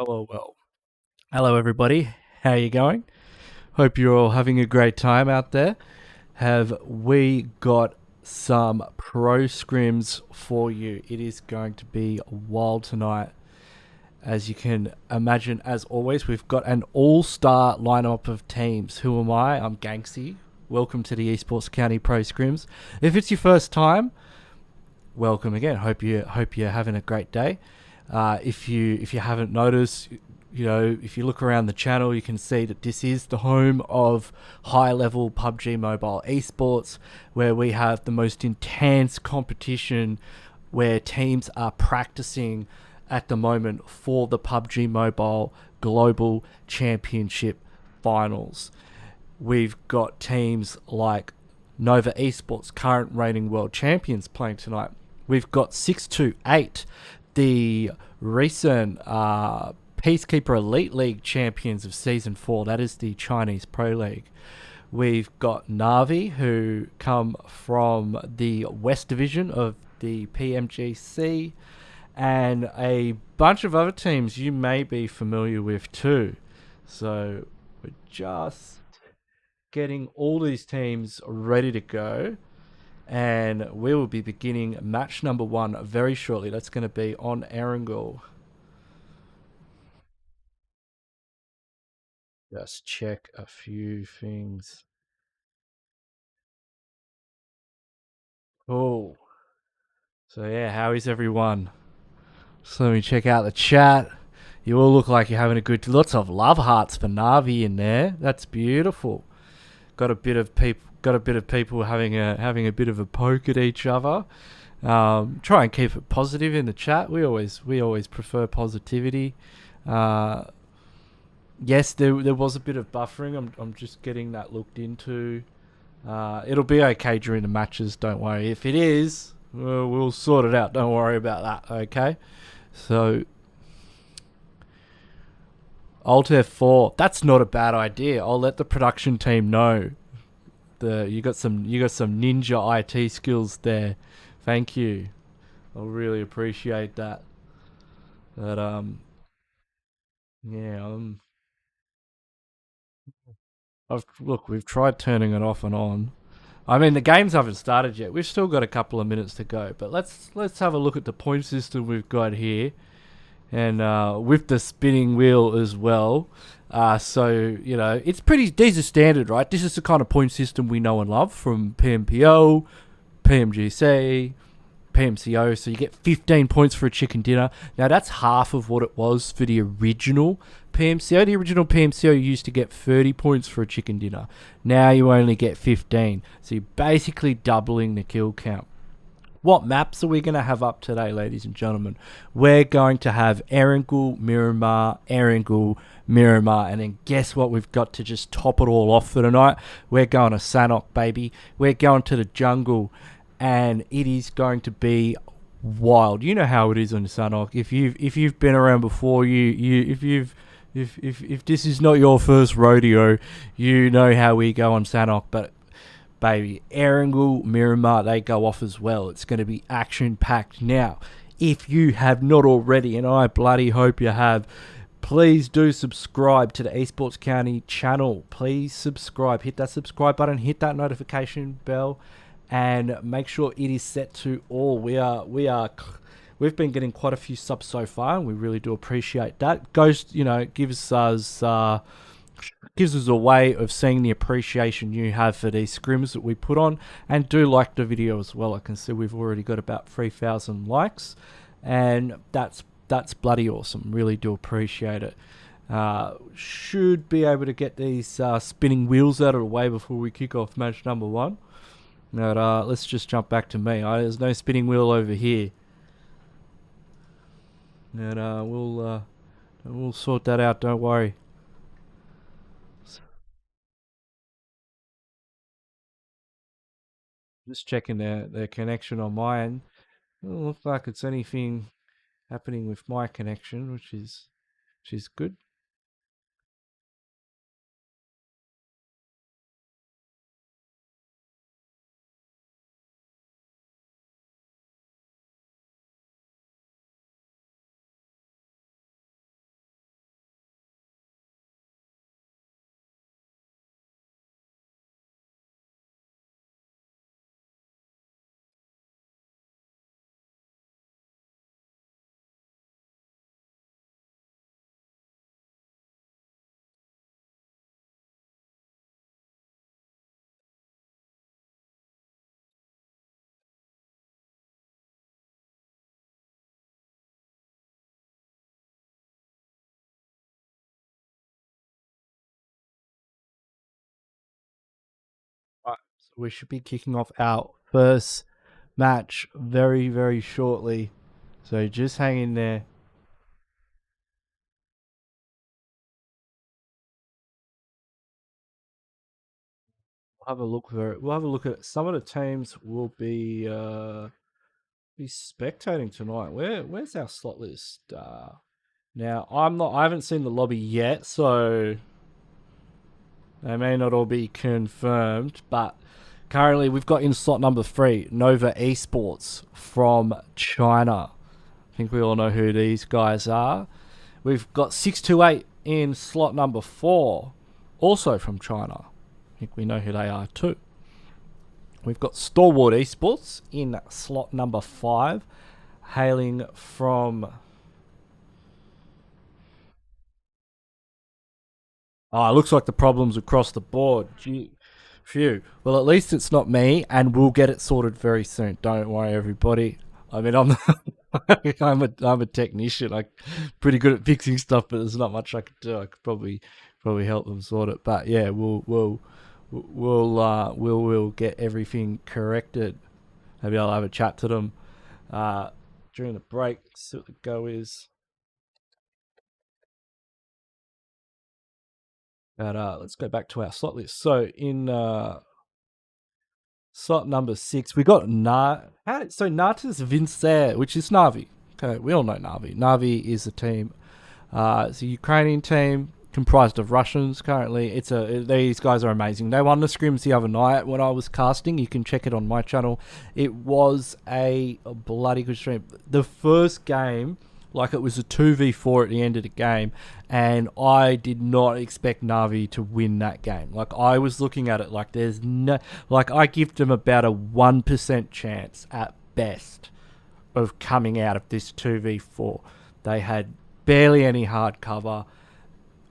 Well. Hello, everybody. How you going? Hope you're all having a great time out there. Have we got some pro scrims for you? It is going to be wild tonight. As you can imagine, as always, we've got an all-star lineup of teams. Who am I? I'm Ganksy. Welcome to the Esports County Pro Scrims. If it's your first time, welcome again. Hope you're having a great day. If you haven't noticed, if you look around the channel, you can see that this is the home of high-level PUBG Mobile esports, where we have the most intense competition, where teams are practicing at the moment for the PUBG Mobile Global Championship Finals. We've got teams like Nova Esports, current reigning world champions, playing tonight. We've got 628, the recent Peacekeeper Elite League champions of Season 4. That is the Chinese Pro League. We've got Navi, who come from the West Division of the Pmgc, and a bunch of other teams you may be familiar with too. So we're just getting all these teams ready to go, and we will be beginning match number 1 very shortly. That's going to be on Erangel. Just check a few things. Oh, so yeah, how is everyone? So let me check out the chat. You all look like you're having a good. Lots of love hearts for Navi in there. That's beautiful. Got a bit of people having a bit of a poke at each other. Try and keep it positive in the chat. We always prefer positivity. Yes, there was a bit of buffering. I'm just getting that looked into. It'll be okay during the matches. Don't worry. If it is, we'll sort it out. Don't worry about that. Okay. So Alt F4. That's not a bad idea. I'll let the production team know. You got some ninja IT skills there. Thank you. I really appreciate that. But yeah, look, we've tried turning it off and on. I mean, the games haven't started yet. We've still got a couple of minutes to go. But let's have a look at the point system we've got here, and with the spinning wheel as well. So it's pretty. These are standard, right? This is the kind of point system we know and love from PMPO, Pmgc, PMCO. So you get 15 points for a chicken dinner. Now that's half of what it was for the original PMCO. The original PMCO used to get 30 points for a chicken dinner. Now you only get 15. So you're basically doubling the kill count. What maps are we going to have up today, ladies and gentlemen? We're going to have Erangel, Miramar, and then guess what we've got to just top it all off for tonight? We're going to Sanhok, baby. We're going to the jungle, and it is going to be wild. You know how it is on Sanhok. If you've been around before, if this is not your first rodeo, you know how we go on Sanhok. But baby, Erangel, Miramar, they go off as well. It's going to be action-packed. Now, if you have not already, and I bloody hope you have, please do subscribe to the Esports County channel. Please subscribe. Hit that subscribe button. Hit that notification bell. And make sure it is set to all. We've been getting quite a few subs so far, and we really do appreciate that. Gives us a way of seeing the appreciation you have for these scrims that we put on, and do like the video as well. I can see we've already got about 3,000 likes, and that's bloody awesome. Really do appreciate it. Should be able to get these spinning wheels out of the way before we kick off match number 1. But let's just jump back to me. There's no spinning wheel over here, and we'll sort that out. Don't worry. Just checking their connection on my end. Doesn't look like it's anything happening with my connection, which is good. We should be kicking off our first match very, very shortly. So just hang in there. We'll have a look for it. We'll have a look at some of the teams. Will be spectating tonight. Where's our slot list? Now I haven't seen the lobby yet, so they may not all be confirmed, but currently we've got in slot number 3 Nova Esports from China. I think we all know who these guys are. We've got 628 in slot number 4, also from China. I think we know who they are too. We've got STALWART Esports in slot number 5, hailing from... Oh, it looks like the problem's across the board. Gee, phew. Well, at least it's not me, and we'll get it sorted very soon. Don't worry, everybody. I mean, I'm a technician. I'm pretty good at fixing stuff, but there's not much I could do. I could probably help them sort it. But yeah, we'll get everything corrected. Maybe I'll have a chat to them during the break. See what the go is. But let's go back to our slot list. So in slot number 6, we got NATUS VINCERE, which is Na'Vi. Okay, we all know Na'Vi. Na'Vi is a team. It's a Ukrainian team comprised of Russians currently. These guys are amazing. They won the Scrims the other night when I was casting. You can check it on my channel. It was a bloody good stream. The first game, like, it was a 2v4 at the end of the game, and I did not expect Na'Vi to win that game. Like, I was looking at it like there's no... Like, I give them about a 1% chance at best of coming out of this 2v4. They had barely any hard cover.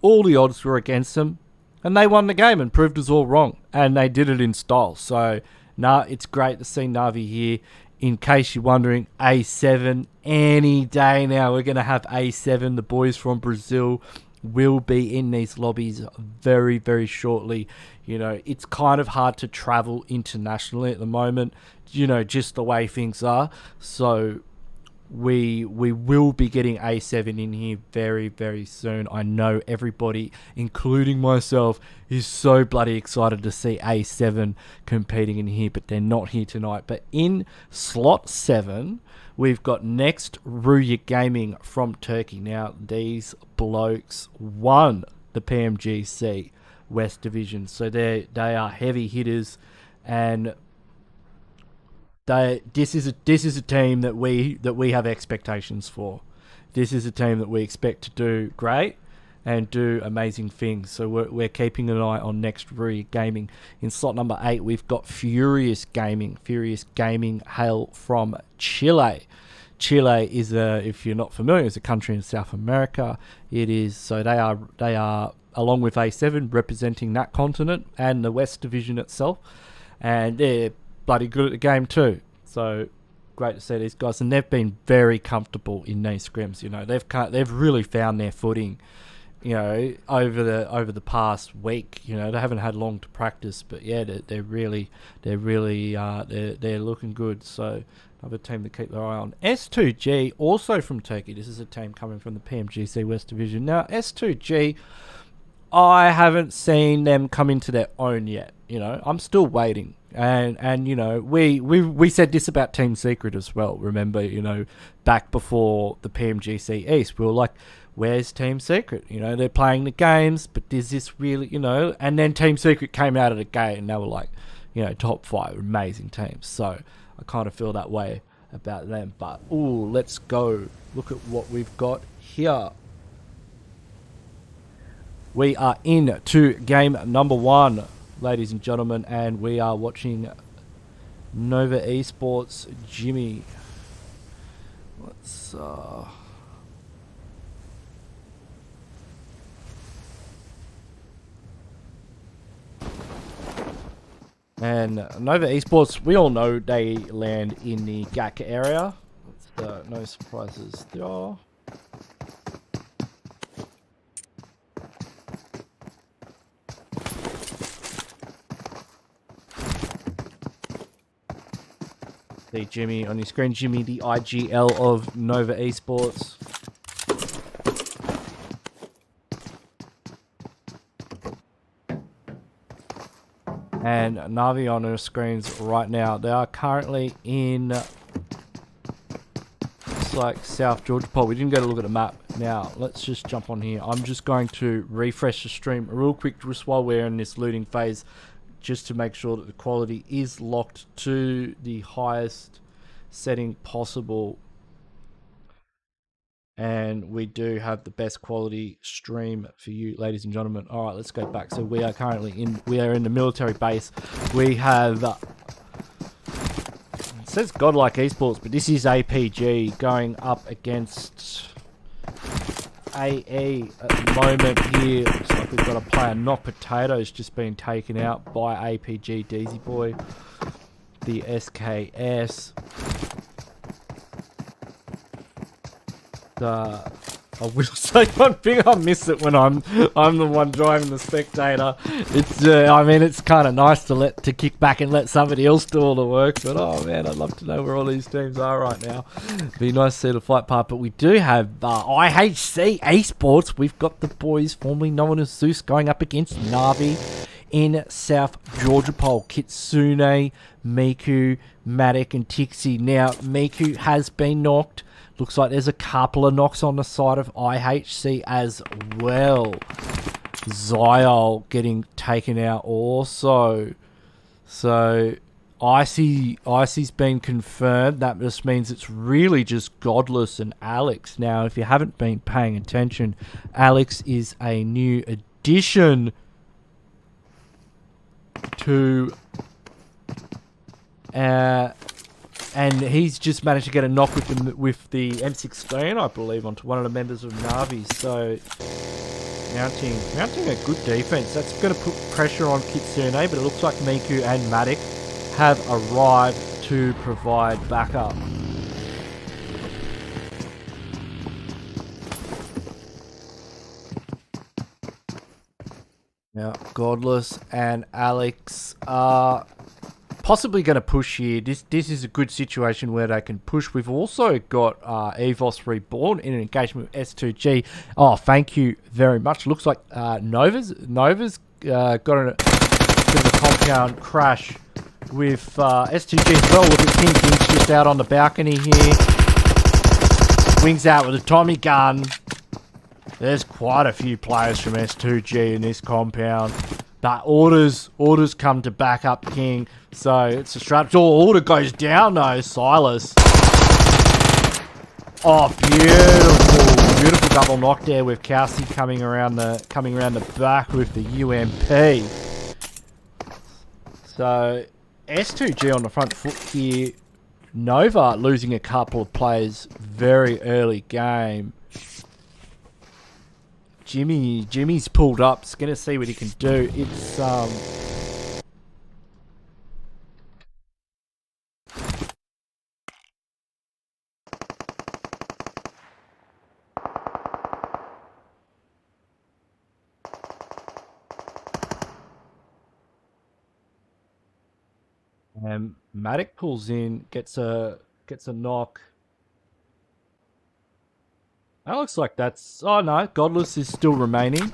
All the odds were against them, and they won the game and proved us all wrong. And they did it in style. So, it's great to see Na'Vi here. In case you're wondering, A7, any day now, we're going to have A7. The boys from Brazil will be in these lobbies very, very shortly. You know, it's kind of hard to travel internationally at the moment, you know, just the way things are. So we will be getting A7 in here very, very soon. I know everybody, including myself, is so bloody excited to see A7 competing in here, but they're not here tonight. But in slot 7, we've got next RUYA Gaming from Turkey. Now, these blokes won the Pmgc West Division, so they are heavy hitters, and this is a team that we have expectations for. This is a team that we expect to do great and do amazing things. So we're keeping an eye on next RUYA Gaming. In slot number 8, we've got Furious Gaming. Furious Gaming hail from Chile. Chile is if you're not familiar, is a country in South America. It is, so they are along with A7 representing that continent and the West Division itself, and they're bloody good at the game too. So great to see these guys, and they've been very comfortable in these scrims. You know, they've really found their footing, you know, over the past week. You know, they haven't had long to practice, but yeah, they're looking good. So another team to keep their eye on. S2G, also from Turkey. This is a team coming from the Pmgc West Division. Now, S2G, I haven't seen them come into their own yet. You know, I'm still waiting. And you know, we said this about Team Secret as well. Remember, you know, back before the Pmgc East, we were like, where's Team Secret? You know, they're playing the games, but is this really, you know? And then Team Secret came out of the gate and they were like, you know, top 5, amazing teams. So I kind of feel that way about them. But, ooh, let's go look at what we've got here. We are into game number 1, ladies and gentlemen, and we are watching Nova Esports Jimmy. Let's and Nova Esports, we all know they land in the GAC area. No surprises there. Jimmy on your screen. Jimmy, the IGL of Nova Esports. And Navi on her screens right now. They are currently in, it's like South Georgia Pole. We didn't go to look at the map. Now, let's just jump on here. I'm just going to refresh the stream real quick just while we're in this looting phase, just to make sure that the quality is locked to the highest setting possible. And we do have the best quality stream for you, ladies and gentlemen. All right, let's go back. So we are currently in the military base. We have, it says Godlike Esports, but this is APG going up against AE at the moment here. Looks like we've got a player, Not Potatoes, just been taken out by APG Deezy Boy, the SKS. I will say one thing, I miss it when I'm the one driving the spectator. It's I mean, it's kind of nice to kick back and let somebody else do all the work, but oh man, I'd love to know where all these teams are right now. Be nice to see the flight part. But we do have IHC Esports. We've got the boys formerly known as Zeus going up against Navi in South Georgia Pole. Kitsune, Miku, Matic and Tixie. Now Miku has been knocked. Looks like there's a couple of knocks on the side of IHC as well. Zyol getting taken out also. So Icy's been confirmed. That just means it's really just Godless and Alex. Now, if you haven't been paying attention, Alex is a new addition to and he's just managed to get a knock with the M16, I believe, onto one of the members of Navi. So mounting a good defense. That's going to put pressure on Kitsune, but it looks like Miku and Matic have arrived to provide backup. Now, Godless and Alex are possibly going to push here. This is a good situation where they can push. We've also got EVOS Reborn in an engagement with S2G. Oh, thank you very much. Looks like Nova's got a bit of a compound crash with S2G as well. Look at King's just out on the balcony here. Wings out with a Tommy gun. There's quite a few players from S2G in this compound. But orders come to back up King. So it's a strap. Oh, order goes down though, Silas. Oh, beautiful double knock there with Kelsey coming around the back with the UMP. So S2G on the front foot here. Nova losing a couple of players very early game. Jimmy's pulled up. It's gonna see what he can do. It's and Matic pulls in, gets a knock. That looks like that's... Oh, no. Godless is still remaining.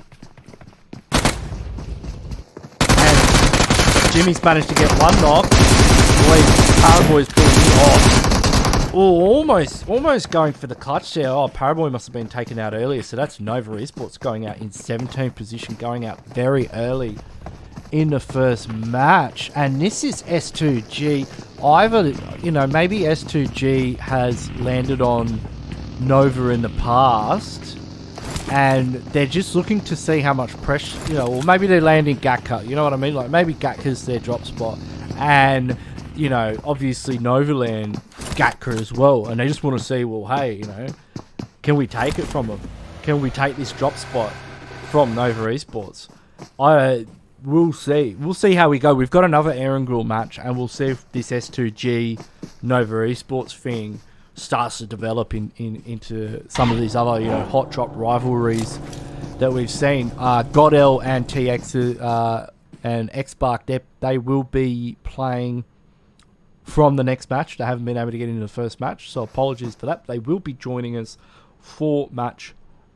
And Jimmy's managed to get one knock. Boy, Paraboy's pulling in off. Oh, almost going for the clutch there. Oh, Paraboy must have been taken out earlier. So that's Nova Esports going out in 17th position, going out very early in the first match. And this is S2G. Either, you know, maybe S2G has landed on Nova in the past and they're just looking to see how much pressure, you know, or maybe they're landing Gatka, you know what I mean? Like maybe Gatka's their drop spot and, you know, obviously Nova land Gatka as well, and they just want to see, well, hey, you know, can we take it from them? Can we take this drop spot from Nova Esports? We'll see. We'll see how we go. We've got another Aaron Grill match and we'll see if this S2G Nova Esports thing starts to develop into some of these other, you know, hot drop rivalries that we've seen. GODL and TX and XSPARK, they will be playing from the next match. They haven't been able to get into the first match, so apologies for that. They will be joining us for match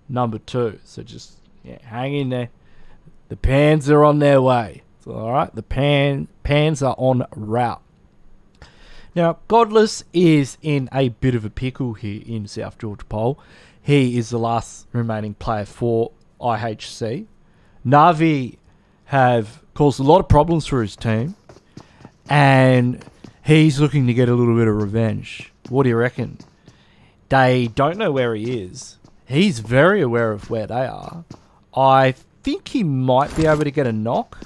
number 2. So just hang in there. The pans are on their way. So, all right, the pans are en route. Now, Godless is in a bit of a pickle here in South Georgia Pole. He is the last remaining player for IHC. Navi have caused a lot of problems for his team, and he's looking to get a little bit of revenge. What do you reckon? They don't know where he is. He's very aware of where they are. I think he might be able to get a knock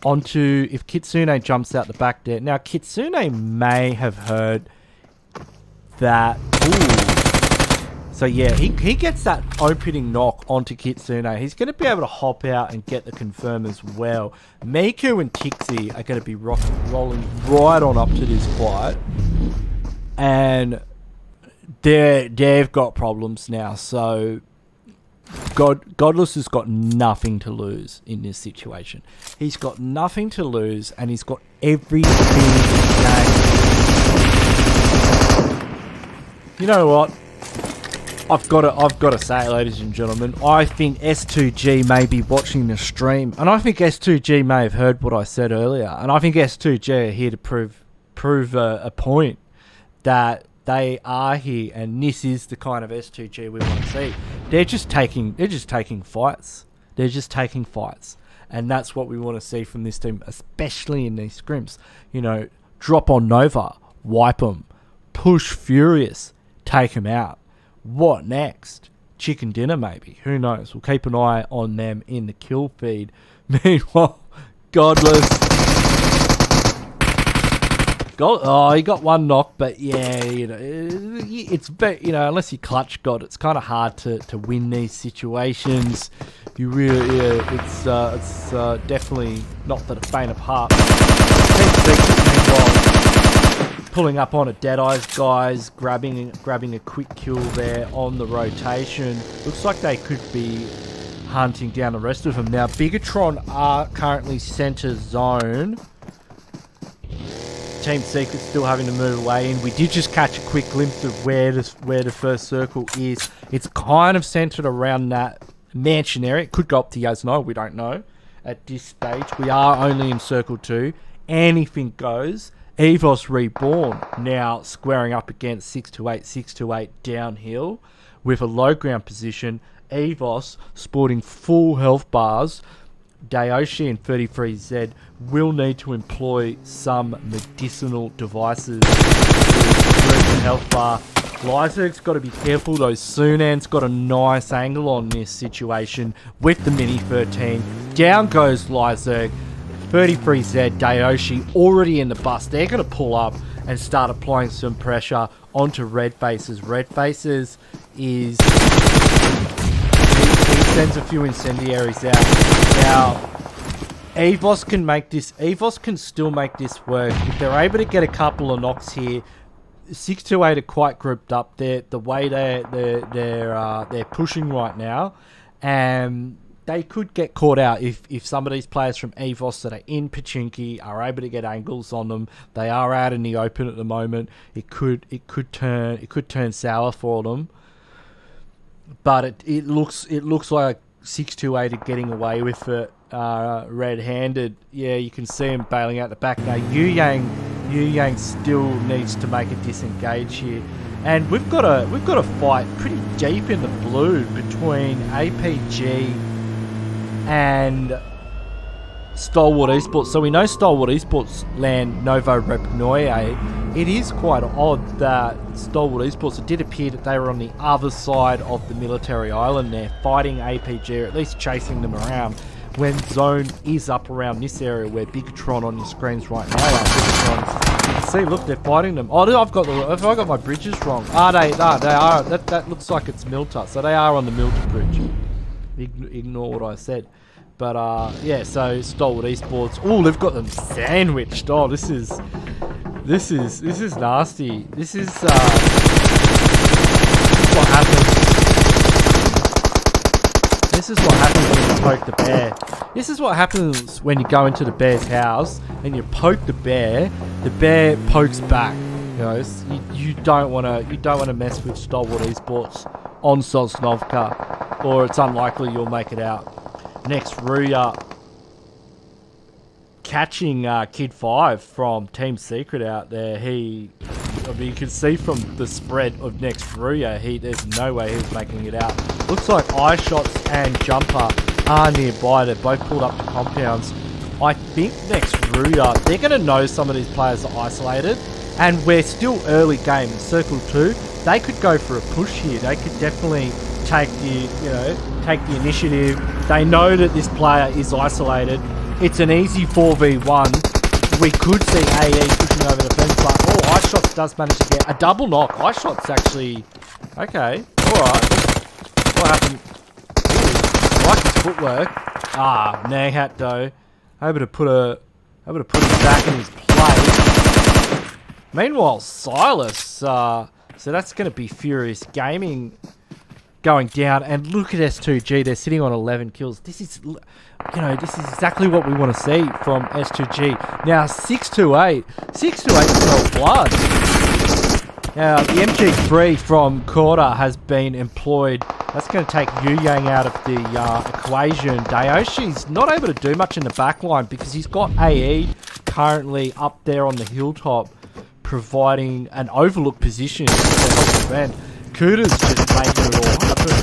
onto if Kitsune jumps out the back there. Now, Kitsune may have heard that. Ooh. So, yeah, he gets that opening knock onto Kitsune. He's going to be able to hop out and get the confirm as well. Miku and Tixie are going to be rolling right on up to this fight. And they've got problems now. So Godless has got nothing to lose in this situation. He's got nothing to lose, and he's got everything to gain. You know what? I've got to say, ladies and gentlemen, I think S2G may be watching the stream, and I think S2G may have heard what I said earlier, and I think S2G are here to prove a point that they are here, and this is the kind of S2G we want to see. They're just taking fights. They're just taking fights, and that's what we want to see from this team, especially in these scrims. You know, drop on Nova, wipe them, push Furious, take them out. What next? Chicken dinner, maybe. Who knows? We'll keep an eye on them in the kill feed. Meanwhile, Godless. He got one knock, but yeah, you know, it's unless you clutch God, it's kind of hard to win these situations. You really, it's definitely not for the faint of heart. Pulling up on a Deadeyes, guys, grabbing a quick kill there on the rotation. Looks like they could be hunting down the rest of them. Now, Bigetron are currently center zone. Team Secret still having to move away in. We did just catch a quick glimpse of where the first circle is. It's kind of centered around that mansion area. It could go up to Yasno, we don't know. At this stage, we are only in circle 2. Anything goes. EVOS Reborn now squaring up against 628 downhill with a low ground position. EVOS sporting full health bars. Dayoshi and 33Z will need to employ some medicinal devices to the health bar. Lyserg's got to be careful though. Sunan's got a nice angle on this situation with the Mini 13. Down goes Lyserg. 33Z, Dayoshi already in the bus. They're going to pull up and start applying some pressure onto Red Faces. Red Faces is... He sends a few incendiaries out. Now, EVOS can make this... EVOS can still make this work. If they're able to get a couple of knocks here, 628 are quite grouped up. The way they're pushing right now, and they could get caught out if some of these players from EVOS that are in Pachinki are able to get angles on them. They are out in the open at the moment. It could turn sour for them. But it looks like 628 are getting away with it red-handed. Yeah, you can see him bailing out the back now. Yu Yang still needs to make a disengage here. And we've got a fight pretty deep in the blue between APG and Stalwart Esports. So we know Stalwart Esports land Novo Repnoye. It is quite odd that Stalwart Esports, it did appear that they were on the other side of the military island there, fighting APG, or at least chasing them around, when zone is up around this area where Bigetron on your screens right now are. Bigetron, you can see, look, they're fighting them. Oh, have I got my bridges wrong? They are. That looks like it's Milta, so they are on the Milta bridge. Ignore what I said. But yeah, so Stalwart Esports. Oh, they've got them sandwiched. Oh, this is nasty. This is what happens. this is what happens when you poke the bear. This is what happens when you go into the bear's house and you poke the bear pokes back. You know, you don't want to mess with Stalwart Esports on Sosnovka, or it's unlikely you'll make it out. Next, RUYA catching Kid 5 from Team Secret out there. I mean, you can see from the spread of next RUYA, there's no way he's making it out. Looks like eye shots and jumper are nearby. They're both pulled up to compounds. I think next RUYA, they're going to know some of these players are isolated, and we're still early game in Circle 2. They could go for a push here. They could definitely take the initiative. They know that this player is isolated. It's an easy 4v1. We could see AE pushing over the fence, but Ice Shots does manage to get a double knock. Ice Shots actually... Okay, alright. What happened? I like his footwork. Naghat though. Able to put him back in his place. Meanwhile, Silas, so that's going to be Furious Gaming going down. And look at S2G, they're sitting on 11 kills. This is exactly what we want to see from S2G. Now 628 smell blood. Now the MG3 from Korda has been employed. That's going to take Yu Yang out of the equation. Dayoshi's not able to do much in the backline because he's got AE currently up there on the hilltop, providing an overlook position to help defend. Kuda's just making it all happen.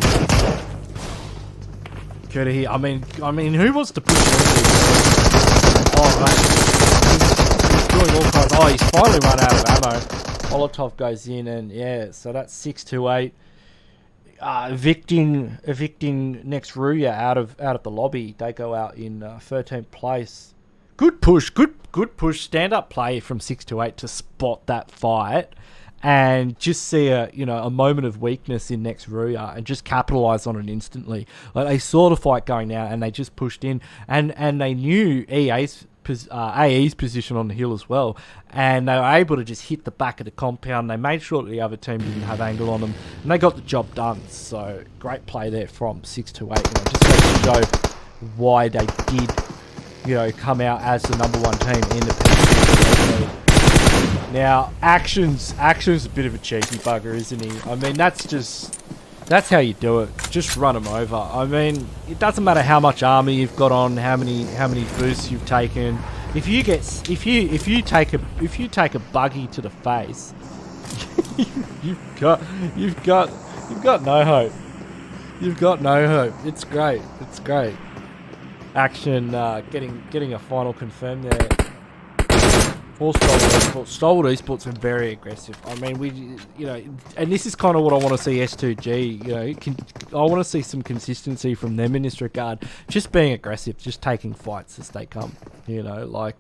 Kuda here. I mean, who wants to push these? Oh, mate. He's doing all kinds. Oh, he's finally run out of ammo. Molotov goes in, and yeah, so that's 628. Evicting next RUYA out of the lobby. They go out in 13th place. Good push, good push. Stand up play from 628 to spot that fight, and just see a moment of weakness in next RUYA and just capitalize on it instantly. Like, they saw the fight going down and they just pushed in, and they knew AE's position on the hill as well, and they were able to just hit the back of the compound. They made sure that the other team didn't have angle on them, and they got the job done. So great play there from 628. Just goes to show why they did come out as the #1 team in the PMGC. Now Action's a bit of a cheeky bugger, isn't he? I mean, that's how you do it. Just run them over. I mean, it doesn't matter how much armor you've got on, how many boosts you've taken. If you take a buggy to the face, you've got no hope. You've got no hope. It's great. It's great. Action getting a final confirmed there. For Stalwart Esports are very aggressive. I mean, and this is kind of what I want to see S2G. I want to see some consistency from them in this regard. Just being aggressive, just taking fights as they come. Like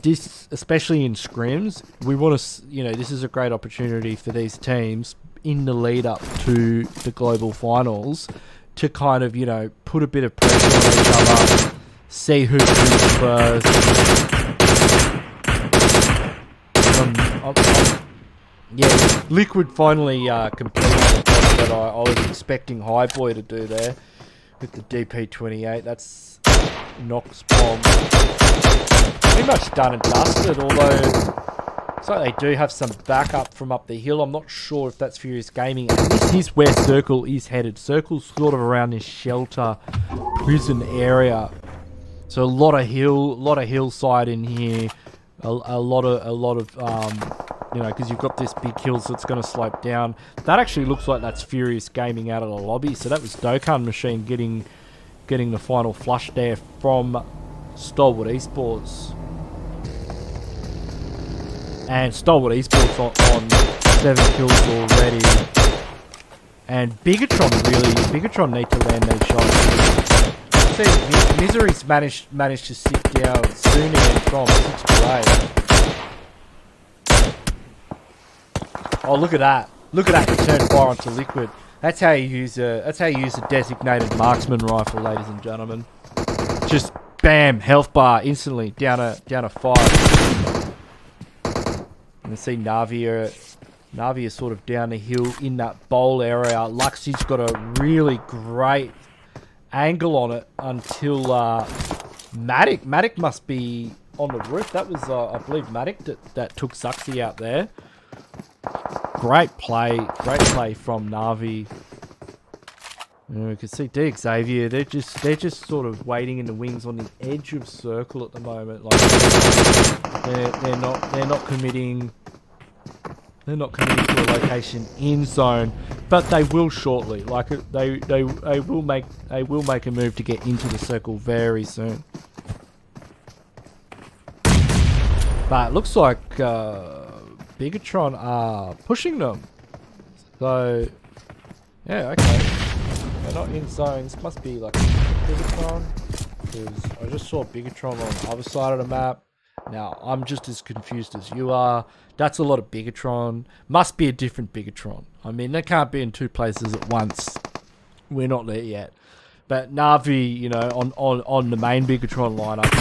this, especially in scrims, we want to. This is a great opportunity for these teams in the lead up to the global finals to kind of put a bit of pressure on each other, see who shoots first. Yeah, Liquid finally completed the job that I was expecting Highboy to do there with the DP28. That's Nox bomb. Pretty much done and dusted, although looks like they do have some backup from up the hill. I'm not sure if that's Furious Gaming. And this is where Circle is headed. Circle's sort of around this shelter prison area. So a lot of hillside in here. A lot of because you've got this big hill, so it's going to slope down. That actually looks like that's Furious Gaming out of the lobby. So that was Dokkan Machine getting the final flush there from Stalwart Esports. And Stalwart Esports on 7 kills already. And Bigetron need to land these shots. See, Misery's managed to sit down soon again from 6 to 8. Oh, look at that! Look at that return fire onto Liquid. That's how you use a designated marksman rifle, ladies and gentlemen. Just bam, health bar instantly down a 5. And see Navia sort of down the hill in that bowl area. Luxy's got a really great angle on it until Matic must be on the roof. That was, I believe, Matic that took Zuxi out there. Great play from Na'Vi. You can see XAVIER. They're just sort of waiting in the wings on the edge of circle at the moment. Like they're not committing. They're not committing to a location in zone, but they will shortly. Like they will make a move to get into the circle very soon. But it looks like BIGETRON are pushing them. So yeah, okay. They're not in zones. Must be like BIGETRON, because I just saw BIGETRON on the other side of the map. Now I'm just as confused as you are. That's a lot of BIGETRON. Must be a different BIGETRON. I mean, they can't be in two places at once. We're not there yet. But Na'Vi, you know, on the main BIGETRON lineup,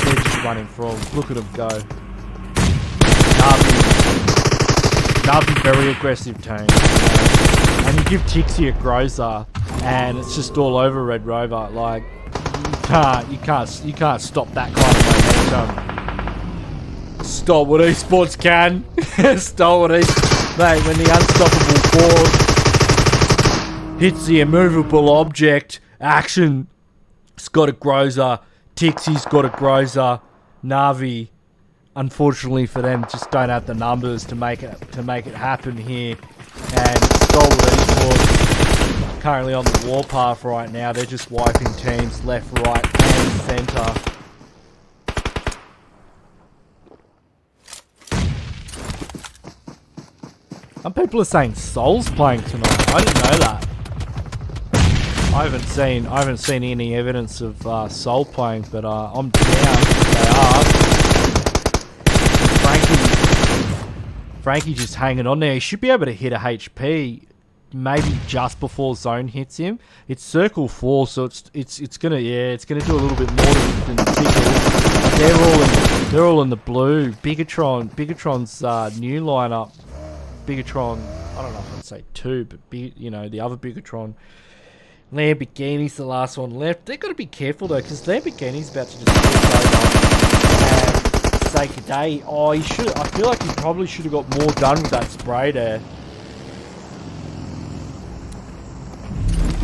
they're just running from. Look at them go. Na'Vi very aggressive team. And you give Tixi a Groza, and it's just all over Red Rover. Like you can't stop that kind of momentum. STALWART Esports can. STALWART Esports, mate. When the unstoppable ball hits the immovable object, Action's got a Groza, Tixi's got a Groza. Na'Vi, unfortunately for them, just don't have the numbers to make it happen here. And STALWART Esports currently on the warpath right now. They're just wiping teams left, right, and centre. Some people are saying Soul's playing tonight. I didn't know that. I haven't seen any evidence of Soul playing, but I'm down if they are. Frankie just hanging on there. He should be able to hit a HP, maybe just before zone hits him. It's circle 4, so it's gonna do a little bit more than Tickle. They're all in the blue. BIGETRON's new lineup. BIGETRON, I don't know if I'd say 2, but you know, the other BIGETRON. Lamborghini's the last one left. They've got to be careful though, because Lamborghini's about to just flip over and say good day. Oh, I feel like he probably should have got more done with that spray there.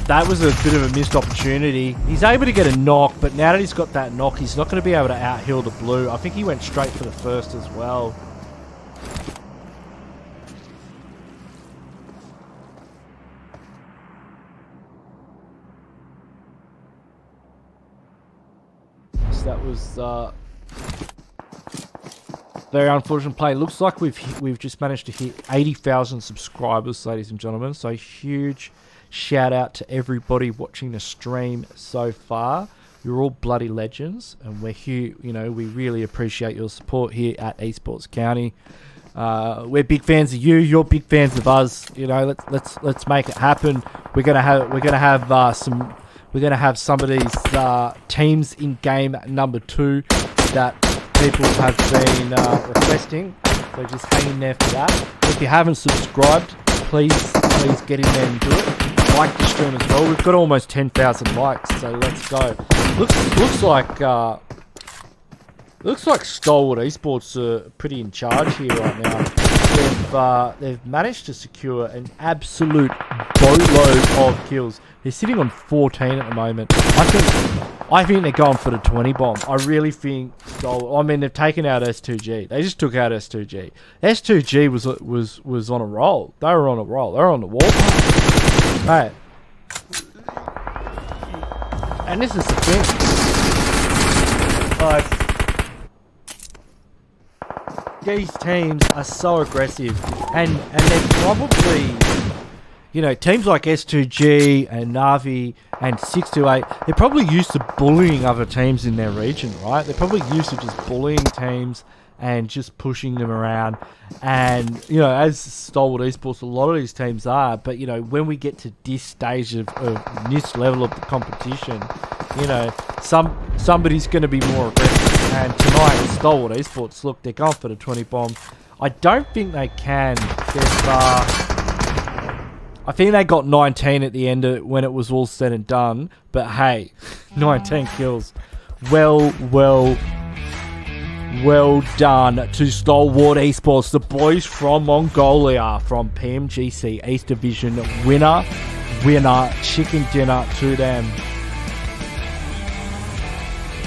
That was a bit of a missed opportunity. He's able to get a knock, but now that he's got that knock, he's not going to be able to out-heal the blue. I think he went straight for the first as well. That was very unfortunate play. Looks like we've just managed to hit 80,000 subscribers, ladies and gentlemen. So huge shout out to everybody watching the stream so far. You're all bloody legends, and we're here. You know, we really appreciate your support here at Esports County. We're big fans of you. You're big fans of us. You know, let's make it happen. We're gonna have some of these teams in game number 2 that people have been requesting. So just hang in there for that. If you haven't subscribed, please get in there and do it. Like the stream as well. We've got almost 10,000 likes, so let's go. Looks like STALWART Esports are pretty in charge here right now. They've managed to secure an absolute boatload of kills. They're sitting on 14 at the moment. I think they're going for the 20 bomb. I really think STALWART. I mean, they've taken out S2G. They just took out S2G. S2G was on a roll. They were on a roll. They were on the warpath. Right. And this is the thing. These teams are so aggressive, and they're probably, you know, teams like S2G and Na'Vi and 628, they're probably used to bullying other teams in their region, right? They're probably used to just bullying teams and just pushing them around. And, you know, as STALWART Esports, a lot of these teams are, but, you know, when we get to this stage of this level of the competition, you know, somebody's going to be more aggressive. And tonight, with STALWART Esports, look, they're going for the 20 bomb. I don't think they can. I think they got 19 at the end of when it was all said and done. But hey, 19 kills. Well done to Stalwart Esports, the boys from Mongolia, from Pmgc East Division. Winner, chicken dinner to them.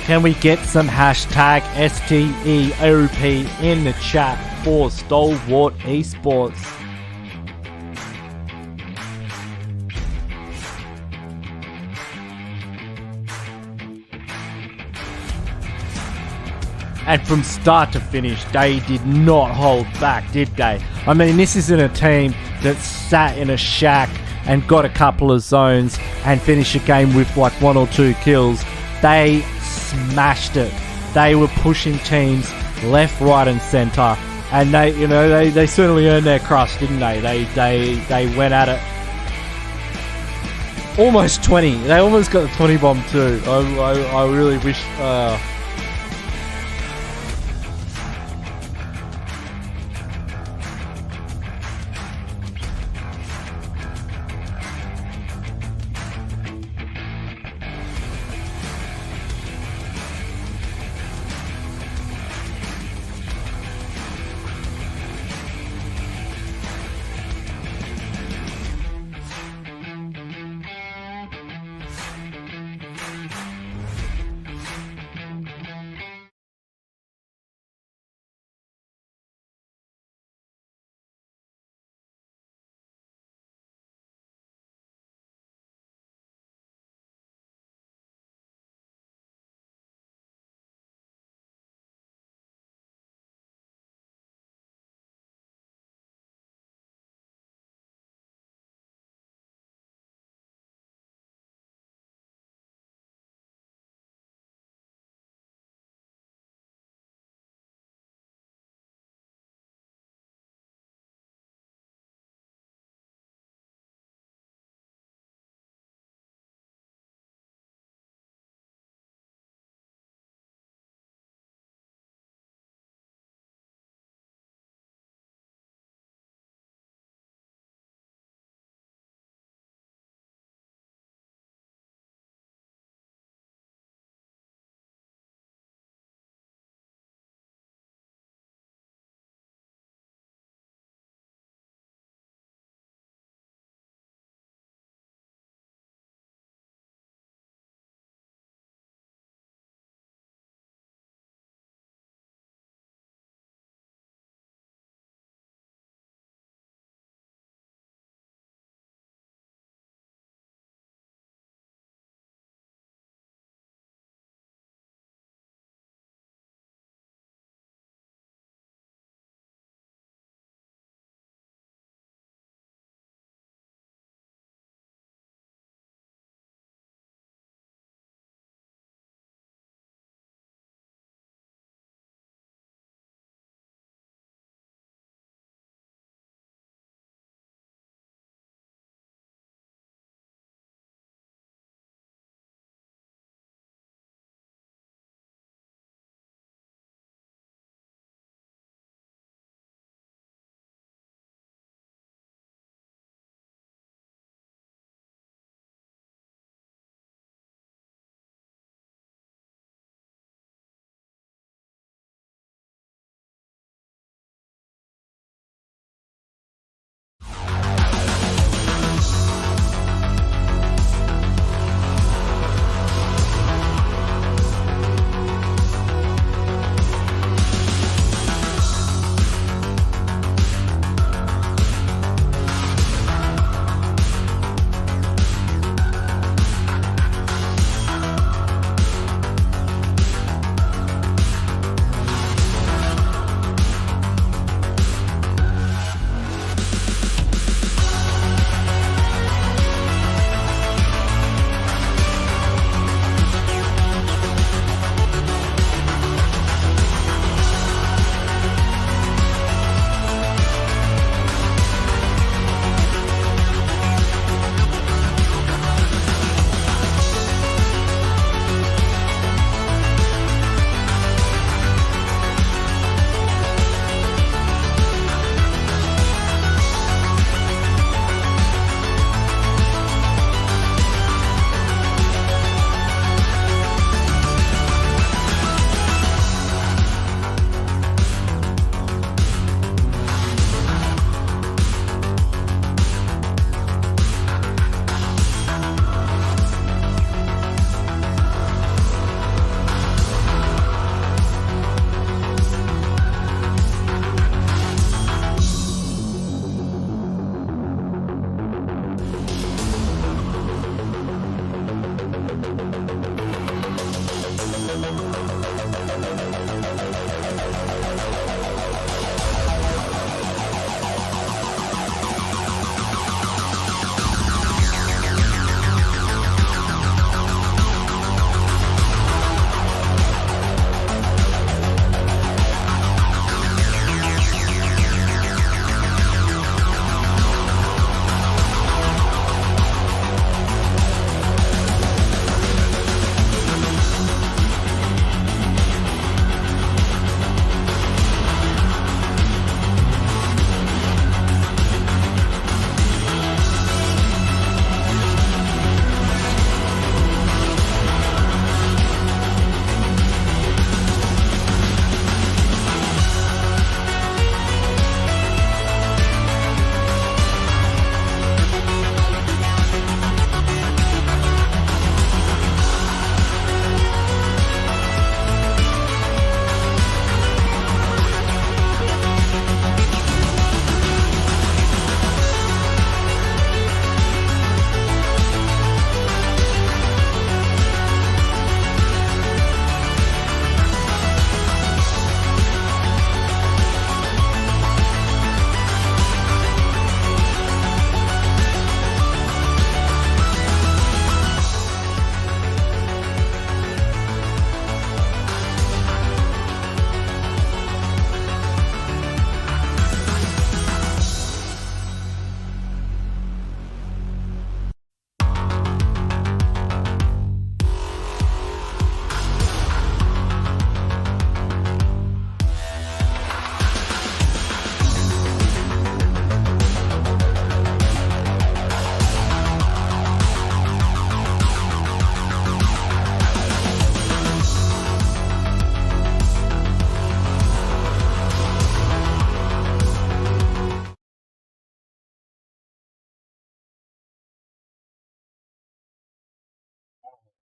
Can we get some hashtag STEOP in the chat for Stalwart Esports? And from start to finish, they did not hold back, did they? I mean, this isn't a team that sat in a shack and got a couple of zones and finished a game with like 1 or 2 kills. They smashed it. They were pushing teams left, right, and center, and they certainly earned their crust, didn't they? They went at it. Almost 20. They almost got the 20 bomb too. I really wish.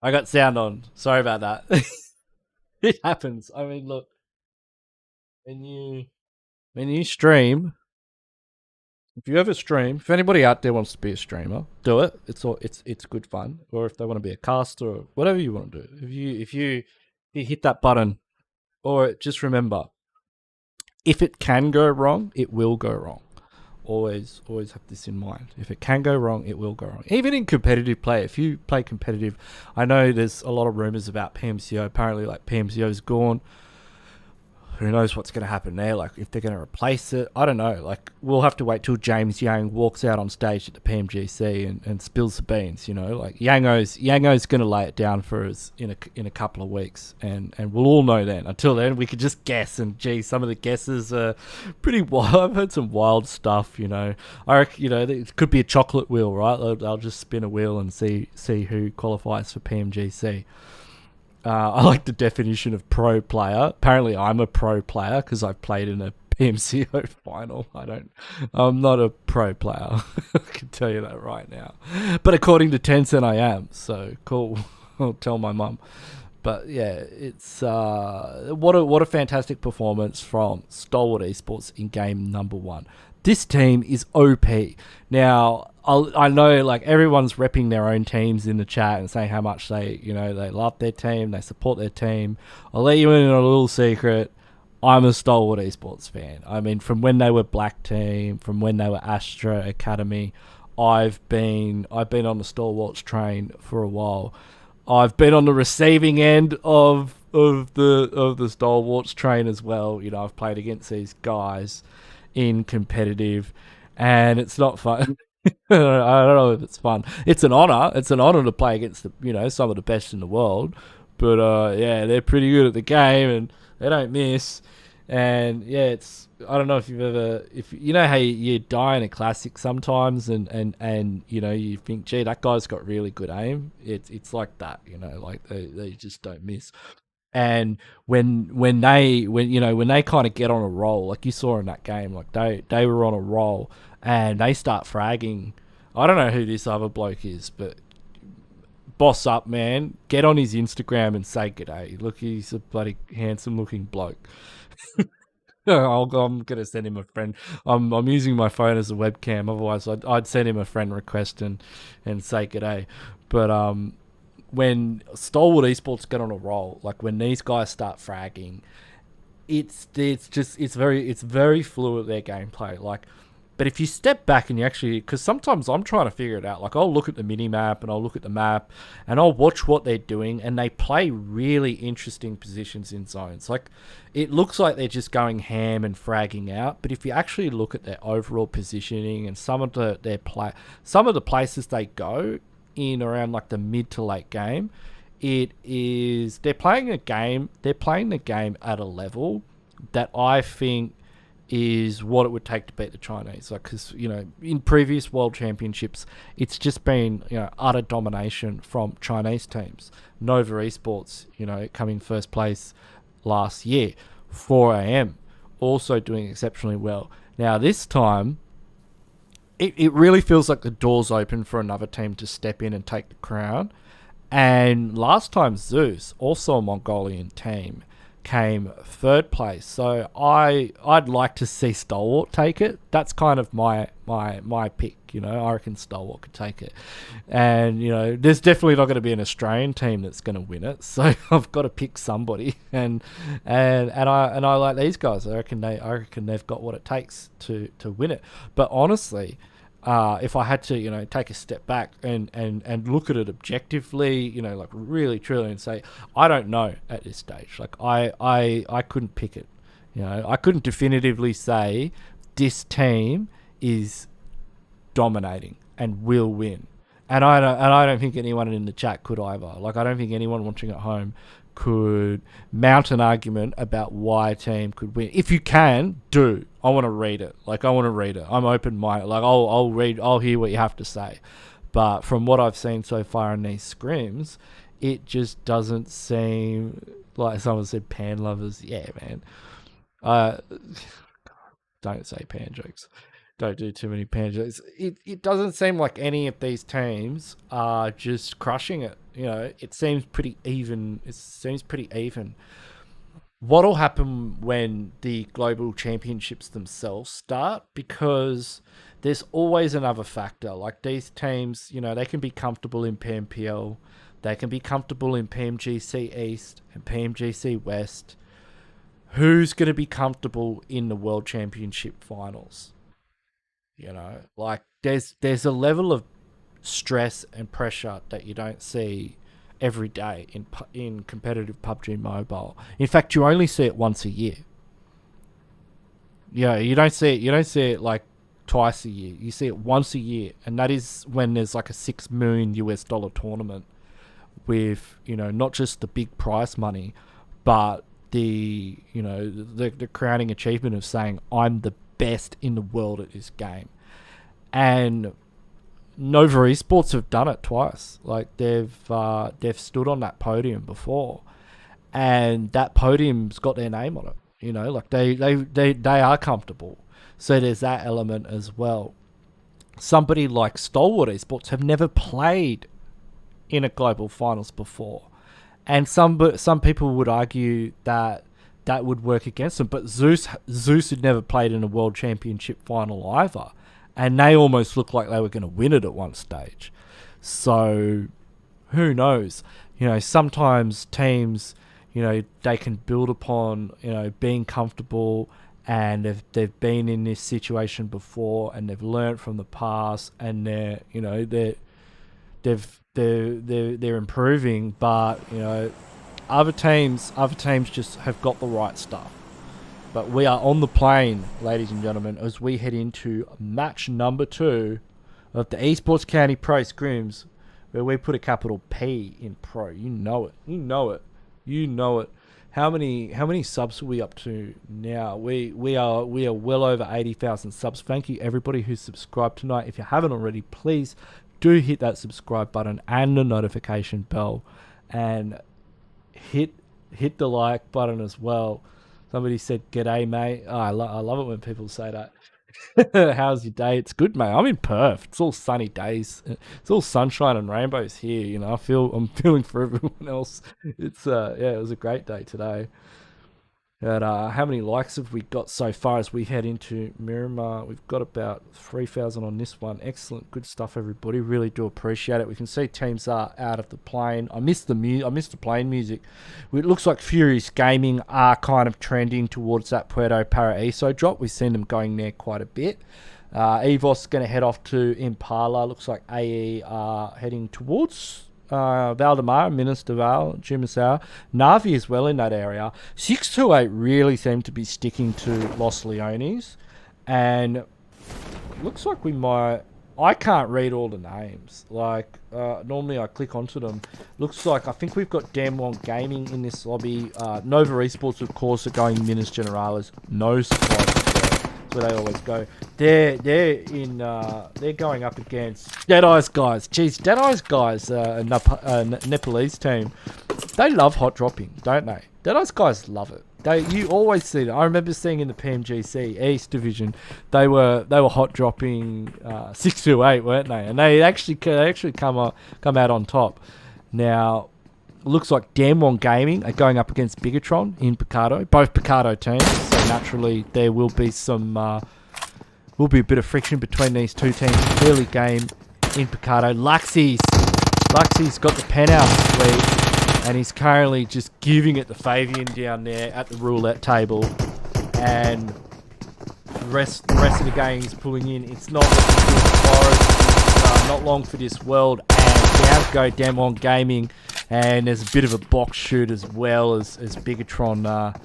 I got sound on. Sorry about that. It happens. I mean, look, when you stream, if you ever stream, if anybody out there wants to be a streamer, do it. It's good fun. Or if they want to be a caster or whatever you want to do, if you hit that button, or just remember, if it can go wrong, it will go wrong. Always have this in mind. If it can go wrong, it will go wrong. Even in competitive play, if you play competitive, I know there's a lot of rumors about PMCO. Apparently, like PMCO's gone. Who knows what's going to happen there? Like, if they're going to replace it, I don't know. Like, we'll have to wait till James Yang walks out on stage at the Pmgc and spills the beans. You know, like Yango's going to lay it down for us in a couple of weeks, and we'll all know then. Until then, we could just guess. And gee, some of the guesses are pretty wild. I've heard some wild stuff. You know, I reckon, it could be a chocolate wheel, right? They'll just spin a wheel and see who qualifies for Pmgc. I like the definition of pro player. Apparently, I'm a pro player because I've played in a PMCO final. I'm not a pro player. I can tell you that right now. But according to Tencent, I am. So cool. I'll tell my mum. But yeah, it's what a fantastic performance from Stalwart Esports in game number 1. This team is OP. Now, I know like everyone's repping their own teams in the chat and saying how much they love their team, they support their team. I'll let you in on a little secret. I'm a Stalwart Esports fan. I mean, from when they were Black Team, from when they were Astra Academy, I've been on the Stalwarts train for a while. I've been on the receiving end of the Stalwarts train as well. I've played against these guys in competitive, and it's not fun. I don't know if it's fun. It's an honor. It's an honor to play against some of the best in the world. But yeah, they're pretty good at the game, and they don't miss. And yeah, I don't know if you've ever, if you know how you die in a classic sometimes, and you think, gee, that guy's got really good aim. It's like that, like they just don't miss. And when they kind of get on a roll, like you saw in that game, like they were on a roll and they start fragging. I don't know who this other bloke is, but boss up, man. Get on his Instagram and say g'day. Look, he's a bloody handsome looking bloke. I'm gonna send him a friend. I'm using my phone as a webcam. Otherwise, I'd send him a friend request and say g'day. But when Stalwart Esports get on a roll, like when these guys start fragging, it's very fluid, their gameplay. Like, but if you step back and you actually, because sometimes I'm trying to figure it out. Like, I'll look at the mini map and I'll look at the map and I'll watch what they're doing, and they play really interesting positions in zones. Like, it looks like they're just going ham and fragging out, but if you actually look at their overall positioning and some of the places they go in around like the mid to late game, they're playing the game at a level that I think is what it would take to beat the Chinese. Like, because in previous world championships, it's just been utter domination from Chinese teams. Nova Esports coming first place last year. 4am also doing exceptionally well. Now this time, it really feels like the door's open for another team to step in and take the crown. And last time, Zeus, also a Mongolian team, came third place. So I'd like to see Stalwart take it. That's kind of my pick. I reckon Stalwart could take it. And there's definitely not going to be an Australian team that's going to win it. So I've got to pick somebody. And I like these guys. I reckon they've got what it takes to win it. But honestly, if I had to, take a step back and look at it objectively, like really truly, and say, I don't know at this stage. Like I couldn't pick it. I couldn't definitively say this team is dominating and will win. And I don't think anyone in the chat could either. Like, I don't think anyone watching at home could mount an argument about why a team could win. If you can, do. I want to read it. Like, I want to read it. I'm open-minded. Like, I'll read. I'll hear what you have to say. But from what I've seen so far in these scrims, it just doesn't seem like someone said pan lovers. Yeah, man. Don't say pan jokes. Don't do too many Pmgcs. It doesn't seem like any of these teams are just crushing it. You know, it seems pretty even. What'll happen when the global championships themselves start? Because there's always another factor. Like these teams, you know, they can be comfortable in PMPL. They can be comfortable in Pmgc East and Pmgc West. Who's going to be comfortable in the World Championship finals? You know, like there's a level of stress and pressure that you don't see every day in competitive PUBG Mobile. In fact, you only see it once a year. Yeah, you don't see it like twice a year. You see it once a year, and that is when there's like a $6 million tournament with, you know, not just the big prize money, but the, you know, the crowning achievement of saying I'm the best in the world at this game. And Nova Esports have done it twice. Like they've stood on that podium before, and that podium's got their name on it. You know, like they are comfortable. So there's that element as well. Somebody like STALWART Esports have never played in a global finals before, and some people would argue that would work against them. But Zeus had never played in a world championship final either, and they almost looked like they were going to win it at one stage. So who knows? You know, sometimes teams, you know, they can build upon, you know, being comfortable, and they've been in this situation before, and they've learned from the past, and they're improving. But you know, other teams just have got the right stuff. But we are on the plane, ladies and gentlemen, as we head into match number 2 of the Esports County Pro Scrims, where we put a capital P in Pro. You know it. You know it. You know it. How many subs are we up to now? We are well over 80,000 subs. Thank you everybody who's subscribed tonight. If you haven't already, please do hit that subscribe button and the notification bell, and hit the like button as well. Somebody said, "G'day, mate." Oh, I love it when people say that. How's your day? It's good, mate. I'm in Perth. It's all sunny days. It's all sunshine and rainbows here. You know, I'm feeling for everyone else. It's it was a great day today. But how many likes have we got so far as we head into Miramar? We've got about 3,000 on this one. Excellent, good stuff, everybody. Really do appreciate it. We can see teams are out of the plane. I missed the plane music. It looks like Furious Gaming are kind of trending towards that Puerto Paraíso drop. We've seen them going there quite a bit. EVOS is going to head off to Impala. Looks like AE are heading towards Valdemar, Minister Val, Jumasau, Navi as well in that area. 628 really seem to be sticking to Los Leones, and looks like we might. I can't read all the names. Like normally I click onto them. Looks like I think we've got Damwon Gaming in this lobby. Nova Esports, of course, are going Minas Generalis. No surprise. Where they always go. They're going up against Deadeye's guys. Geez, Deadeye's guys, a Nepalese team. They love hot dropping, don't they? Deadeye's guys love it. You always see that. I remember seeing in the Pmgc East division, they were hot dropping 628, weren't they? And they actually come out on top. Now, looks like Damwon Gaming are going up against BIGETRON in Picado. Both Picado teams, so naturally there will be a bit of friction between these two teams. Early game in Picado. Luxy's got the penthouse suite, and he's currently just giving it the Fabian down there at the roulette table. And the rest of the game is pulling in. It's not looking good for us. Not long for this world. And down go Damwon Gaming. And there's a bit of a box shoot as well as BIGETRON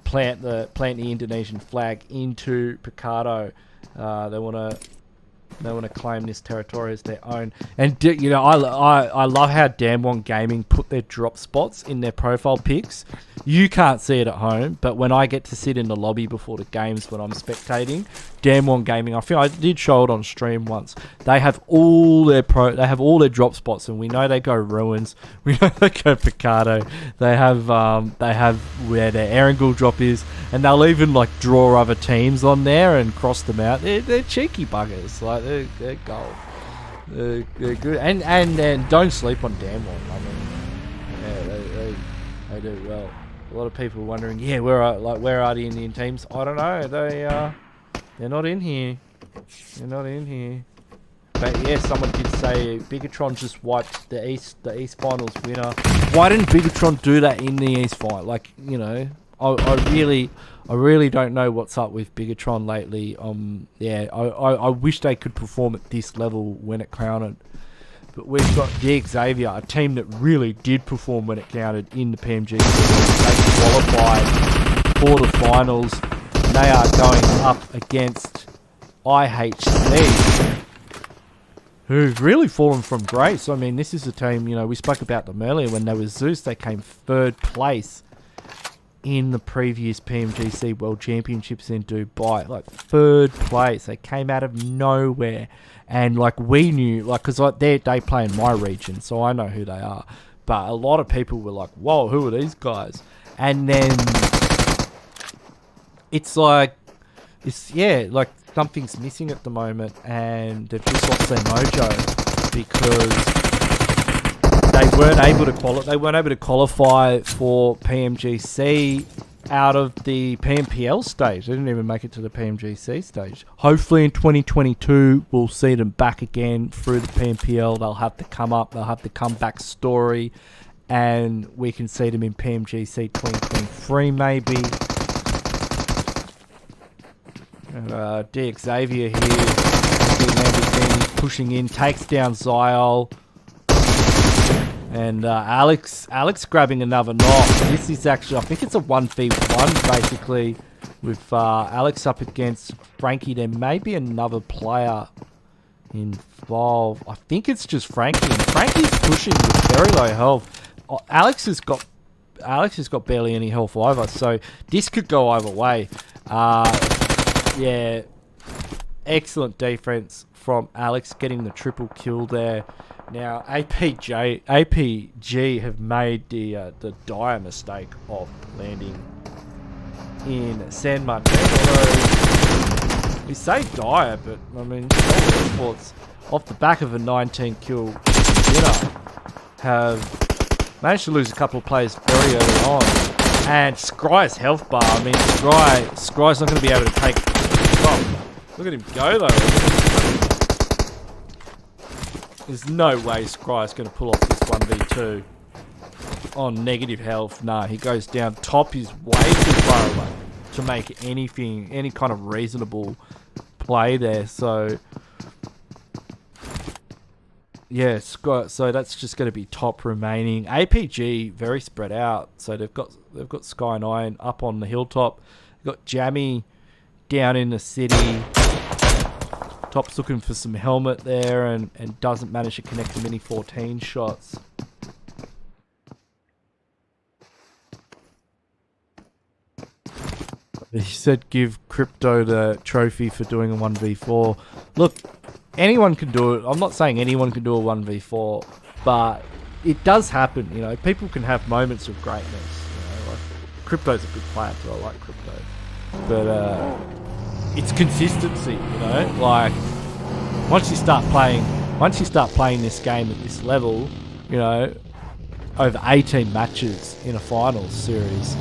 plant the Indonesian flag into Picado. They want to claim this territory as their own. And you know, I love how Damwon Gaming put their drop spots in their profile pics. You can't see it at home, but when I get to sit in the lobby before the games when I'm spectating, Damn One Gaming. I think I did show it on stream once. They have all their drop spots, and we know they go Ruins. We know they go Picardo. They have where their Erangel drop is, and they'll even like draw other teams on there and cross them out. They're cheeky buggers. Like they're gold. They're good, and don't sleep on Damn One. I mean, yeah, they do well. A lot of people wondering, yeah, where are the Indian teams? I don't know. They're not in here. They're not in here. But yeah, someone did say Bigetron just wiped the East Finals winner. Why didn't Bigetron do that in the East Final? Like, you know, I really don't know what's up with Bigetron lately. Yeah, I wish they could perform at this level when it counted. But we've got the Xavier, a team that really did perform when it counted in the Pmgc. They qualified for the finals. And they are going up against IHC, who've really fallen from grace. I mean, this is a team, you know, we spoke about them earlier when they were Zeus. They came 3rd place in the previous Pmgc World Championships in Dubai. Like, 3rd place. They came out of nowhere. And, like, we knew, like, because they play in my region, so I know who they are. But a lot of people were like, whoa, who are these guys? And then it's like, like something's missing at the moment, and they've just lost their mojo because they weren't able to qualify for Pmgc out of the PMPL stage. They didn't even make it to the Pmgc stage. Hopefully in 2022 we'll see them back again through the PMPL. They'll have to come up, they'll have the comeback story, and we can see them in Pmgc 2023 maybe. Xavier here, doing everything, pushing in, takes down Zyol. And Alex grabbing another knock. This is actually, I think it's a 1v1 basically with Alex up against Frankie. There may be another player involved. I think it's just Frankie. And Frankie's pushing with very low health. Alex has got barely any health either, so this could go either way. Yeah, excellent defense from Alex, getting the triple kill there. Now, APG have made the dire mistake of landing in San Martin. Although, we say dire, but, I mean, Esports, off the back of a 19-kill winner, have managed to lose a couple of players very early on. And Scry's health bar, I mean, Scry's not going to be able to take... Oh, look at him go, though. There's no way Scry's going to pull off this 1v2 on negative health. Nah, he goes down. Top is way too far away to make any kind of reasonable play there. So, yeah, so that's just going to be top remaining. APG very spread out. So they've got Sky9 up on the hilltop. They've got Jammy down in the city. Top's looking for some helmet there and doesn't manage to connect the mini 14 shots. He said give Crypto the trophy for doing a 1v4. Look, anyone can do it. I'm not saying anyone can do a 1v4, but it does happen. You know, people can have moments of greatness. You know, like Crypto's a good player, so I like Crypto. But it's consistency, you know, like once you start playing this game at this level, you know, over 18 matches in a finals series,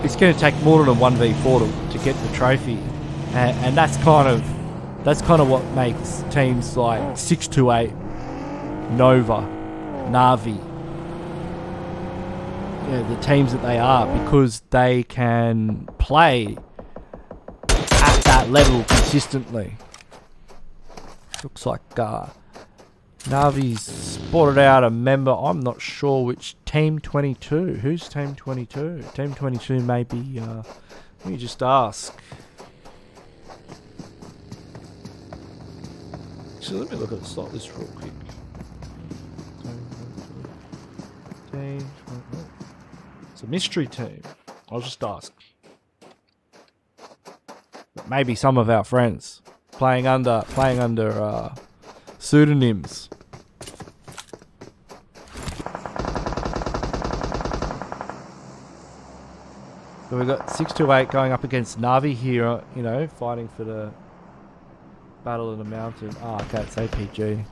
it's going to take more than a 1v4 to get the trophy, and that's kind of what makes teams like 628, Nova, Navi, the teams that they are, because they can play at that level consistently. Looks like Navi's spotted out a member. I'm not sure which Team 22. Who's Team 22? Team 22 may be, let me just ask. So let me look at the slot list real quick. It's a mystery team. I'll just ask. maybe some of our friends playing under pseudonyms. So we've got 628 going up against Navi here, you know, fighting for the Battle of the Mountain. Oh, okay, it's APG.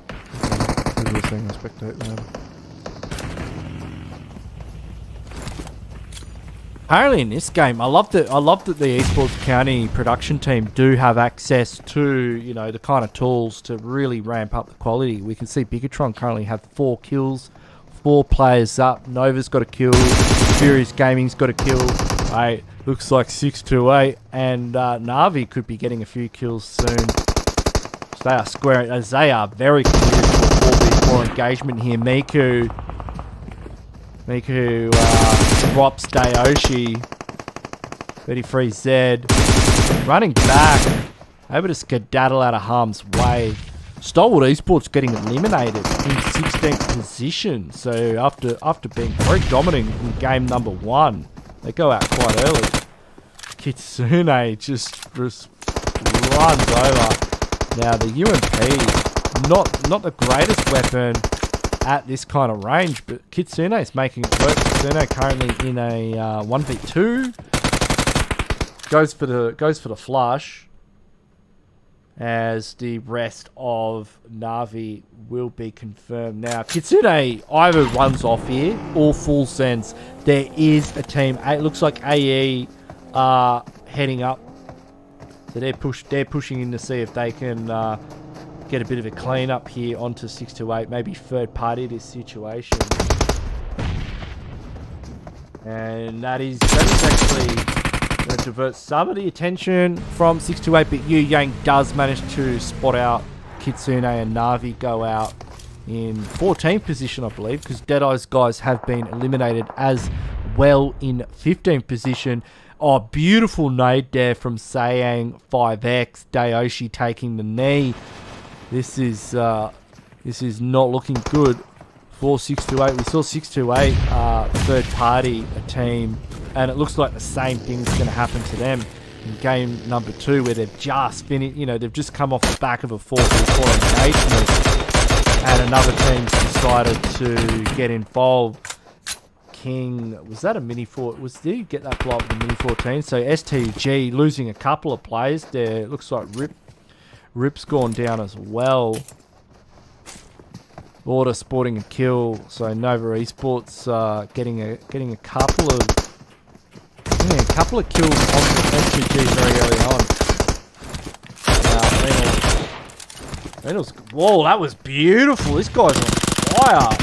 Apparently in this game, I love that the Esports County production team do have access to, you know, the kind of tools to really ramp up the quality. We can see BIGETRON currently have 4 kills, 4 players up. Nova's got a kill, Furious Gaming's got a kill. Right, looks like 628, and Navi could be getting a few kills soon. So they are squaring, as they are very committed to a 4v4 engagement here. Miku drops Dayoshi. 33Z running back, able to skedaddle out of harm's way. STALWART Esports getting eliminated in 16th position. So after being very dominant in game number 1, they go out quite early. Kitsune just runs over. Now the UMP, not the greatest weapon at this kind of range, but Kitsune is making it work. Kitsune currently in a 1v2. Goes for the flush, as the rest of Navi will be confirmed. Now, Kitsune either runs off here or full sends. There is a team. It looks like AE are heading up. So they're pushing in to see if they can get a bit of a clean up here onto 628. Maybe third party this situation. And that is actually going to divert some of the attention from 628, but Yu Yang does manage to spot out Kitsune, and Navi go out in 14th position, I believe, because Deadeye's guys have been eliminated as well in 15th position. Oh, beautiful nade there from Sayang 5X. Dayoshi taking the knee. This is not looking good for 628. We saw 628 third party a team, and it looks like the same thing is going to happen to them in game number 2, where they've just finished. You know, they've just come off the back of a 4v4 engagement, and another team's decided to get involved. King, was that a mini 4? Did he get that blow up with the mini 14? So STG losing a couple of players there. It looks like Rip's gone down as well. Order sporting a kill. So Nova Esports getting a couple of kills on the STG very early on. Reynolds, whoa, that was beautiful. This guy's on fire.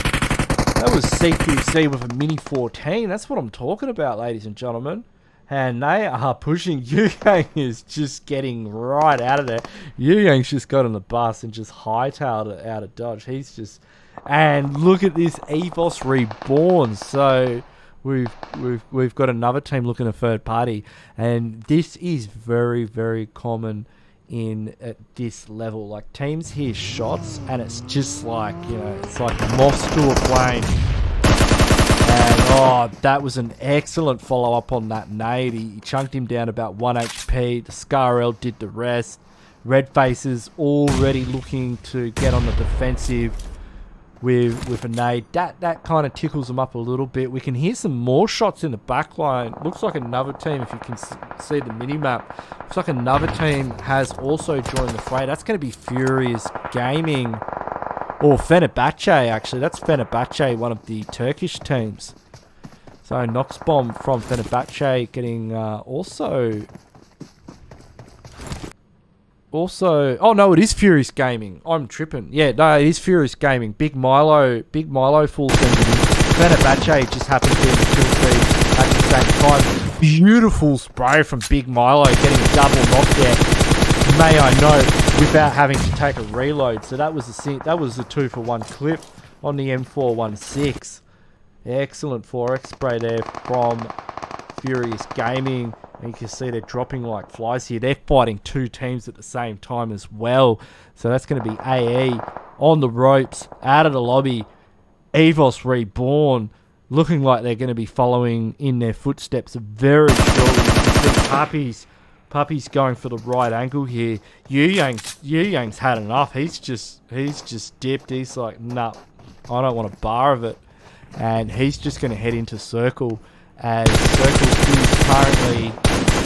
That was CQC with a mini 14. That's what I'm talking about, ladies and gentlemen. And they are pushing. Yu Yang is just getting right out of there. Yu Yang's just got on the bus and just hightailed it out of Dodge. He's just... And look at this EVOS Reborn. So we've got another team looking at third party. And this is very, very common at this level. Like, teams hear shots and it's just like, you know, it's like moths to a flame. And oh, that was an excellent follow-up on that nade. He chunked him down about 1 HP. The Scarl did the rest. Red Faces already looking to get on the defensive with a nade. That kind of tickles them up a little bit. We can hear some more shots in the back line. Looks like another team, if you can see the mini-map, looks like another team has also joined the fray. That's going to be Furious Gaming. Or Fenerbahçe, actually. That's Fenerbahçe, one of the Turkish teams. So Nox Bomb from Fenerbahçe getting also... Oh no, it is Furious Gaming. I'm tripping. Yeah, no, it is Furious Gaming. Big Milo full team. Fenerbahçe just happened to be in the kill feed at the same time. Beautiful spray from Big Milo, getting a double knockdown. May I note, without having to take a reload. So that was a 2-for-1 clip on the M416. Excellent 4x spray there from Furious Gaming. And you can see they're dropping like flies here. They're fighting 2 teams at the same time as well. So that's going to be AE on the ropes, out of the lobby. EVOS Reborn looking like they're going to be following in their footsteps very shortly. You can see Puppy's going for the right angle here. Yu Yang's had enough. He's just dipped. He's like, nah, I don't want a bar of it. And he's just going to head into circle, as circle is currently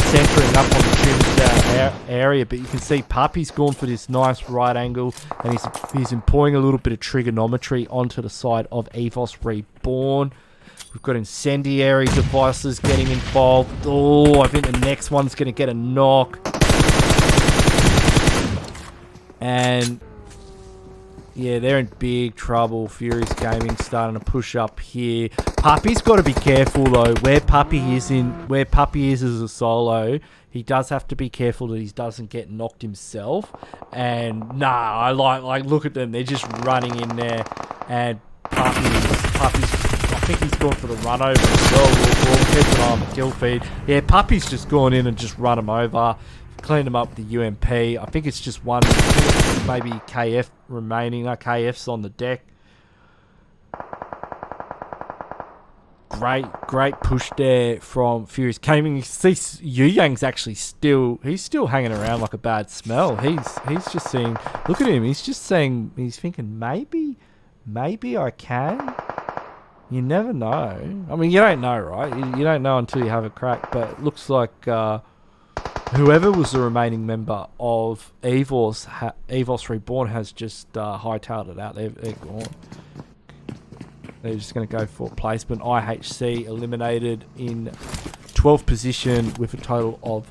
centering up on the Tombstone area. But you can see Puppy's gone for this nice right angle, and he's employing a little bit of trigonometry onto the side of EVOS Reborn. We've got incendiary devices getting involved. Oh, I think the next one's going to get a knock. And yeah, they're in big trouble. Furious Gaming starting to push up here. Puppy's got to be careful though. Where Puppy is as a solo, he does have to be careful that he doesn't get knocked himself. And nah, I like look at them. They're just running in there, and Puppy's. I think he's gone for the run over as well. We'll keep an eye on the kill feed. Yeah, Puppy's just gone in and just run him over. Cleaned him up with the UMP. I think it's just one, maybe KF remaining. KF's on the deck. Great push there from Furious Gaming. You see Yu Yang's actually he's still hanging around like a bad smell. He's just saying, look at him. He's just saying, he's thinking, maybe I can. You never know. I mean, you don't know, right? You don't know until you have a crack. But it looks like whoever was the remaining member of EVOS Reborn has just hightailed it out. They're gone. They're just going to go for placement. IHC eliminated in 12th position with a total of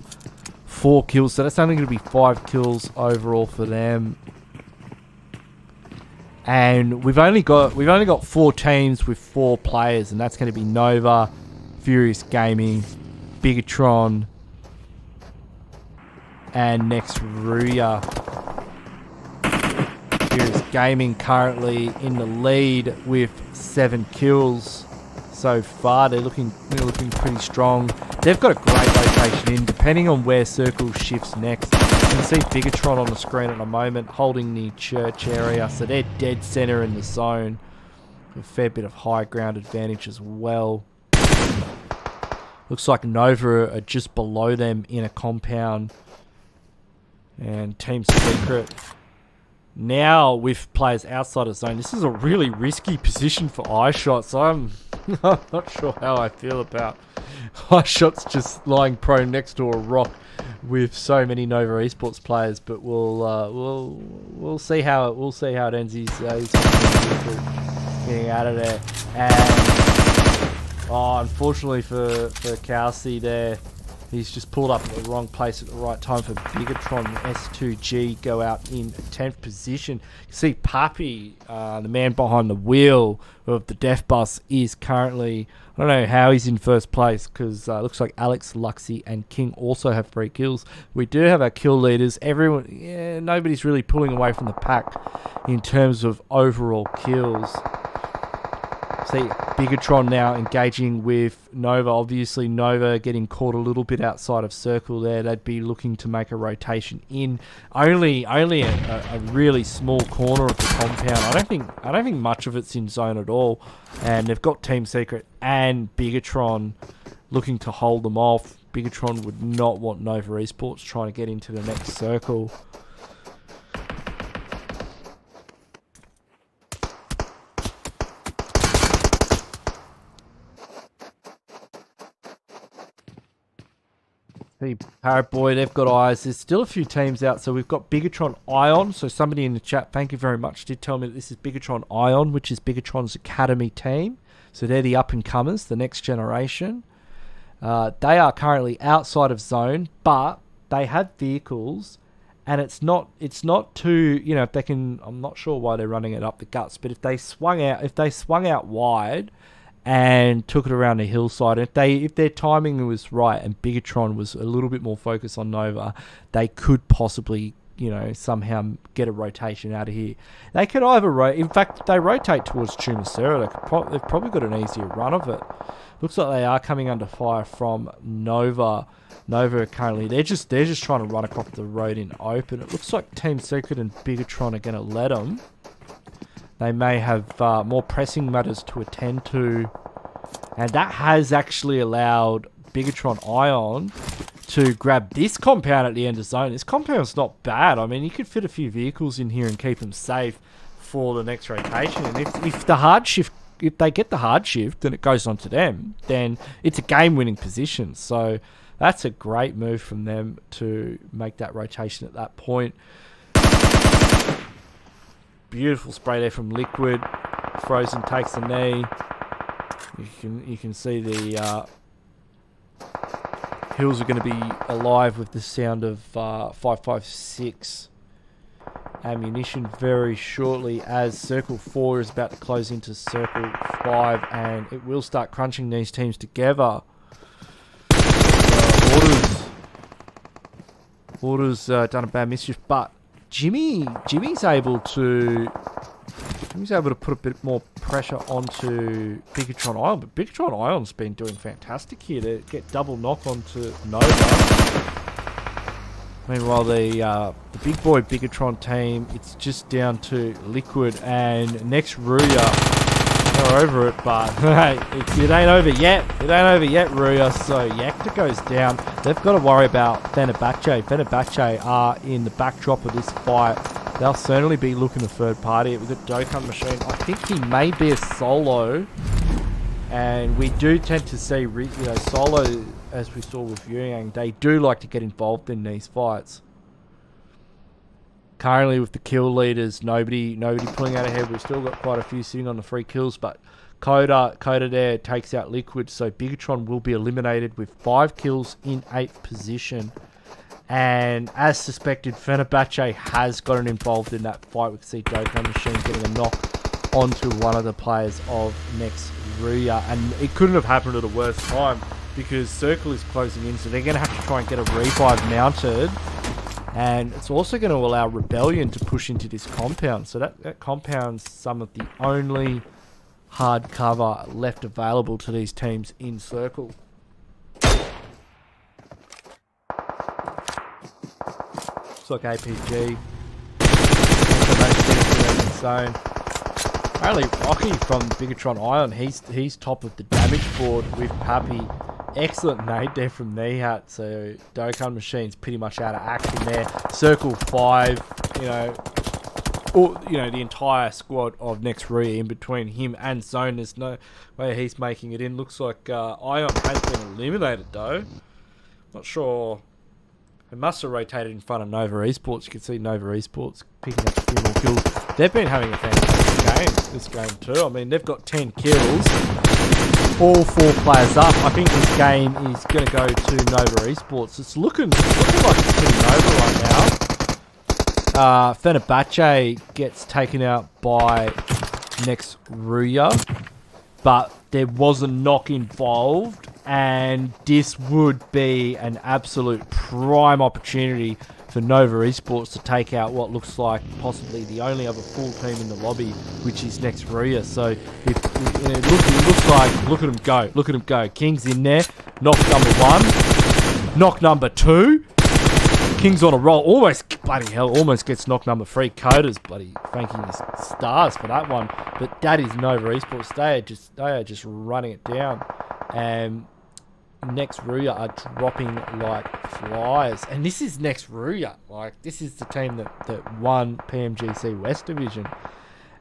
4 kills. So that's only going to be 5 kills overall for them. And we've only got 4 teams with 4 players, and that's going to be Nova, Furious Gaming, BIGETRON, and next RUYA. Furious Gaming currently in the lead with 7 kills so far. They're looking pretty strong. They've got a great rotation in, depending on where circle shifts next. You can see BIGETRON on the screen at the moment, holding the church area, so they're dead center in the zone. A fair bit of high ground advantage as well. Looks like Nova are just below them in a compound. And Team Secret now with players outside of zone. This is a really risky position for iShots. I'm not sure how I feel about iShots just lying prone next to a rock with so many Nova Esports players, but we'll see how it ends. He's getting out of there, and unfortunately for Kelsey there, he's just pulled up at the wrong place at the right time for BIGETRON. S2G go out in 10th position. You see Puppy, the man behind the wheel of the Death Bus, is currently, I don't know how he's in first place, because looks like Alex, Luxy, and King also have 3 kills. We do have our kill leaders. Nobody's really pulling away from the pack in terms of overall kills. See BIGETRON now engaging with Nova. Obviously Nova getting caught a little bit outside of circle there. They'd be looking to make a rotation in. Only a really small corner of the compound. I don't think much of it's in zone at all. And they've got Team Secret and BIGETRON looking to hold them off. BIGETRON would not want Nova Esports trying to get into the next circle. See, Parrot Boy, they've got eyes. There's still a few teams out. So we've got BIGETRON Ion. So somebody in the chat, thank you very much, did tell me that this is BIGETRON Ion, which is BIGETRON's academy team. So they're the up-and-comers, the next generation. They are currently outside of zone, but they have vehicles, and it's not too, you know, if they can, I'm not sure why they're running it up the guts, but if they swung out wide and took it around the hillside, if their timing was right and BIGETRON was a little bit more focused on Nova, they could possibly, you know, somehow get a rotation out of here. They could either in fact, if they rotate towards Pmgc, they've probably got an easier run of it. Looks like they are coming under fire from Nova. Nova currently, they're just trying to run across the road in open. It looks like Team Secret and BIGETRON are going to let them. They may have more pressing matters to attend to. And that has actually allowed BIGETRON Ion to grab this compound at the end of zone. This compound's not bad. I mean, you could fit a few vehicles in here and keep them safe for the next rotation. And if the hard shift, if they get the hard shift and it goes on to them, then it's a game-winning position. So that's a great move from them to make that rotation at that point. Beautiful spray there from Liquid. Frozen takes the knee. You can see the hills are going to be alive with the sound of 5.56 ammunition very shortly, as Circle 4 is about to close into Circle 5, and it will start crunching these teams together. Orders done a bad mischief, but Jimmy's able to put a bit more pressure onto Bigetron Ion, but Bigetron Ion's been doing fantastic here to get double knock onto Nova. Meanwhile, the big boy Bigetron team, it's just down to Liquid and next RUYA. They're over it, but it ain't over yet. It ain't over yet, RUYA. So Yakta goes down. They've got to worry about FENERBAHÇE. FENERBAHÇE are in the backdrop of this fight. They'll certainly be looking to third party. We've got Dokkan Machine. I think he may be a solo. And we do tend to see, solo, as we saw with Yang, they do like to get involved in these fights. Currently with the kill leaders, nobody pulling out ahead. We've still got quite a few sitting on the 3 kills, but Coda there takes out Liquid, so Bigetron will be eliminated with 5 kills in 8th position. And as suspected, FENERBAHÇE has gotten involved in that fight. We can see Dokkan Machine getting a knock onto one of the players of next RUYA, and it couldn't have happened at a worse time because Circle is closing in, so they're going to have to try and get a revive mounted, and it's also going to allow Rebellion to push into this compound, so that compound's some of the only hard cover left available to these teams in Circle. Looks like APG zone. Only Rocky from Bigetron Ion, he's top of the damage board with Pappy. Excellent nade there from Nihat, so Dokkan Machine's pretty much out of action there. Circle 5, the entire squad of next RUYA in between him and Zone. There's no way he's making it in. Looks like Ion has been eliminated though. Not sure. It must have rotated in front of Nova Esports. You can see Nova Esports picking up a few more kills. They've been having a fantastic game this game too. I mean, they've got 10 kills. All 4 players up. I think this game is going to go to Nova Esports. It's looking like it's pretty Nova right now. FENERBAHÇE gets taken out by next RUYA, but there was a knock involved, and this would be an absolute prime opportunity for Nova Esports to take out what looks like possibly the only other full team in the lobby, which is next RUYA. So it looks like, look at him go, look at him go. King's in there, knock number 1, knock number 2. King's on a roll, almost gets knock number 3. Coda's bloody thanking his stars for that one, but that is Nova Esports. They are just running it down, and next RUYA are dropping like flies. And this is next RUYA. Like, this is the team that won Pmgc West Division.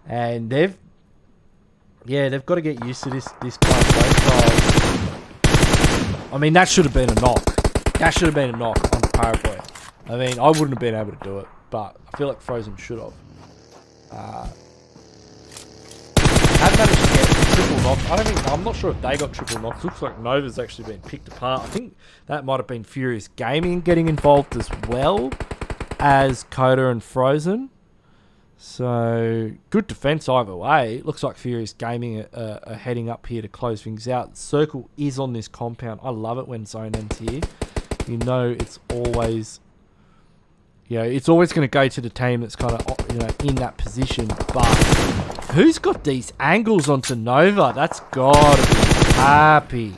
And they've got to get used to this kind of profile. I mean, that should have been a knock. That should have been a knock on Paraguay. I mean, I wouldn't have been able to do it, but I feel like Frozen should have. Have managed to get triple knocks. I'm not sure if they got triple knocks. Looks like Nova's actually been picked apart. I think that might have been Furious Gaming getting involved as well as Coda and Frozen. So good defense either way. It looks like Furious Gaming are heading up here to close things out. Circle is on this compound. I love it when Zone ends here. It's always going to go to the team that's kind of in that position, but who's got these angles onto Nova? That's gotta be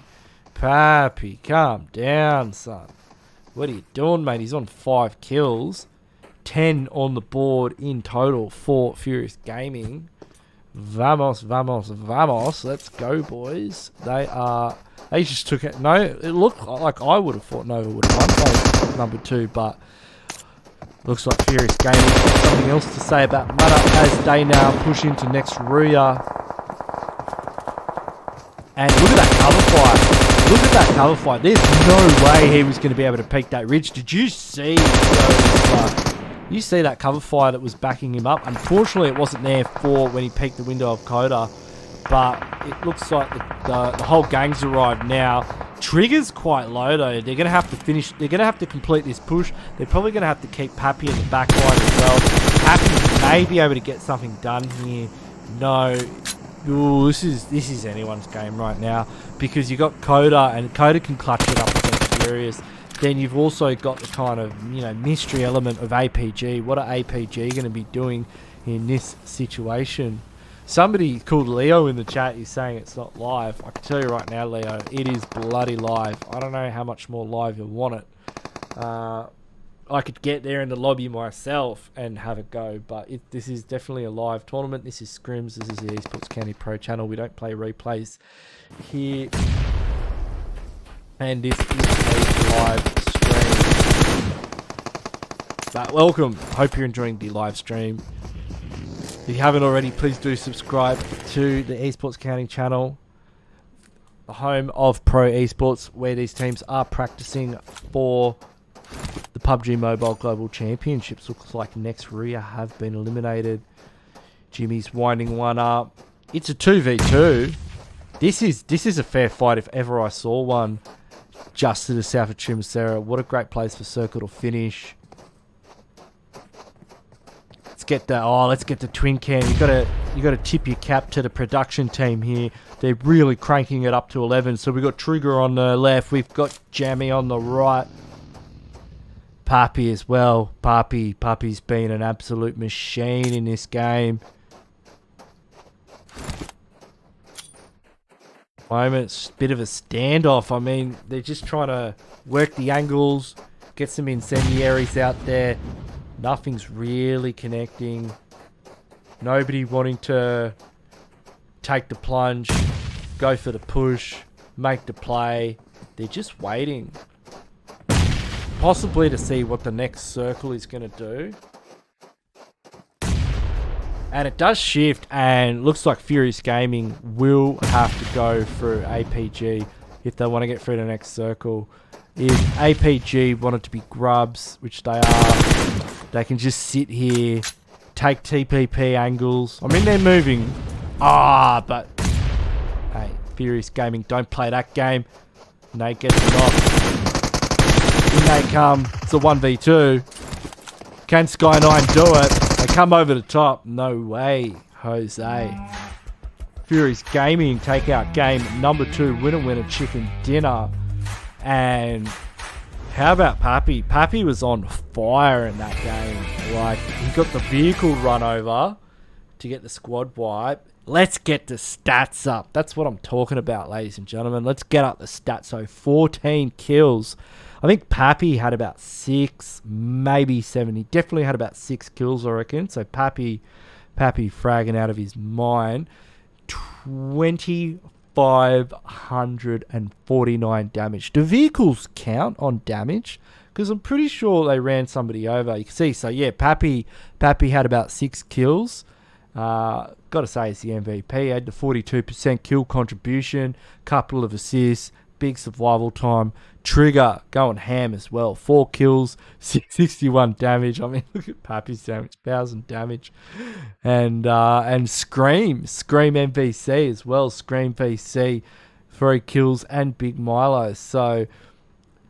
Pappy, calm down, son. What are you doing, mate? He's on 5 kills, 10 on the board in total for Furious Gaming. Vamos, vamos, vamos. Let's go, boys. They just took it. No, it looked like I would have thought Nova would have won place number 2, but looks like Furious Gaming got something else to say about Mudda as they now push into next RUYA. And look at that cover fight. Look at that cover fight. There's no way he was going to be able to peek that ridge. Did you see you see that cover fire that was backing him up? Unfortunately, it wasn't there for when he peeked the window of Coda. But it looks like the whole gang's arrived now. Trigger's quite low though. They're going to have to finish. They're going to have to complete this push. They're probably going to have to keep Pappy in the back line as well. Pappy may be able to get something done here. No. Ooh, this is anyone's game right now. Because you got Coda, and Coda can clutch it up against Furious. Then you've also got the kind of, you know, mystery element of APG. What are APG going to be doing in this situation? Somebody called Leo in the chat is saying it's not live. I can tell you right now, Leo, it is bloody live. I don't know how much more live you want it. I could get there in the lobby myself and have a go, but this is definitely a live tournament. This is Scrims. This is the Esports County Pro channel. We don't play replays here. And this is a live stream. But welcome. Hope you're enjoying the live stream. If you haven't already, please do subscribe to the Esports County channel, the home of pro esports, where these teams are practicing for the PUBG Mobile Global Championships. Looks like next RUYA have been eliminated. Jimmy's winding one up. It's a 2v2. This is a fair fight if ever I saw one. Just to the south of Vincere. What a great place for Circle to finish. Let's get the twin cam. You gotta tip your cap to the production team here. They're really cranking it up to 11. So we've got Trigger on the left. We've got Jammy on the right. Pappy as well. Pappy's been an absolute machine in this game. Moments, bit of a standoff. I mean, they're just trying to work the angles, get some incendiaries out there. Nothing's really connecting. Nobody wanting to take the plunge, go for the push, make the play. They're just waiting. Possibly to see what the next circle is going to do. And it does shift, and looks like Furious Gaming will have to go through APG if they want to get through the next circle. If APG wanted to be grubs, which they are, they can just sit here, take TPP angles. I mean, they're moving. But hey, Furious Gaming don't play that game. Nate gets it off. In they come. It's a 1v2. Can Sky9 do it? They come over the top. No way, Jose. Furious Gaming take out game number 2. Winner chicken dinner. And how about Pappy? Pappy was on fire in that game. Like, he got the vehicle run over to get the squad wipe. Let's get the stats up. That's what I'm talking about, ladies and gentlemen. Let's get up the stats. So 14 kills. I think Pappy had about 6, maybe 7. He definitely had about 6 kills, I reckon. So Pappy fragging out of his mind. 2,549 damage. Do vehicles count on damage? Because I'm pretty sure they ran somebody over. You can see. So yeah, Pappy had about 6 kills. Got to say, he's the MVP. He had the 42% kill contribution, couple of assists, big survival time. Trigger going ham as well. 4 kills, 661 damage. I mean, look at Pappy's damage, 1,000 damage. And Scream MVC as well. Scream VC, 3 kills, and Big Milo. So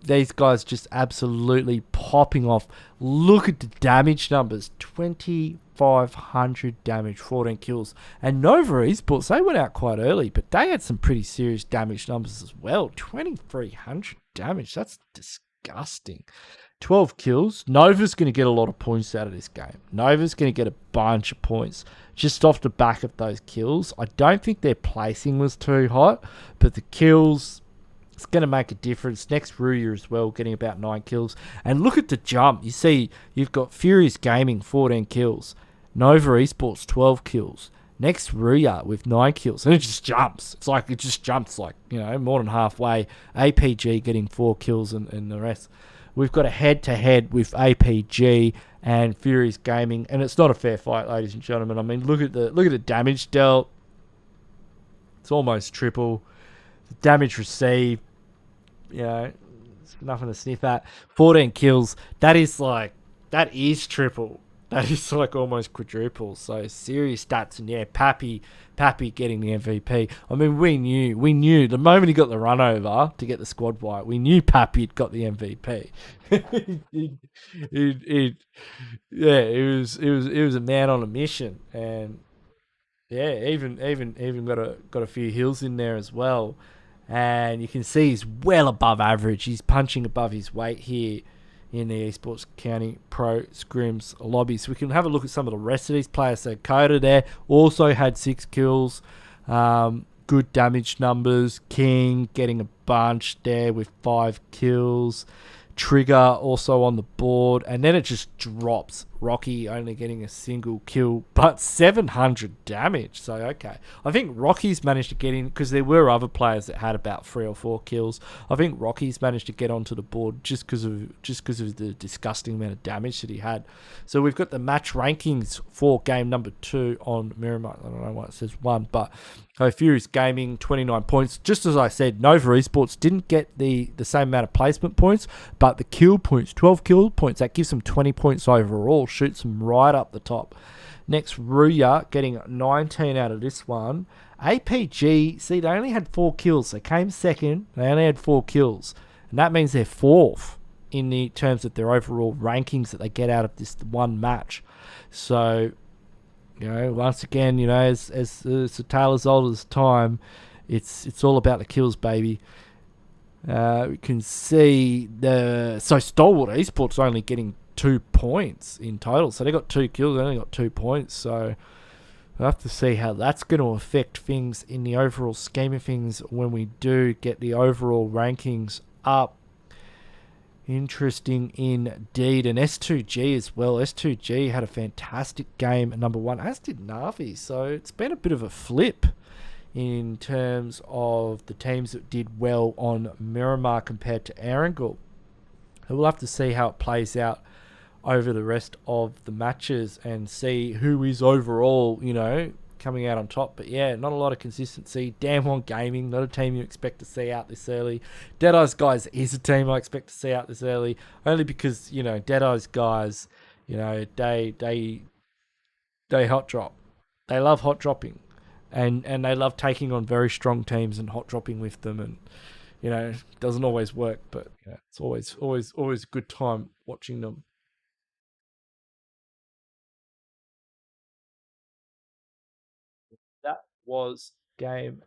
these guys just absolutely popping off. Look at the damage numbers. 2,500 damage, 14 kills. And Nova Esports, they went out quite early, but they had some pretty serious damage numbers as well. 2,300 damage. That's disgusting. 12 kills. Nova's going to get a lot of points out of this game. Nova's going to get a bunch of points just off the back of those kills. I don't think their placing was too hot, but the kills, it's going to make a difference. Next RUYA as well, getting about 9 kills. And look at the jump. You see, you've got Furious Gaming, 14 kills. Nova Esports, 12 kills. Next, RUYA with 9 kills. And it just jumps. It's like, it just jumps like, you know, more than halfway. APG getting 4 kills and the rest. We've got a head-to-head with APG and Furious Gaming. And it's not a fair fight, ladies and gentlemen. I mean, look at the damage dealt. It's almost triple. The damage received, you know, it's nothing to sniff at. 14 kills. That is triple. That is like almost quadruple. So serious stats. And yeah, Pappy getting the MVP. I mean, we knew the moment he got the run over to get the squad wipe, we knew Pappy had got the MVP. It was a man on a mission, and yeah, even got a few hills in there as well. And you can see he's well above average. He's punching above his weight here in the Esports County Pro Scrims lobby. So we can have a look at some of the rest of these players. So Coda there also had 6 kills. Good damage numbers. King getting a bunch there with 5 kills. Trigger also on the board. And then it just drops. Rocky only getting a single kill, but 700 damage. So, okay. I think Rocky's managed to get in, because there were other players that had about 3 or 4 kills. I think Rocky's managed to get onto the board just because of the disgusting amount of damage that he had. So we've got the match rankings for game number 2 on Miramar. I don't know why it says 1, but Furious Gaming, 29 points. Just as I said, Nova Esports didn't get the same amount of placement points, but the kill points, 12 kill points, that gives them 20 points overall. Shoots them right up the top. Next, RUYA getting 19 out of this one. APG, see, they only had 4 kills. They came second. They only had 4 kills. And that means they're 4th in the terms of their overall rankings that they get out of this one match. So, you know, once again, you know, as it's a tale as old as time, it's all about the kills, baby. We can see Stalwart Esports only getting 2 points in total. So they got 2 kills, they only got 2 points. So we'll have to see how that's going to affect things in the overall scheme of things when we do get the overall rankings up. Interesting indeed. And S2G as well. S2G had a fantastic game at number 1, as did Navi. So it's been a bit of a flip in terms of the teams that did well on Miramar compared to Erangel. So we'll have to see how it plays out over the rest of the matches and see who is overall, you know, coming out on top. But yeah, not a lot of consistency. Damn One Gaming, not a team you expect to see out this early. Deadeye's guys is a team I expect to see out this early, only because, you know, Deadeye's guys, you know, they hot drop. They love hot dropping, and they love taking on very strong teams and hot dropping with them. And you know, it doesn't always work, but you know, it's always a good time watching them. That was game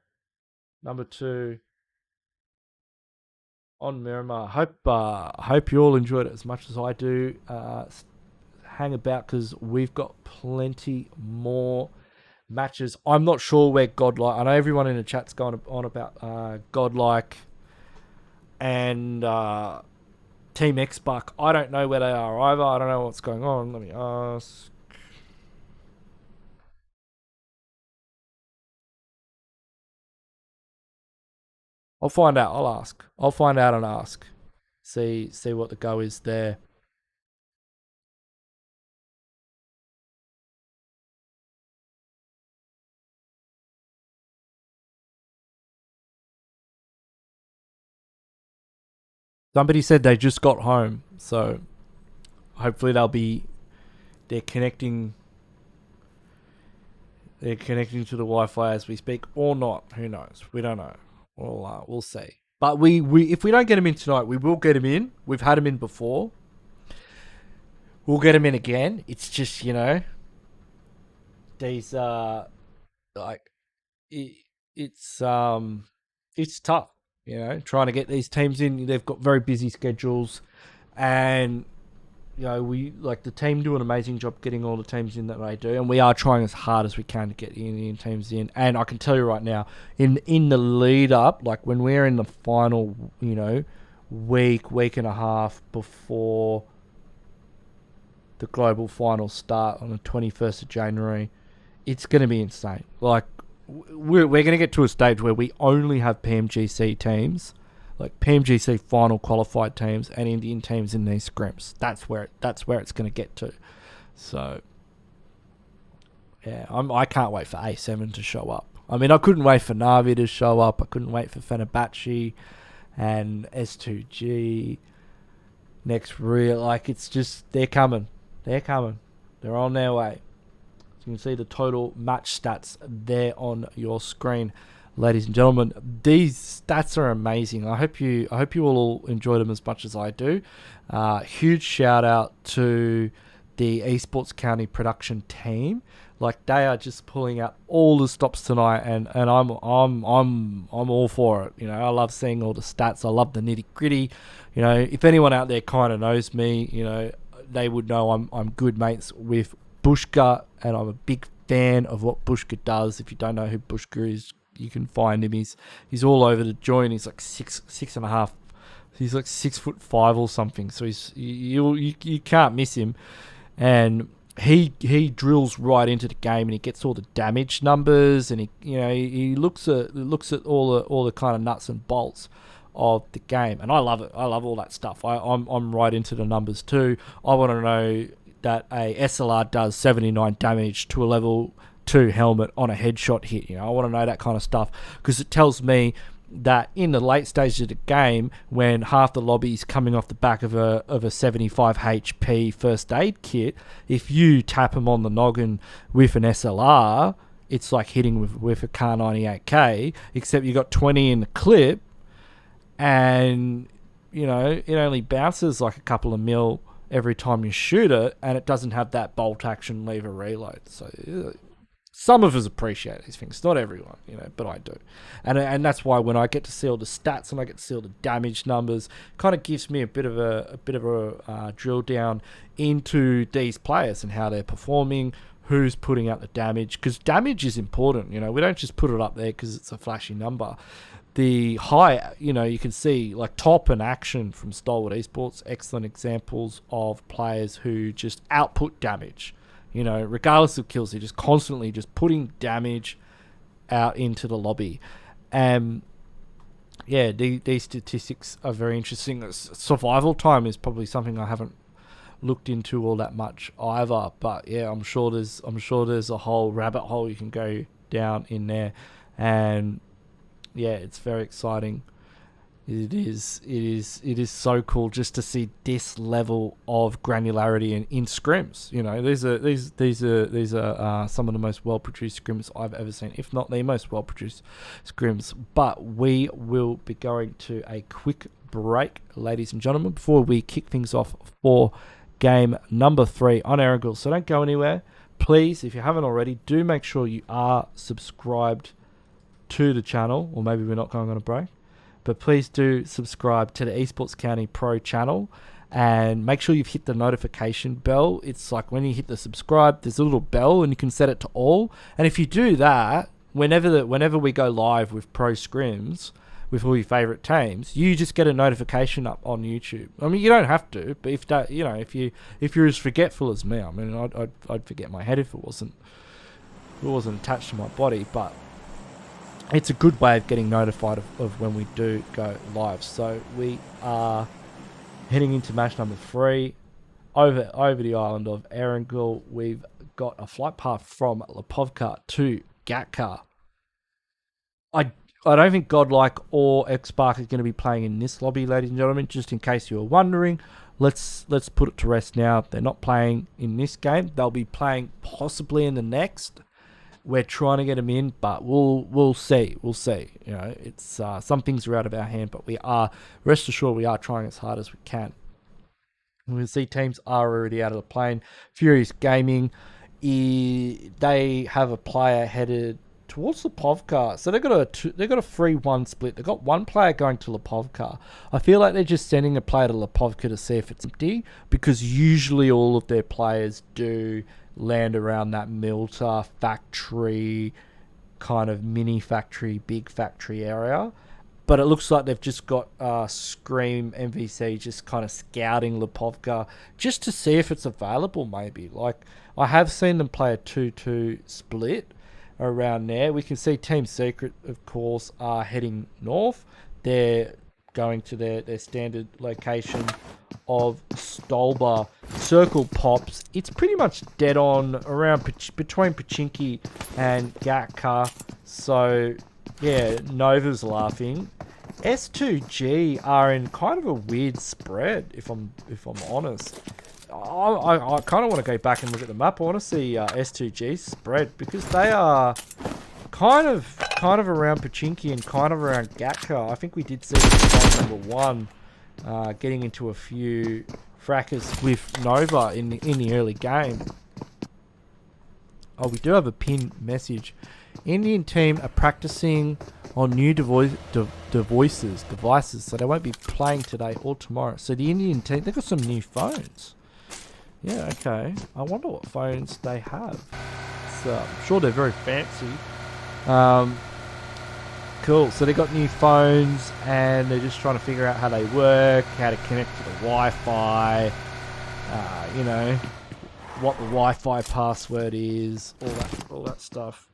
number 2 on Miramar. Hope you all enjoyed it as much as I do. Hang about, because we've got plenty more matches. I'm not sure where Godlike. I know everyone in the chat's going on about Godlike and Team XSPARK. I don't know where they are either. I don't know what's going on. Let me ask. I'll find out. I'll ask. I'll find out and ask. See what the go is there. Somebody said they just got home, so hopefully they're connecting to the Wi-Fi as we speak, or not. Who knows? We don't know. We'll see. But we if we don't get him in tonight, we will get him in. We've had him in before. We'll get him in again. It's just, you know, these like it's tough, you know, trying to get these teams in. They've got very busy schedules, and you know, we like the team do an amazing job getting all the teams in that they do, and we are trying as hard as we can to get the Indian teams in. And I can tell you right now, in the lead up, like when we're in the final, you know, week and a half before the global finals start on the 21st of January, it's going to be insane. Like, we're going to get to a stage where we only have PMGC teams, like PMGC final qualified teams and Indian teams in these scrims. That's where it's going to get to. So, yeah, I can't wait for A7 to show up. I mean, I couldn't wait for Navi to show up. I couldn't wait for FENERBAHÇE and S2G. Next RUYA. Like, it's just, they're coming. They're coming. They're on their way. So you can see the total match stats there on your screen, ladies and gentlemen. These stats are amazing. I hope you all enjoy them as much as I do. Huge shout out to the Esports County production team. Like, they are just pulling out all the stops tonight, and I'm all for it. You know, I love seeing all the stats. I love the nitty gritty. You know, if anyone out there kind of knows me, you know, they would know I'm good mates with Bushka, and I'm a big fan of what Bushka does. If you don't know who Bushka is, you can find him. He's all over the joint. He's like 6'5". He's like 6'5" or something. So you can't miss him. And he drills right into the game, and he gets all the damage numbers, and he looks at all the kind of nuts and bolts of the game, and I love it. I love all that stuff. I'm right into the numbers too. I want to know that a SLR does 79 damage to a level 2 helmet on a headshot hit. You know, I want to know that kind of stuff, because it tells me that in the late stages of the game, when half the lobby is coming off the back of a 75 HP first aid kit, if you tap them on the noggin with an SLR, it's like hitting with a Kar 98K, except you got 20 in the clip, and you know, it only bounces like a couple of mil every time you shoot it, and it doesn't have that bolt action lever reload. So some of us appreciate these things, not everyone, you know, but I do, and that's why when I get to see all the stats and I get to see all the damage numbers, kind of gives me a bit of a drill down into these players and how they're performing, who's putting out the damage, because damage is important. You know, we don't just put it up there because it's a flashy number. The high, you know, you can see like Top and Action from Stalwart Esports, excellent examples of players who just output damage. You know, regardless of kills, they're just constantly just putting damage out into the lobby. Yeah, these statistics are very interesting. Survival time is probably something I haven't looked into all that much either. But yeah, I'm sure there's a whole rabbit hole you can go down in there, and yeah, it's very exciting. It is so cool just to see this level of granularity in scrims. You know, these are some of the most well produced scrims I've ever seen, if not the most well produced scrims. But we will be going to a quick break, ladies and gentlemen, before we kick things off for game number 3 on Erangel. So don't go anywhere, please. If you haven't already, do make sure you are subscribed to the channel, or maybe we're not going on a break. But please do subscribe to the Esports County Pro channel, and make sure you've hit the notification bell. It's like when you hit the subscribe, there's a little bell, and you can set it to all. And if you do that, whenever we go live with Pro Scrims with all your favorite teams, you just get a notification up on YouTube. I mean, you don't have to, but if you're as forgetful as me, I mean, I'd forget my head if it wasn't attached to my body, but it's a good way of getting notified of when we do go live. So we are heading into match number 3 over the island of Erangel. We've got a flight path from Lipovka to Gatka. I don't think Godlike or XSPARK is going to be playing in this lobby, ladies and gentlemen. Just in case you were wondering, let's put it to rest now. They're not playing in this game. They'll be playing possibly in the next. We're trying to get them in, but we'll see. We'll see. You know, it's some things are out of our hand, but rest assured we are trying as hard as we can. We can see teams are already out of the plane. Furious Gaming, they have a player headed towards Lipovka, so they've got a 3-1 split. They've got one player going to Lipovka. I feel like they're just sending a player to Lipovka to see if it's empty, because usually all of their players do land around that Milta factory, kind of mini factory, big factory area. But it looks like they've just got Scream MVC just kind of scouting Pubg just to see if it's available maybe. Like, I have seen them play a 2-2 split around there. We can see Team Secret, of course, are heading north. They're going to their standard location of STALWART. Circle pops. It's pretty much dead on around between Pmgc and Gatka. So, yeah, Nova's laughing. S2G are in kind of a weird spread, if I'm honest. I kind of want to go back and look at the map. I want to see S2G spread because they are kind of around Pmgc and kind of around Gatka. I think we did see number 1 getting into a few fracas with Nova in the early game. Oh, we do have a pin message. Indian team are practicing on new devices, so they won't be playing today or tomorrow. So the Indian team, they've got some new phones. Yeah, okay. I wonder what phones they have. So I'm sure they're very fancy. Cool. So they got new phones and they're just trying to figure out how they work, how to connect to the Wi-Fi, you know, what the Wi-Fi password is, all that stuff.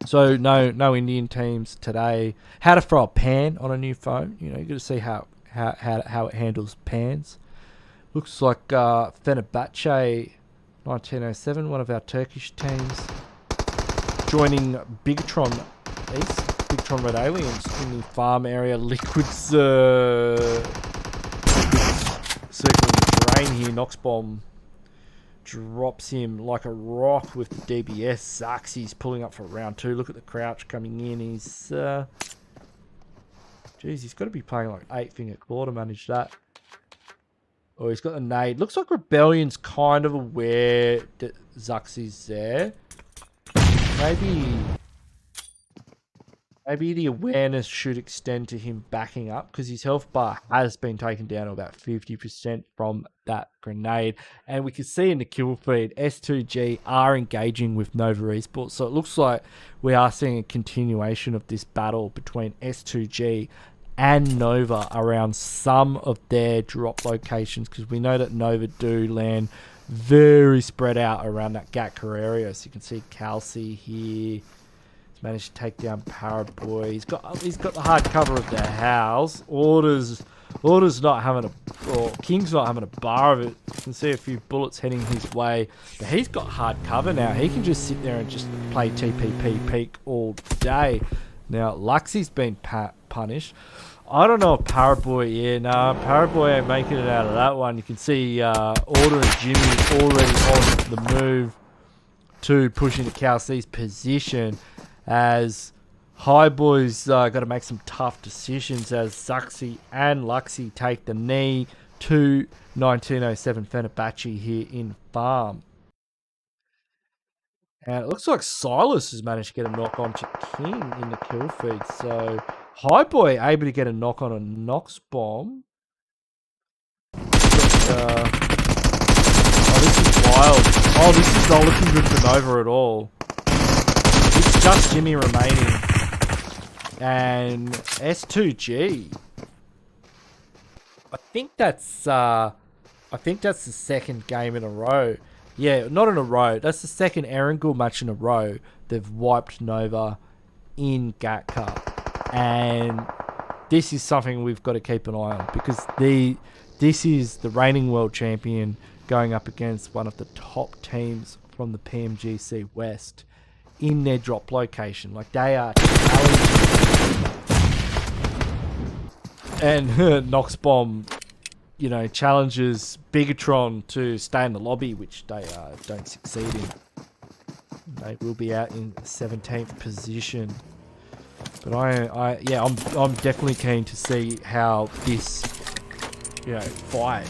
So no Indian teams today. How to throw a pan on a new phone. You know, you got to see how it handles pans. Looks like Fenerbahçe 1907, one of our Turkish teams, joining Bigetron East, Bigetron Red Aliens in the farm area. Liquid circling the drain here. Noxbomb drops him like a rock with the DBS. Zaxy's pulling up for round 2. Look at the crouch coming in. He's geez, he's got to be playing like 8-finger claw to manage that. Oh, he's got the nade. Looks like Rebellion's kind of aware that Zaxy's there. Maybe the awareness should extend to him backing up because his health bar has been taken down to about 50% from that grenade. And we can see in the kill feed, S2G are engaging with Nova Esports. So it looks like we are seeing a continuation of this battle between S2G and Nova around some of their drop locations, because we know that Nova do land very spread out around that Gatka area. So you can see Calci here. He's managed to take down Paraboy. He's got the hard cover of their house. Orders not having King's not having a bar of it. You can see a few bullets heading his way, but he's got hard cover now. He can just sit there and just play TPP peek all day. Now Luxy's been punished. I don't know if Paraboy, Paraboy ain't making it out of that one. You can see Order and Jimmy already on the move to push into Calci's position, as Highboy's got to make some tough decisions as Zaxy and Luxy take the knee to 1907 Fenerbahçe here in farm. And it looks like Silas has managed to get a knock on to King in the kill feed. So Highboy able to get a knock on a Nox bomb. But, oh, this is wild. Oh, this is not looking good for Nova at all. It's just Jimmy remaining. And S2G. I think that's the second game in a row. Yeah, not in a row. That's the second Erangel match in a row. They've wiped Nova in Gatka. And this is something we've got to keep an eye on, because this is the reigning world champion going up against one of the top teams from the Pmgc West in their drop location. Like, they are challenging. And Noxbomb, you know, challenges Bigetron to stay in the lobby, which they don't succeed in. They will be out in 17th position. But I'm definitely keen to see how this, you know, fight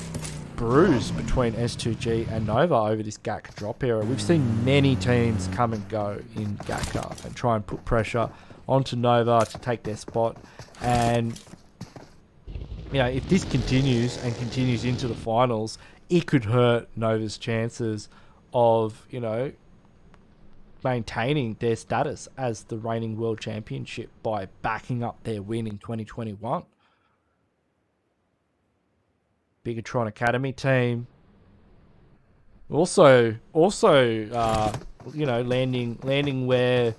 brews between S2G and Nova over this Gatka drop era. We've seen many teams come and go in Gatka and try and put pressure onto Nova to take their spot. And you know, if this continues and continues into the finals, it could hurt Nova's chances of, you know, maintaining their status as the reigning world championship by backing up their win in 2021. BIGETRON Academy team. Also, you know, landing where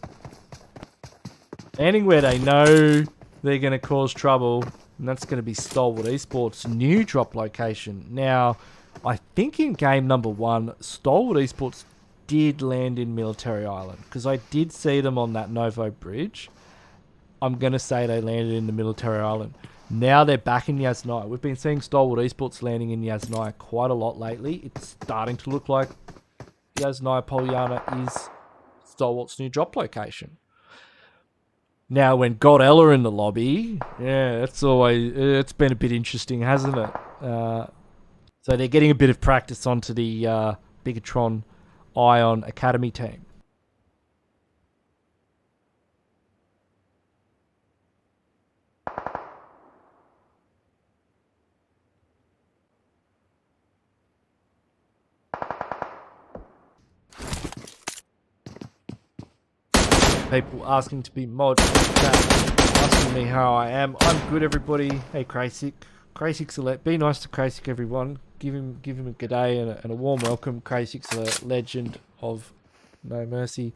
they know they're going to cause trouble, and that's going to be STALWART Esports' new drop location. Now, I think in game number 1, STALWART Esports did land in Military Island, because I did see them on that Novo bridge. I'm going to say they landed in the Military Island. Now they're back in Yasnaya. We've been seeing STALWART Esports landing in Yasnaya quite a lot lately. It's starting to look like Yasnaya Polyana is STALWART's new drop location. Now, when GODLIKE in the lobby, yeah, it's been a bit interesting, hasn't it? So they're getting a bit of practice onto the BIGETRON Ion Academy team. People asking to be mod, asking me how I am. I'm good, everybody. Hey, Krasik. Krasik's be nice to Krasik, everyone. Give him a good day and a warm welcome. Krasik's a legend of no mercy.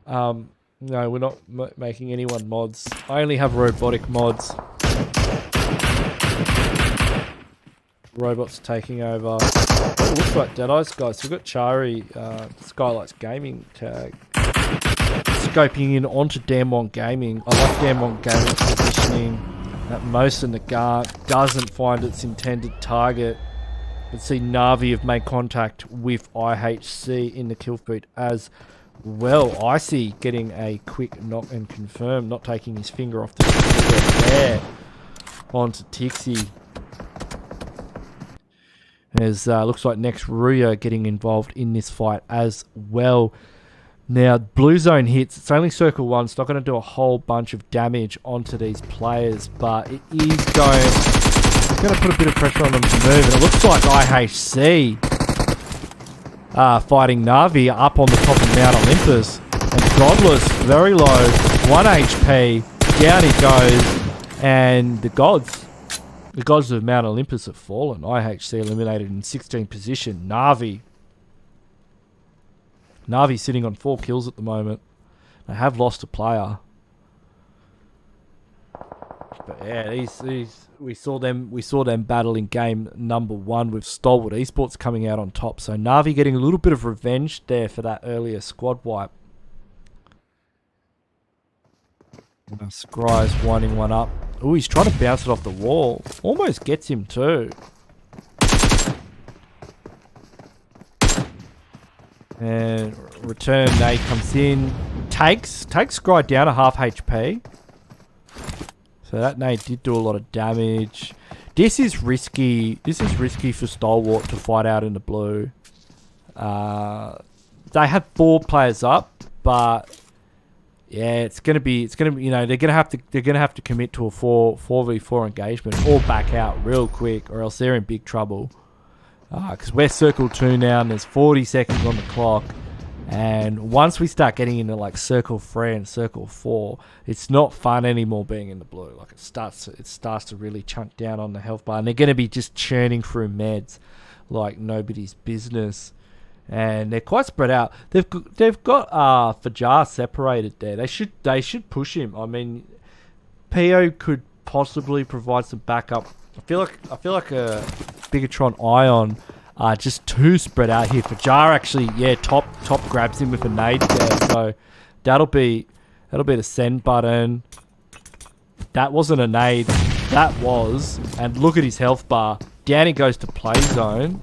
No, we're not making anyone mods. I only have robotic mods. Robots taking over. Oh, it looks like Deadeye's, guys. We've got Chari, Skylights Gaming tag. Scoping in onto Damwon Gaming. I like Damwon Gaming's positioning that most in the guard doesn't find its intended target. You can see Na'Vi have made contact with IHC in the kill feed as well. Icy getting a quick knock and confirm, not taking his finger off the trigger there onto Tixie. As looks like next RUYA getting involved in this fight as well. Now, blue zone hits. It's only circle 1. It's not going to do a whole bunch of damage onto these players, but it is going to put a bit of pressure on them to move. And it looks like IHC fighting Na'Vi up on the top of Mount Olympus. And Godless, very low, 1 HP. Down he goes. And the gods of Mount Olympus have fallen. IHC eliminated in 16th position. Na'Vi sitting on 4 kills at the moment. They have lost a player. But yeah, we saw them battle in game number 1 with STALWART Esports coming out on top. So Na'Vi getting a little bit of revenge there for that earlier squad wipe. Scry's winding one up. Oh, he's trying to bounce it off the wall. Almost gets him too. And return nade comes in. Takes Scry down a half HP. So that nade did do a lot of damage. This is risky. This is risky for STALWART to fight out in the blue. They have 4 players up, but yeah, it's gonna be, you know, they're gonna have to commit to a 4v4 engagement or back out real quick, or else they're in big trouble. Because we're circle 2 now, and there's 40 seconds on the clock. And once we start getting into like circle 3 and circle 4, it's not fun anymore being in the blue. Like it starts to really chunk down on the health bar, and they're going to be just churning through meds like nobody's business. And they're quite spread out. They've got Fajar separated there. They should push him. I mean, PO could possibly provide some backup. I feel like a BIGETRON Ion are just too spread out here. Fajar actually, yeah, top grabs him with a nade there. So that'll be the send button. That wasn't a nade. That was. And look at his health bar. Down he goes to play zone.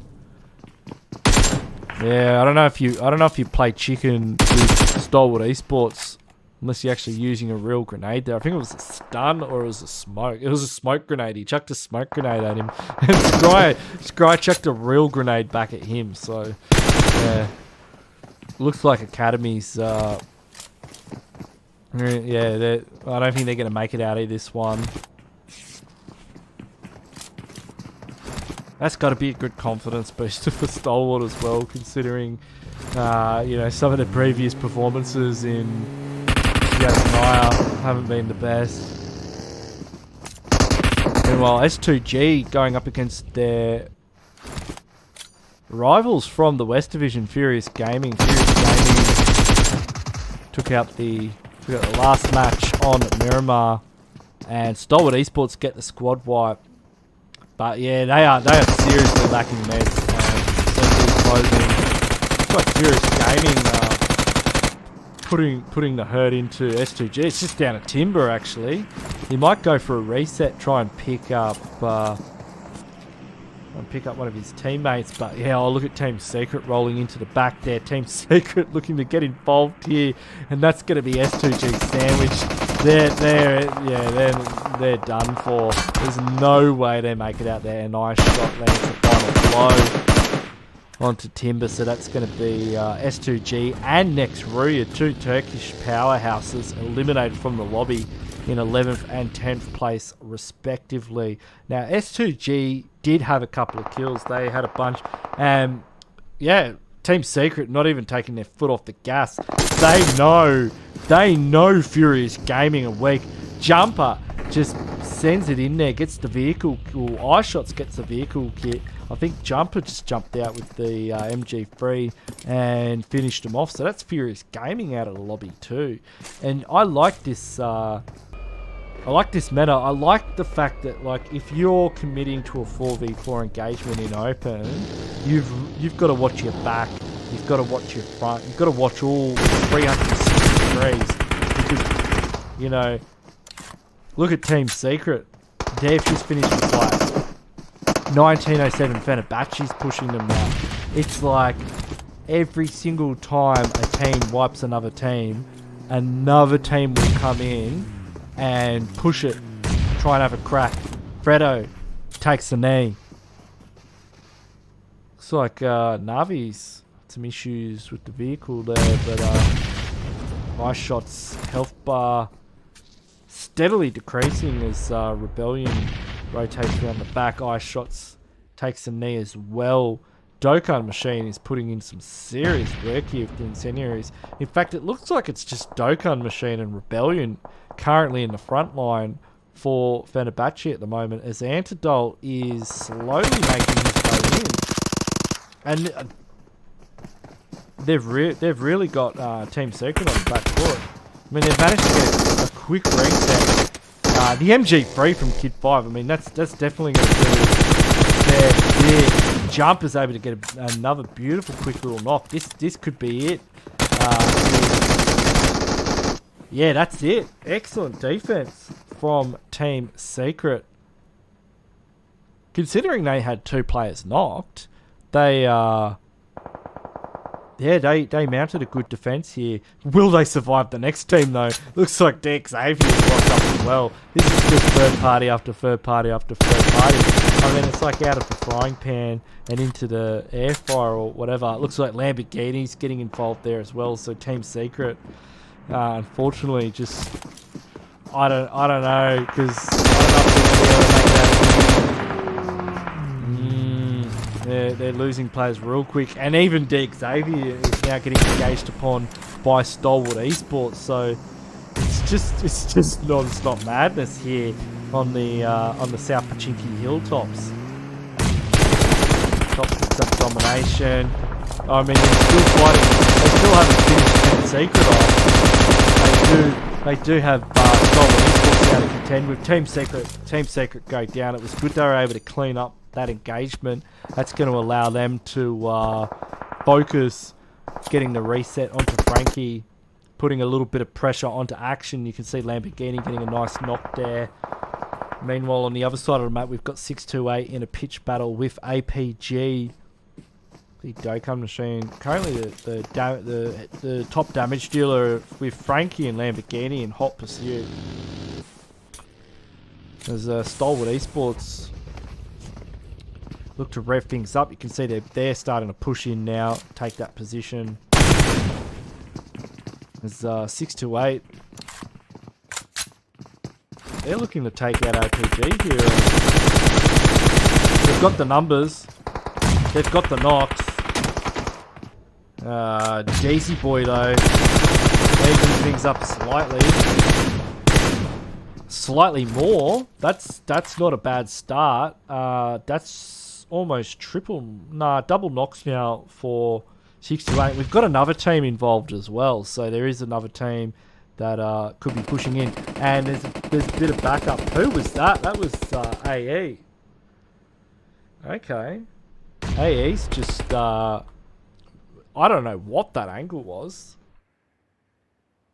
Yeah, I don't know if you play chicken with STALWART Esports unless you're actually using a real grenade there. I think it was a stun or it was a smoke. It was a smoke grenade. He chucked a smoke grenade at him. And Scry chucked a real grenade back at him. So, yeah. Looks like Academy's... yeah, I don't think they're going to make it out of this one. That's got to be a good confidence booster for STALWART as well, considering You know, some of the previous performances in Naya haven't been the best. Meanwhile, S2G going up against their rivals from the West Division, Furious Gaming. Furious Gaming took out the last match on Miramar, and Stalwart Esports get the squad wipe. But yeah, they are seriously lacking meds, and closing. It's like Furious Gaming putting the hurt into S2G. It's just down to Timber actually. He might go for a reset, try and pick up one of his teammates. But yeah, I'll look at Team Secret rolling into the back there. Team Secret looking to get involved here, and that's going to be S2G sandwiched. They're done for. There's no way they make it out there. A nice shot lands the final blow onto Timber, so that's going to be S2G and next RUYA, two Turkish powerhouses eliminated from the lobby in 11th and 10th place respectively. Now S2G did have a couple of kills. They had a bunch, and yeah, Team Secret not even taking their foot off the gas. They know Furious Gaming are weak. Jumper just sends it in there, gets the vehicle, or iShots gets the vehicle kit. I think Jumper just jumped out with the MG3 and finished them off. So that's Furious Gaming out of the lobby too. And I like this. I like this meta. I like the fact that, like, if you're committing to a 4v4 engagement in open, you've got to watch your back, you've got to watch your front, you've got to watch all 360 degrees, because, you know, look at Team Secret. They've just finished the fight. 1907 Fenerbahçe's pushing them now. It's like every single time a team wipes another team will come in and push it, try and have a crack. Fredo takes the knee. Looks like Navi's some issues with the vehicle there, but iShot's health bar steadily decreasing as Rebellion rotates around the back. iShots takes a knee as well. Dokkan Machine is putting in some serious work here with the incendiaries. In fact, it looks like it's just Dokkan Machine and Rebellion currently in the front line for Fenerbahçe at the moment, as Antidote is slowly making his way in. And they've really got Team Secret on the back foot. I mean, they've managed to get a quick reset. The MG3 from Kid 5, I mean, that's definitely going to do their Jump is able to get another beautiful quick little knock. This could be it. Yeah, that's it. Excellent defense from Team Secret. Considering they had 2 players knocked, they mounted a good defense here. Will they survive the next team though? Looks like XAVIER'S locked up as well. This is just third party after third party after third party. I mean, it's like out of the frying pan and into the air fryer or whatever. It looks like Lamborghini's getting involved there as well. So Team Secret, unfortunately, just I don't know, because they're losing players real quick, and even XAVIER is now getting engaged upon by Stalwart Esports. So it's just non-stop madness here on the South Pachinki hilltops. Top some domination. I mean, they're still fighting. They still haven't finished Team Secret off. They do have Stalwart Esports out to contend with. Team Secret go down. It was good they were able to clean up that engagement. That's going to allow them to focus getting the reset onto Frankie, putting a little bit of pressure onto Action. You can see Lamborghini getting a nice knock there. Meanwhile, on the other side of the map, we've got 628 in a pitch battle with APG. The Dokkan Machine, currently the top damage dealer with Frankie and Lamborghini in hot pursuit. As Stalwart Esports look to rev things up. You can see they're starting to push in now, take that position. There's 628. They're looking to take out APG here. They've got the numbers. They've got the knocks. DC boy though, evens things up slightly more. That's not a bad start. That's almost double knocks now for 6 to 8. We've got another team involved as well, so there is another team that could be pushing in, and there's a bit of backup. Who was that? That was AE. Okay, AE's just I don't know what that angle was.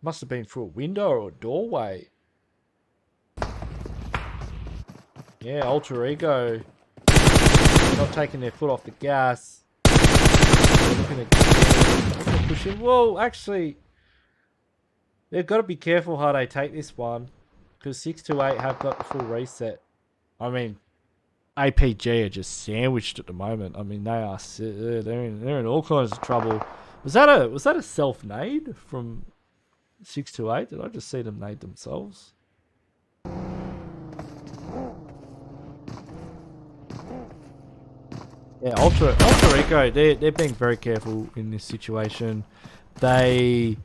Must have been through a window or a doorway. Yeah, Alter Ego not taking their foot off the gas. They're looking to push in. Well, actually, they've got to be careful how they take this one, because 6 to 8 have got the full reset. I mean, APG are just sandwiched at the moment. I mean, they're in all kinds of trouble. Was that a self nade from 6 to 8? Did I just see them nade themselves? Yeah, Ultra Eco, they're being very careful in this situation. They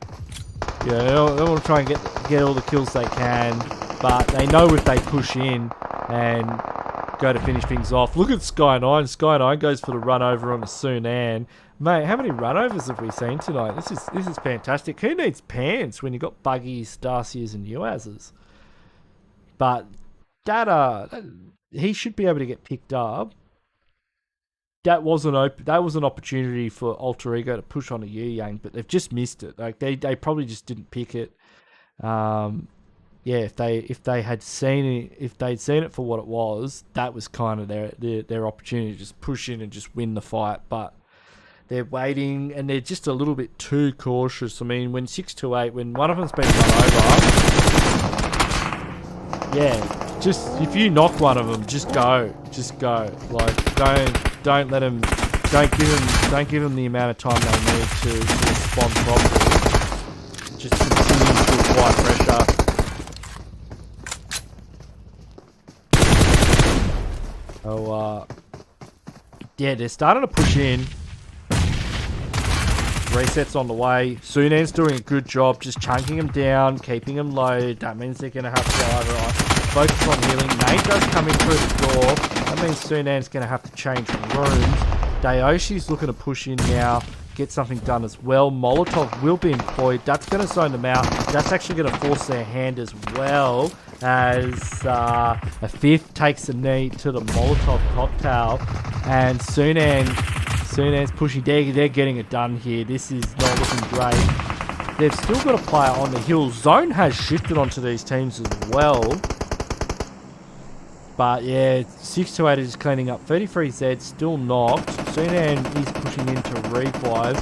want to try and get all the kills they can, but they know if they push in and go to finish things off. Look at Sky9. Sky9 goes for the run over on a Sunan. Mate, how many runovers have we seen tonight? This is fantastic. Who needs pants when you got Buggies, Darcy's, and Uaz's? But that he should be able to get picked up. That was an opportunity for Alter Ego to push on a Yang, but they've just missed it. Like they probably just didn't pick it. Yeah, if they had seen it, if they'd seen it for what it was, that was kind of their opportunity to just push in and just win the fight. But they're waiting, and they're just a little bit too cautious. I mean, when 6 to 8, when one of them's been run over, yeah, just if you knock one of them, just go. Like don't let them, don't give them the amount of time they need to respond properly. Just continue to apply pressure. Oh, yeah, they're starting to push in. Resets on the way. Sunan's doing a good job just chunking them down, keeping them low. That means they're going to have to either focus on healing. Nate does come in through the door. That means Sunan's going to have to change rooms. Dayoshi's looking to push in now, get something done as well. Molotov will be employed. That's going to zone them out. That's actually going to force their hand as well, as a fifth takes a knee to the Molotov cocktail, and Sunan's pushing. They're getting it done here. This is not looking great. They've still got a player on the hill. Zone has shifted onto these teams as well. But yeah, 6 to 8 is cleaning up. 33Z still knocked. Sunan is pushing into revive.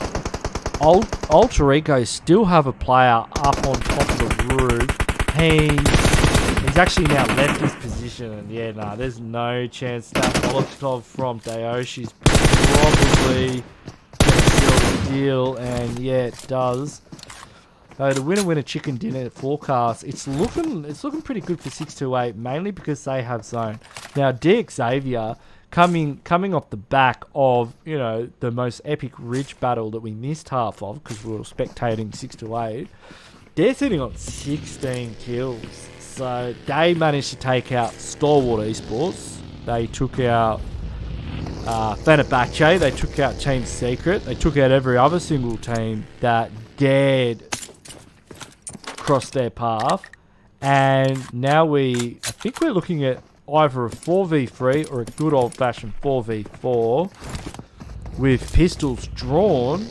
Alter Ego still have a player up on top of the roof. He's actually now left his position, and yeah, nah, there's no chance that Molotov from Dayoshi's probably gonna seal the deal, and yeah, it does. The winner chicken dinner forecast, it's looking pretty good for 6 to 8, mainly because they have zone. Now XAVIER coming off the back of, you know, the most epic Ridge battle that we missed half of because we were spectating 6 to 8. They're sitting on 16 kills. So they managed to take out STALWART Esports. They took out FENERBAHÇE. They took out Team Secret. They took out every other single team that dared cross their path. And now I think we're looking at either a 4v3 or a good old-fashioned 4v4 with pistols drawn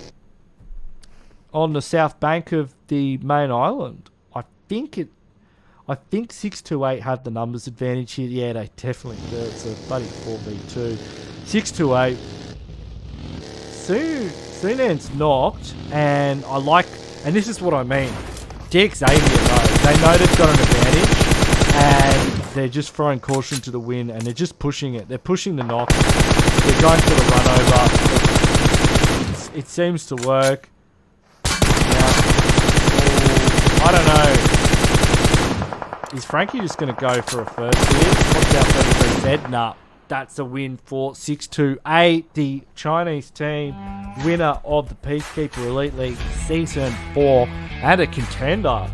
on the south bank of the main island. I think 6 to 8 have the numbers advantage here. Yeah, they definitely do. It's a bloody 4v2. 6 to 8. Sunan's knocked, and and this is what I mean. XAVIER knows. They know they've got an advantage, and they're just throwing caution to the wind, and they're just pushing it. They're pushing the knock. They're going for the run over. It seems to work. Now, I don't know. Is Frankie just going to go for a first here? Watch out, 33Z. Nah. That's a win for 628. The Chinese team, winner of the Peacekeeper Elite League Season 4 and a contender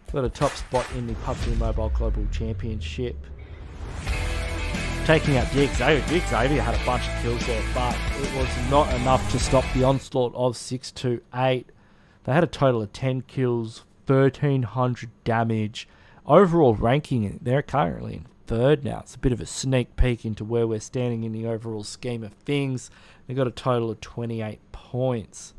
for the top spot in the PUBG Mobile Global Championship. Taking out DXavier. DXavier had a bunch of kills there, but it was not enough to stop the onslaught of 628. They had a total of 10 kills, 1,300 damage. Overall ranking, they're currently in third now. It's a bit of a sneak peek into where we're standing in the overall scheme of things. They got a total of 28 points.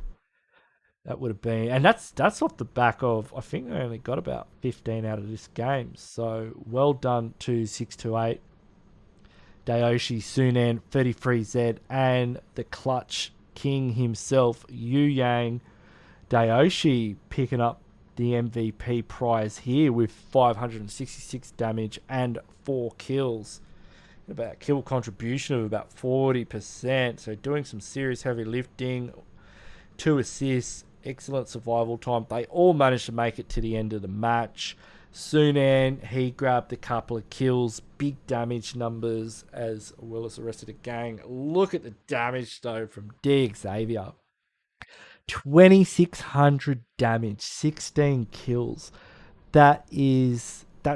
That would have been, and that's off the back of, I think they only got about 15 out of this game. So well done to 628. Dayoshi, Sunan, 33Z, and the clutch king himself, Yu Yang. Dayoshi picking up the MVP prize here with 566 damage and 4 kills. About kill contribution of about 40%. So doing some serious heavy lifting. 2 assists, excellent survival time. They all managed to make it to the end of the match. Sunan, he grabbed a couple of kills, big damage numbers as well as the rest of the gang. Look at the damage though from DXavier. 2,600 damage, 16 kills. That's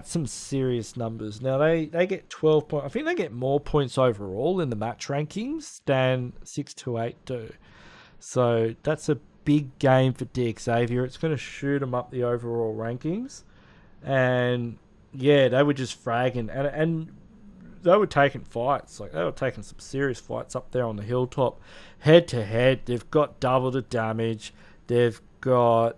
some serious numbers. Now they get 12 points. I think they get more points overall in the match rankings than 628 do. So that's a big game for DXavier. It's going to shoot them up the overall rankings. And yeah, they were just fragging, and they were taking fights. Like, they were taking some serious fights up there on the hilltop. Head to head, they've got double the damage. They've got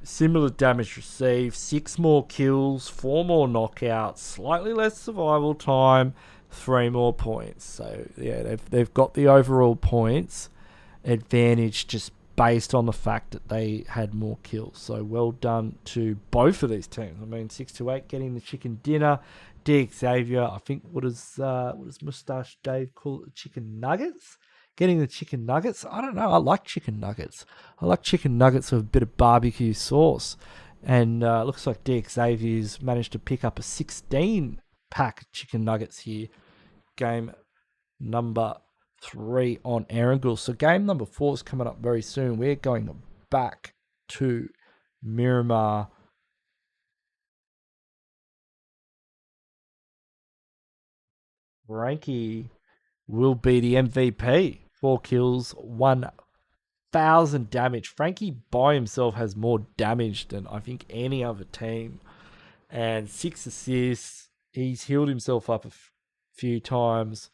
similar damage received, 6 more kills, 4 more knockouts, slightly less survival time, 3 more points. So yeah, they've got the overall points advantage just based on the fact that they had more kills. So well done to both of these teams. I mean, 628 getting the chicken dinner. DXavier, I think, what does Mustache Dave call it? Chicken nuggets? Getting the chicken nuggets? I don't know. I like chicken nuggets. I like chicken nuggets with a bit of barbecue sauce. And looks like DXavier's managed to pick up a 16-pack chicken nuggets here. Game number 3 on Erangel. So game number 4 is coming up very soon. We're going back to Miramar. Frankie will be the MVP. 4 kills, 1,000 damage. Frankie by himself has more damage than I think any other team. And 6 assists. He's healed himself up a few times.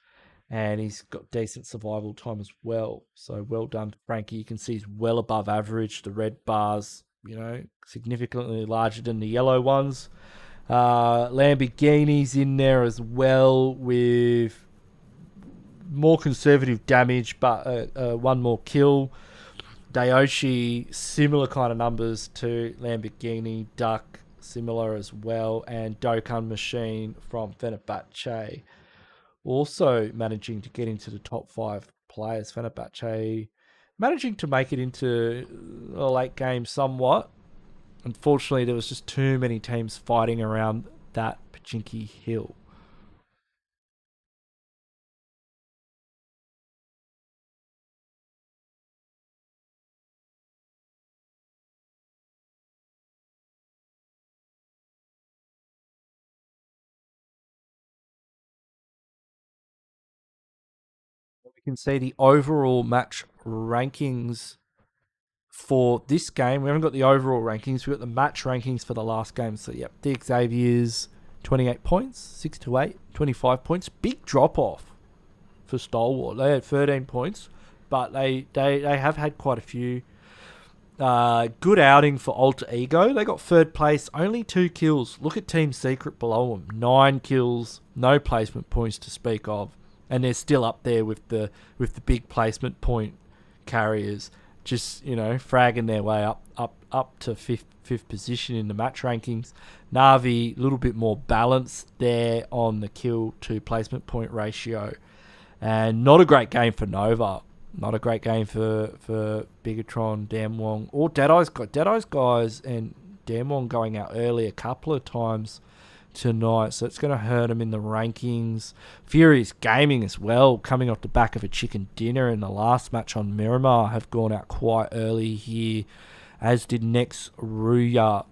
And he's got decent survival time as well. So well done to Frankie. You can see he's well above average. The red bars, significantly larger than the yellow ones. Lamborghini's in there as well with more conservative damage, but 1 more kill. Dayoshi, similar kind of numbers to Lamborghini. Duck, similar as well. And Dokkan Machine from Fenerbahçe, also managing to get into the top 5 players. Fenerbahçe managing to make it into a late game somewhat. Unfortunately, there was just too many teams fighting around that Pmgc hill. We can see the overall match rankings for this game. We haven't got the overall rankings. We've got the match rankings for the last game. So, yep, the XAVIER'S 28 points, 628, 25 points. Big drop-off for STALWART. They had 13 points, but they have had quite a few. Good outing for Alter Ego. They got 3rd place, only 2 kills. Look at Team Secret below them. 9 kills, no placement points to speak of. And they're still up there with the big placement point carriers. Just, fragging their way up to fifth position in the match rankings. Na'Vi, a little bit more balanced there on the kill to placement point ratio. And not a great game for Nova. Not a great game for Bigetron, Damwong, or Deadeye's guys, and Damwong going out early a couple of times tonight, so it's going to hurt him in the rankings. Furious Gaming as well, coming off the back of a chicken dinner in the last match on Miramar, have gone out quite early here, as did next RUYA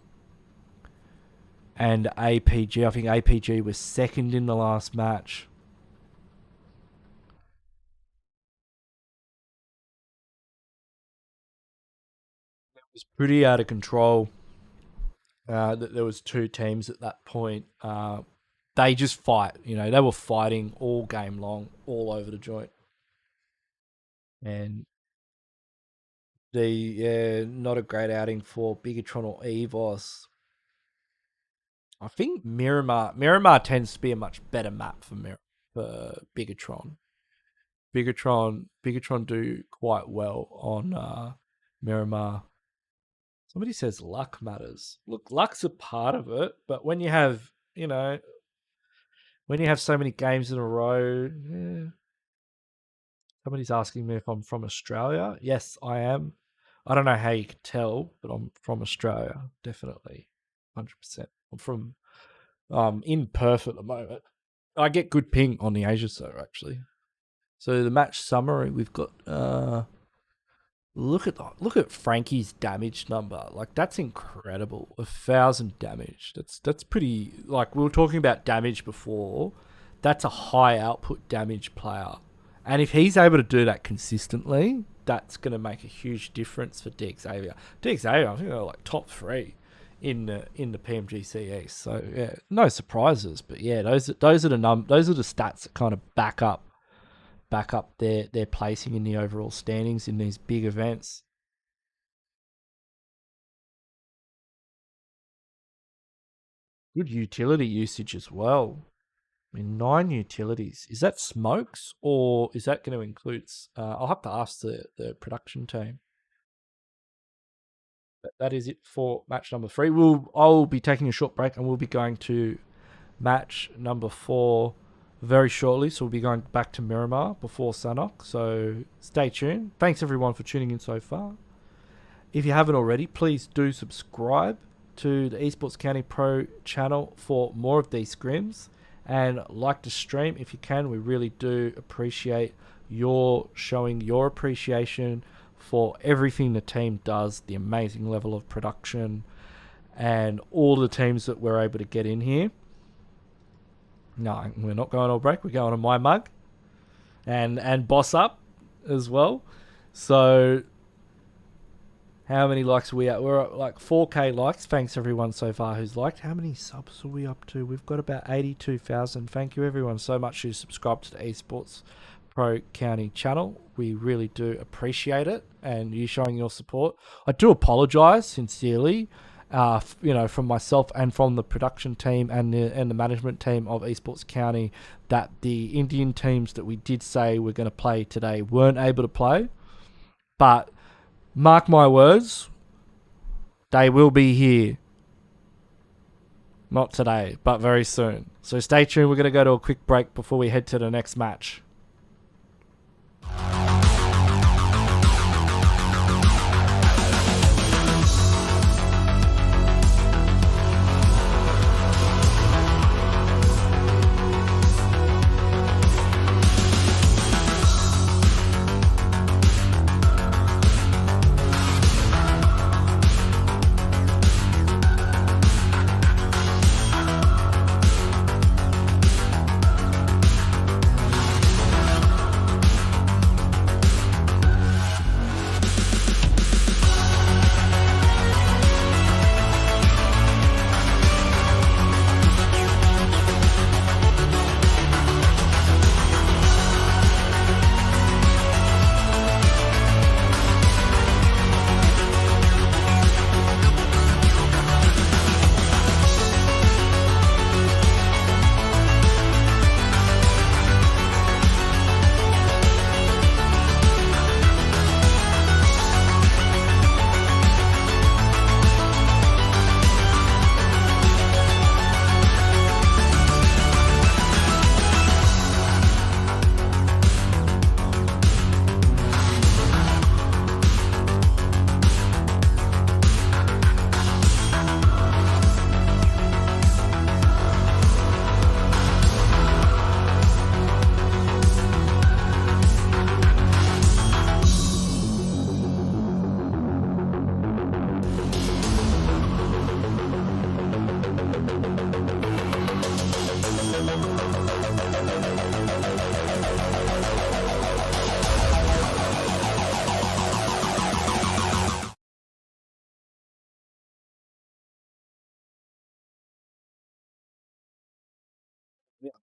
and APG. I think APG was second in the last match. It was pretty out of control. There was two teams at that point. They just fight. You know, they were fighting all game long, all over the joint. And not a great outing for Bigetron or EVOS. I think Miramar tends to be a much better map for Bigetron. Bigetron do quite well on Miramar. Somebody says luck matters. Look, luck's a part of it, but when you have, you know, when you have so many games in a row, yeah. Somebody's asking me if I'm from Australia. Yes, I am. I don't know how you could tell, but I'm from Australia, definitely, 100%. I'm from in Perth at the moment. I get good ping on the Asia server actually. So the match summary, we've got look at Frankie's damage number. Like, that's incredible. 1,000 damage. That's pretty, like, we were talking about damage before. That's a high output damage player. And if he's able to do that consistently, that's going to make a huge difference for DXavier. DXavier, I think they're like top 3 in the Pmgc East. So yeah, no surprises. But yeah, those are the stats that kind of back up their placing in the overall standings in these big events. Good utility usage as well. I mean, 9 utilities. Is that smokes, or is that going to include... I'll have to ask the production team. But that is it for match number 3. I'll be taking a short break, and we'll be going to match number 4 very shortly. So we'll be going back to Miramar before Sanok. So stay tuned. Thanks everyone for tuning in so far. If you haven't already, please do subscribe to the Esports County Pro channel for more of these scrims. And like to stream if you can. We really do appreciate your showing your appreciation for everything the team does, the amazing level of production, and all the teams that we're able to get in here. No, we're not going on break. We're going on my mug and boss up as well. So how many likes are we at? We're at like 4K likes. Thanks everyone so far who's liked. How many subs are we up to? We've got about 82,000. Thank you everyone so much who subscribed to the Esports Pro County channel. We really do appreciate it, and you showing your support. I do apologize sincerely, from myself and from the production team and the management team of Esports County, that the Indian teams that we did say we're going to play today weren't able to play. But mark my words, they will be here. Not today, but very soon. So stay tuned. We're going to go to a quick break before we head to the next match.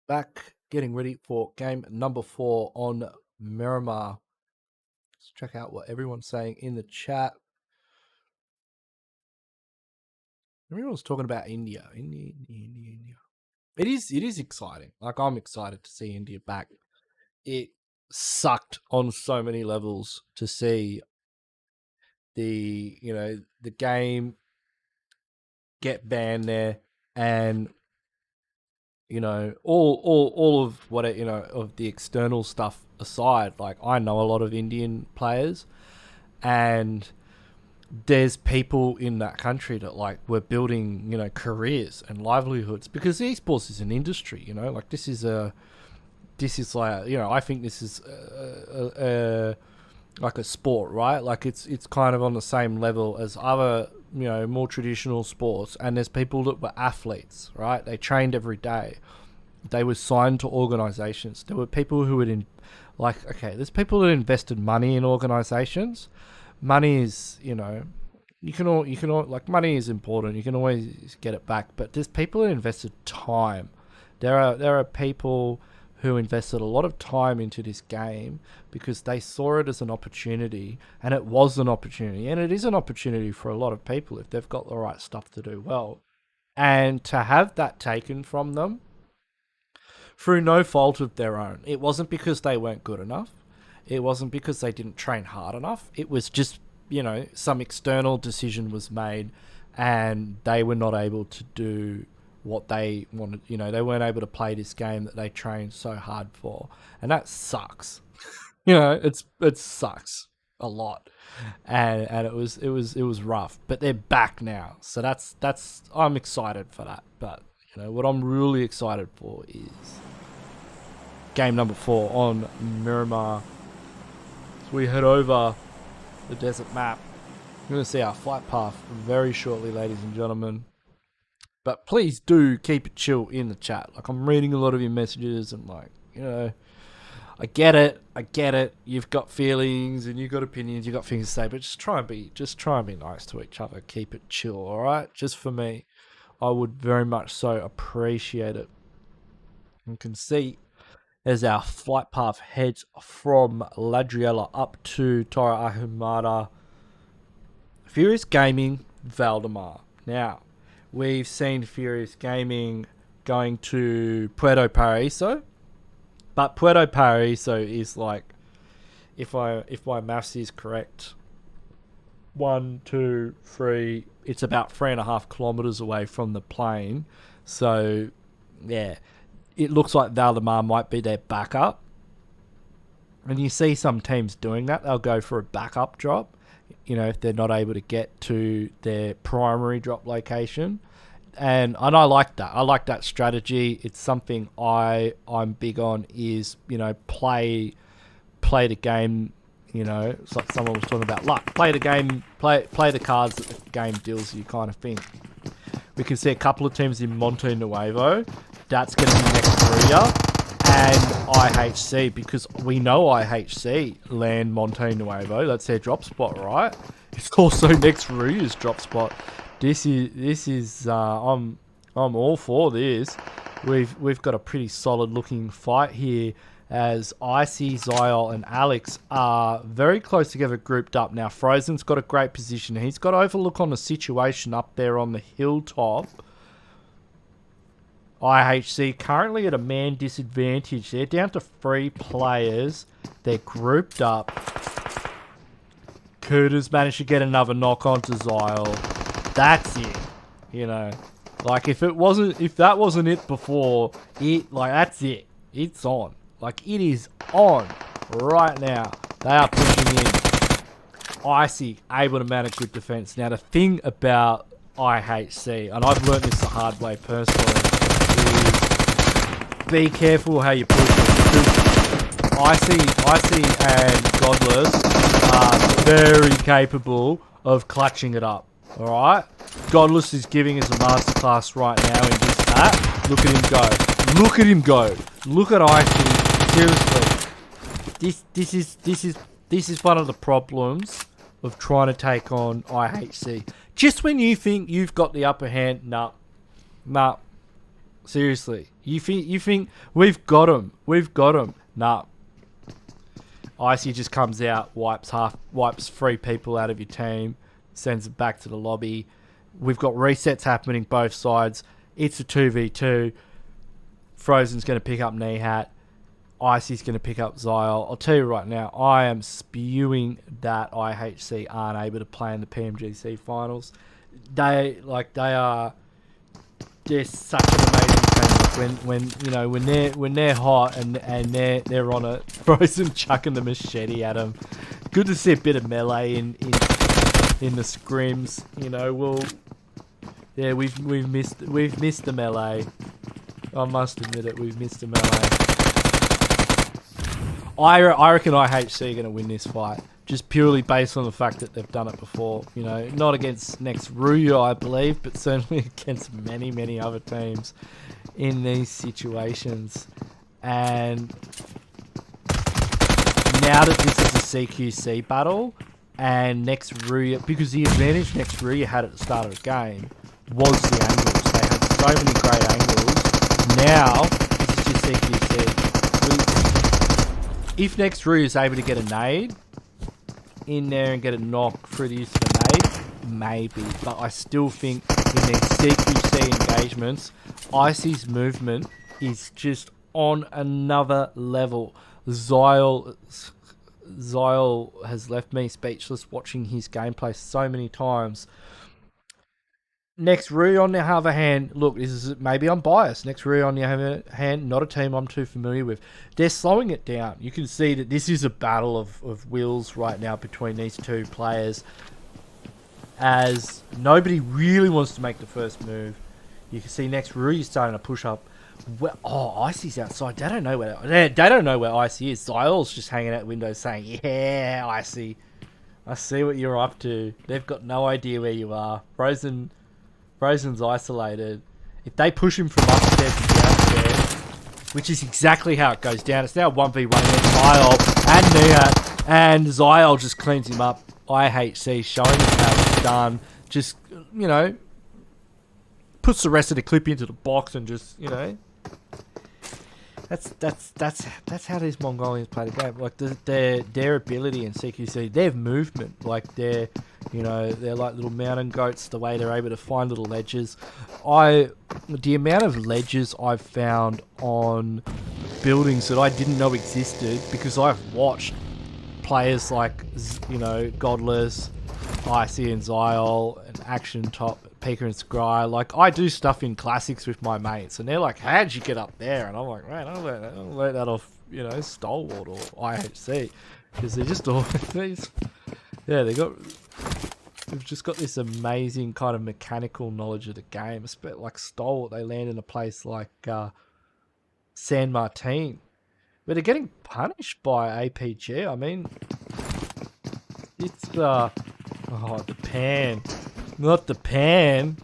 Back, getting ready for game number 4 on Miramar. Let's check out what everyone's saying in the chat. Everyone's talking about India. India. It is exciting. Like, I'm excited to see India back. It sucked on so many levels to see the game get banned there, and all of what of the external stuff aside, like, I know a lot of Indian players, and there's people in that country that, like, were building careers and livelihoods because esports is an industry. Like, this is like, I think this is like a sport, right? Like, it's kind of on the same level as other more traditional sports, and there's people that were athletes, right? They trained every day. They were signed to organizations. There were people who would there's people that invested money in organizations. Money is, you can all like, money is important. You can always get it back, but there's people that invested time. There are people who invested a lot of time into this game because they saw it as an opportunity, and it was an opportunity, and it is an opportunity for a lot of people if they've got the right stuff to do well. And to have that taken from them through no fault of their own, it wasn't because they weren't good enough, it wasn't because they didn't train hard enough, it was just some external decision was made and they were not able to do what they wanted. They weren't able to play this game that they trained so hard for, and that sucks. It sucks a lot, and it was rough, but they're back now, so that's I'm excited for that. But what I'm really excited for is game number 4 on Miramar. So we head over the desert map. We're going to see our flight path very shortly, ladies and gentlemen. But please do keep it chill in the chat. Like, I'm reading a lot of your messages, and, like, I get it. You've got feelings and you've got opinions, you've got things to say, but just try and be nice to each other. Keep it chill, all right? Just for me, I would very much so appreciate it. You can see as our flight path heads from Ladriela up to Torre Ahumada, Furious Gaming, Valdemar. Now, we've seen Furious Gaming going to Puerto Paraíso, but Puerto Paraíso is, like, if my maths is correct, 1, 2, 3, it's about 3.5 kilometers away from the plane. So yeah, it looks like Valdemar might be their backup, and you see some teams doing that. They'll go for a backup drop, if they're not able to get to their primary drop location. And I like that. I like that strategy. It's something I'm big on, is, play the game, it's like someone was talking about luck. Play the game, play the cards that the game deals you, kind of thing. We can see a couple of teams in Monte Nuevo. That's going to be next RUYA and IHC, because we know IHC land Monte Nuevo. That's their drop spot, right? It's also next RUYA's drop spot. This is I'm all for this. We've got a pretty solid looking fight here, as Icy, Zyol and Alex are very close together, grouped up. Now, Frozen's got a great position. He's got overlook on the situation up there on the hilltop. IHC currently at a man disadvantage. They're down to 3 players. They're grouped up. Kuda's managed to get another knock onto Zyol. That's it. Like, if that wasn't it before, that's it. It's on. Like, it is on right now. They are pushing in. Icy able to mount a good defense. Now, the thing about IHC, and I've learned this the hard way personally, is be careful how you push it, because Icy and GODLIKE are very capable of clutching it up. Alright? GODLIKE is giving us a masterclass right now in just that. Look at him go. Look at him go. Look at Icy. Seriously. This is one of the problems of trying to take on IHC. Just when you think you've got the upper hand, nah. Seriously, you think we've got him? We've got him. Nah. Icy just comes out, wipes 3 people out of your team, sends it back to the lobby. We've got resets happening both sides. It's a 2v2. Frozen's going to pick up Nihat. Icy's going to pick up Xyle. I'll tell you right now, I am spewing that IHC aren't able to play in the Pmgc finals. They're such an amazing team. When they're hot and they're on it, Frozen chucking the machete at them. Good to see a bit of melee in the scrims. We've missed the melee. I must admit it, we've missed the melee. I reckon IHC are going to win this fight, just purely based on the fact that they've done it before. Not against next RUYA, I believe, but certainly against many, many other teams in these situations. And now that this is a CQC battle, and next RUYA, because the advantage next RUYA had at the start of the game was the angles. They had so many great angles. Now, this is just CQC. If next RUYA is able to get a nade in there and get a knock through the use of a nade, maybe. But I still think in these CQC engagements, Icy's movement is just on another level. Xyle has left me speechless watching his gameplay so many times. Next RUYA, on the other hand, look, maybe I'm biased. Next RUYA, on the other hand, not a team I'm too familiar with. They're slowing it down. You can see that this is a battle of wills right now between these two players, as nobody really wants to make the first move. You can see next RUYA starting to push up. Icy's outside. They don't know where Icy is. Xyle's just hanging out the window saying, "Yeah, Icy, I see what you're up to." They've got no idea where you are. Frozen's isolated. If they push him from upstairs to downstairs, which is exactly how it goes down. It's now 1v1 against Xyle and Nihat, and Xyle just cleans him up. IHC showing us how it's done. Just, puts the rest of the clip into the box and just, that's how these Mongolians play the game. Like their ability in CQC, their movement, like they're like little mountain goats. The way they're able to find little ledges. The amount of ledges I've found on buildings that I didn't know existed, because I've watched players like GODLIKE, Icy and Xyle and Action Top, Pika and Scry. Like, I do stuff in classics with my mates, and they're like, "How'd you get up there?" And I'm like, "Man, I learned that off STALWART or IHC," because they're just always they've just got this amazing kind of mechanical knowledge of the game. But like STALWART, they land in a place like San Martin, where they're getting punished by APG. I mean, it's the pan. Not the pan.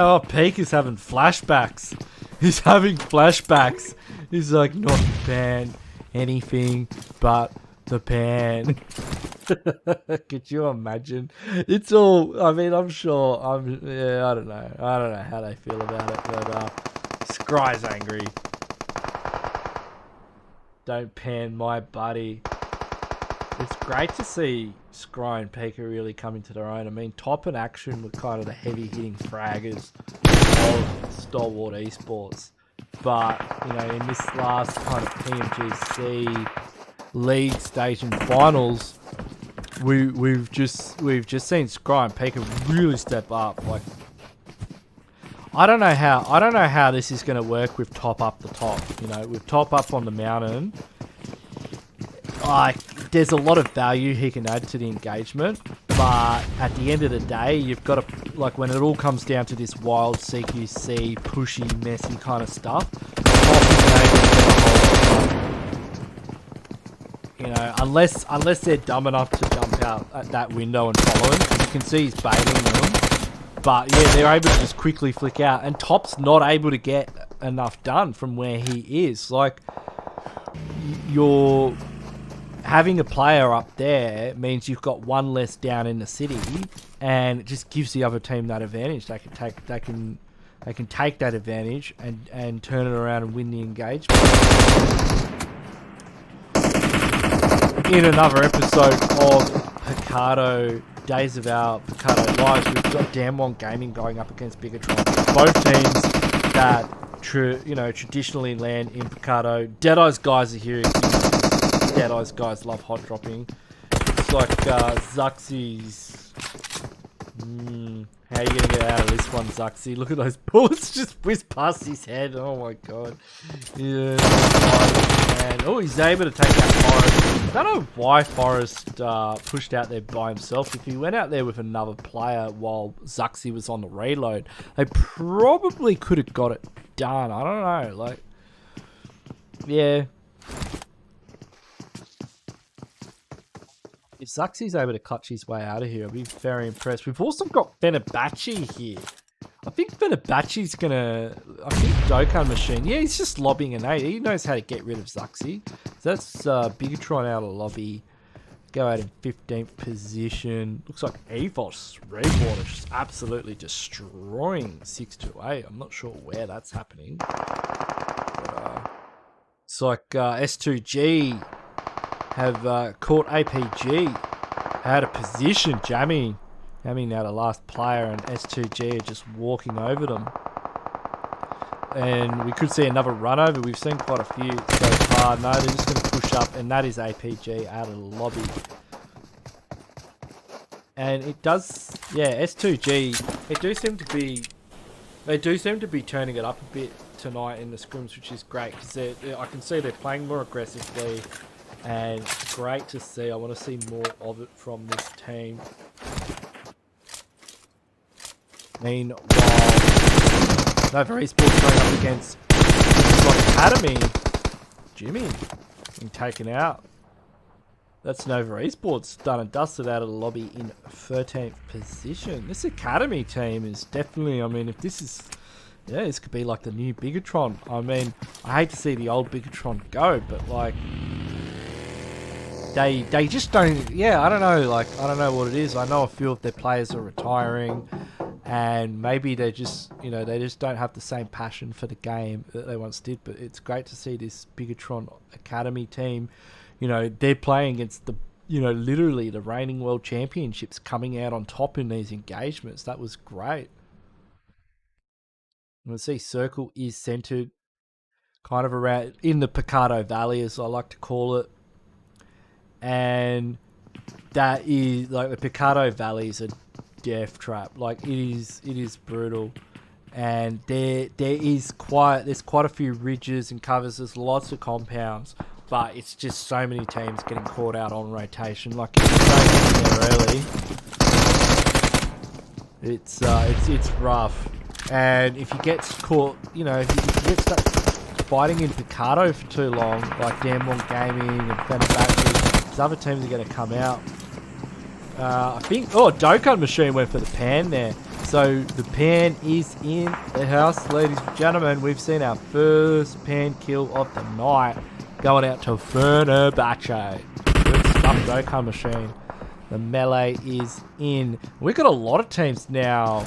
Oh, Peak is having flashbacks. He's having flashbacks. He's like, not the pan. Anything but the pan. Could you imagine? It's all, I mean, I'm sure, I don't know. I don't know how they feel about it, but Scry's angry. Don't pan my buddy. It's great to see Scry and Pika really coming to their own. I mean, Top and Action were kind of the heavy-hitting fraggers of STALWART Esports. But, in this last kind of Pmgc league stage and finals, we've just seen Scry and Pika really step up. Like, I don't know how this is going to work with Top up the top. With Top up on the mountain, like, there's a lot of value he can add to the engagement, but at the end of the day, you've got to, like, when it all comes down to this wild CQC, pushy, messy kind of stuff, Top isn't able to get a hold of it. Unless they're dumb enough to jump out at that window and follow him, because you can see he's baiting them. But yeah, they're able to just quickly flick out, and Top's not able to get enough done from where he is. Like, you're having a player up there means you've got one less down in the city, and it just gives the other team that advantage. They can they can take that advantage and turn it around and win the engagement. In another episode of Picado Days of Our Picado Lives, we've got Damwon Gaming going up against Bigetron. Both teams that traditionally land in Picado. Deadeye's guys are here. Deadeye's guys love hot dropping. It's like Zuxy's. How are you going to get out of this one, Zuxy? Look at those bullets just whiz past his head. Oh my god. Yeah. And, oh, he's able to take out Forrest. I don't know why Forrest pushed out there by himself. If he went out there with another player while Zuxy was on the reload, they probably could have got it done. I don't know. Like, yeah. If Zuxy's able to clutch his way out of here, I'll be very impressed. We've also got FENERBAHÇE here. I think FENERBAHCE's gonna... I think Dokkan Machine. Yeah, he's just lobbing an 8. He knows how to get rid of Zuxy. So that's Bigetron out of lobby. Go out in 15th position. Looks like EVOS REBORN is just absolutely destroying 6-8. I'm not sure where that's happening. But, it's like S2G have caught APG out of position, jamming now the last player, and S2G are just walking over them. And we could see another run over. We've seen quite a few so far. No, they're just going to push up, and that is APG out of the lobby. And it does, yeah, S2G, they do seem to be turning it up a bit tonight in the scrims, which is great, because I can see they're playing more aggressively. And great to see. I want to see more of it from this team. Meanwhile, Nova Esports going up against Academy. Jimmy being taken out. That's Nova Esports done and dusted out of the lobby in 13th position. This Academy team is definitely, I mean, if this is... Yeah, this could be like the new Bigetron. I mean, I hate to see the old Bigetron go, but like... They just don't, yeah, I don't know, like, I don't know what it is. I know a few of their players are retiring, and maybe they just, they just don't have the same passion for the game that they once did. But it's great to see this Bigetron Academy team, they're playing against the, literally the reigning world championships, coming out on top in these engagements. That was great. You can see Circle is centered kind of around in the Picado Valley, as I like to call it. And that is like the Picado Valley is a death trap. Like it is brutal. And there's quite a few ridges and covers. There's lots of compounds, but it's just so many teams getting caught out on rotation. Like if you don't there early, it's rough. And if you get caught, if you get stuck fighting in Picado for too long, like Damwon Gaming and FENERBAHCE, other teams are going to come out. I think... Oh, Dokkan Machine went for the pan there. So the pan is in the house, ladies and gentlemen. We've seen our first pan kill of the night. Going out to FENERBAHCE. Good stuff, Dokkan Machine. The melee is in. We've got a lot of teams now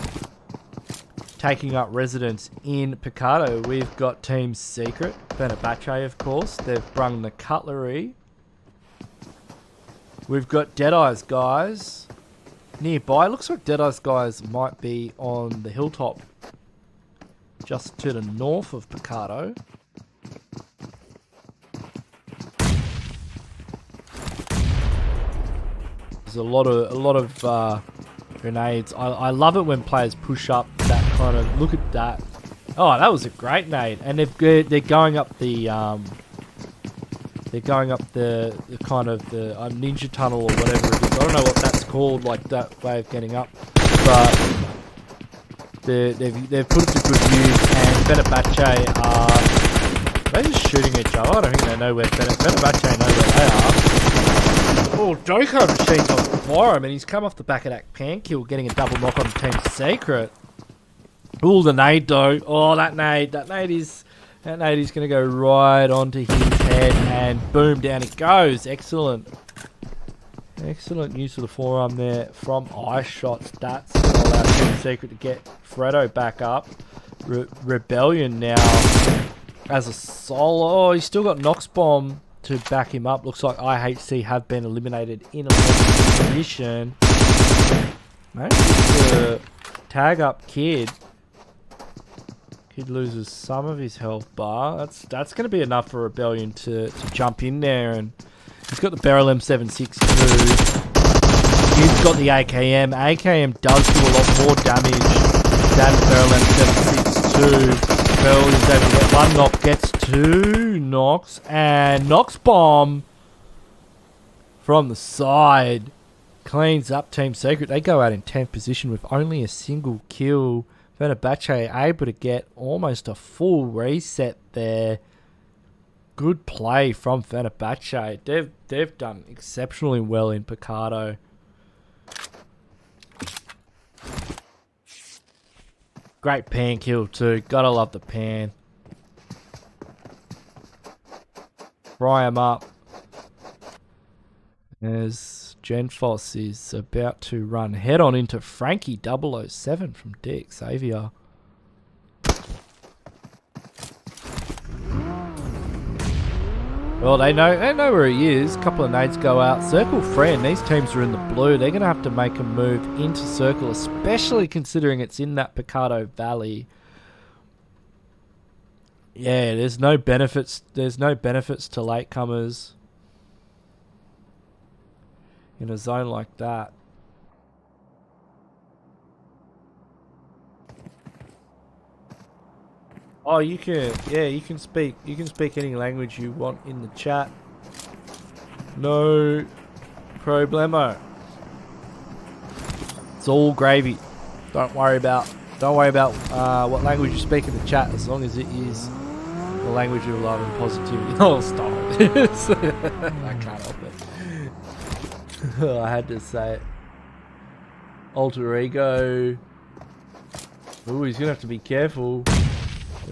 taking up residence in Picado. We've got Team Secret, FENERBAHCE, of course. They've brung the cutlery. We've got Deadeye's guys nearby. Looks like Deadeye's guys might be on the hilltop just to the north of Picado. There's a lot of grenades. I love it when players push up that kind of... Look at that. Oh, that was a great nade. And they're going up the... They're going up the kind of the ninja tunnel or whatever it is. I don't know what that's called, like that way of getting up. But they've put it to good use, and FENERBAHCE are... They're just shooting each other. I don't think they know where FENERBAHCE know where they are. Oh, Dokkan Machine's on fire. I mean, he's come off the back of that pan kill, getting a double knock on Team Secret. Oh, the nade though. Oh, that nade is... That nade is going to go right onto his head, and boom, down it goes. Excellent. Excellent use of the forearm there from ice shots. That's going to allow Team Secret to get Freddo back up. Rebellion now as a solo. Oh, he's still got Nox Bomb to back him up. Looks like IHC have been eliminated in a position. Maybe to tag up Kid. Kid loses some of his health bar. That's going to be enough for Rebellion to jump in there, and he's got the Barrel M762. He's got the AKM. AKM does do a lot more damage than the Barrel M762. Barrel is able to get one knock, gets two knocks, and Nox Bomb from the side cleans up Team Secret. They go out in 10th position with only a single kill. FENERBAHÇE able to get almost a full reset there. Good play from FENERBAHÇE. They've done exceptionally well in Picardo. Great pan kill too. Gotta love the pan. Fry him up. As Genfos is about to run head on into Frankie 007 from XAVIER. Well, they know where he is. A couple of nades go out. Circle friend. These teams are in the blue. They're going to have to make a move into circle, especially considering it's in that Picardo Valley. Yeah, there's no benefits. There's no benefits to latecomers in a zone like that. Oh, you can, yeah, you can speak any language you want in the chat. No problemo. It's all gravy. Don't worry about what language you speak in the chat, as long as it is the language of love and positivity. Oh, stop it. I can't help it. I had to say it. Alter ego. Ooh, he's gonna have to be careful.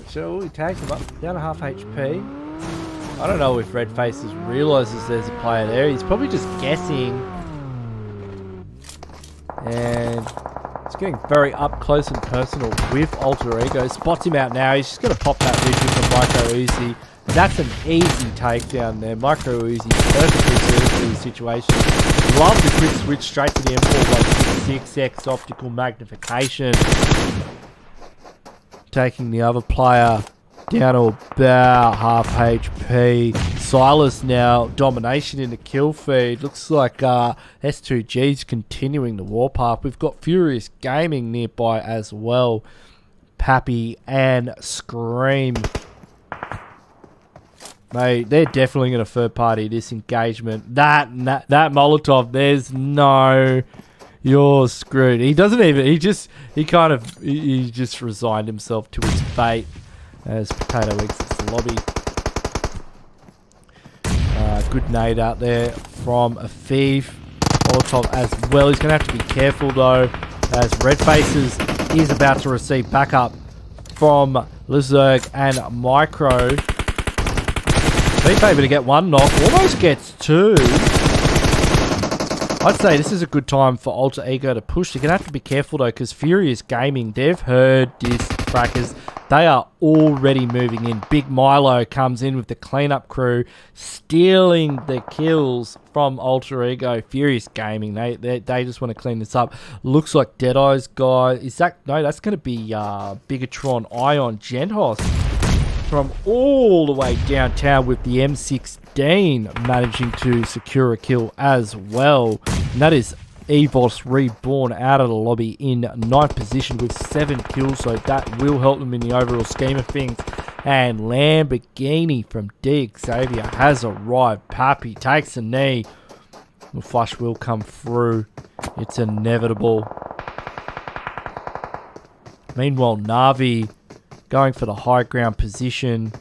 So he tags him up, down a half HP. I don't know if Redfaces realises there's a player there. He's probably just guessing. And it's getting very up close and personal with Alter Ego. Spots him out now. He's just going to pop that vision from Micro Uzi. That's an easy takedown there. Micro Uzi perfectly suited to the situation. Love the quick switch straight to the M416X optical magnification. Taking the other player down to about half HP. Silas now, domination in the kill feed. Looks like S2G's continuing the warpath. We've got Furious Gaming nearby as well. Pappy and Scream. Mate, they're definitely going to third party this engagement. That Molotov, there's no... You're screwed. He doesn't even, he just resigned himself to his fate as Potato exits the lobby. Good nade out there from a thief. Molotov as well. He's going to have to be careful though, as Redfaces is about to receive backup from Lizerg and Micro. He's able to get one knock, almost gets two. I'd say this is a good time for Alter Ego to push. You're going to have to be careful though, because Furious Gaming, they've heard this crackers. They are already moving in. Big Milo comes in with the cleanup crew, stealing the kills from Alter Ego. Furious Gaming, they just want to clean this up. Looks like Deadeye's guy. Is that, no, that's going to be Bigetron Ion Gentos from all the way downtown with the M16 managing to secure a kill as well. And that is EVOS Reborn out of the lobby in 9th position with 7 kills, so that will help them in the overall scheme of things. And Lamborghini from XAVIER has arrived. Pappy takes a knee. The flush will come through. It's inevitable. Meanwhile, Na'Vi going for the high ground position.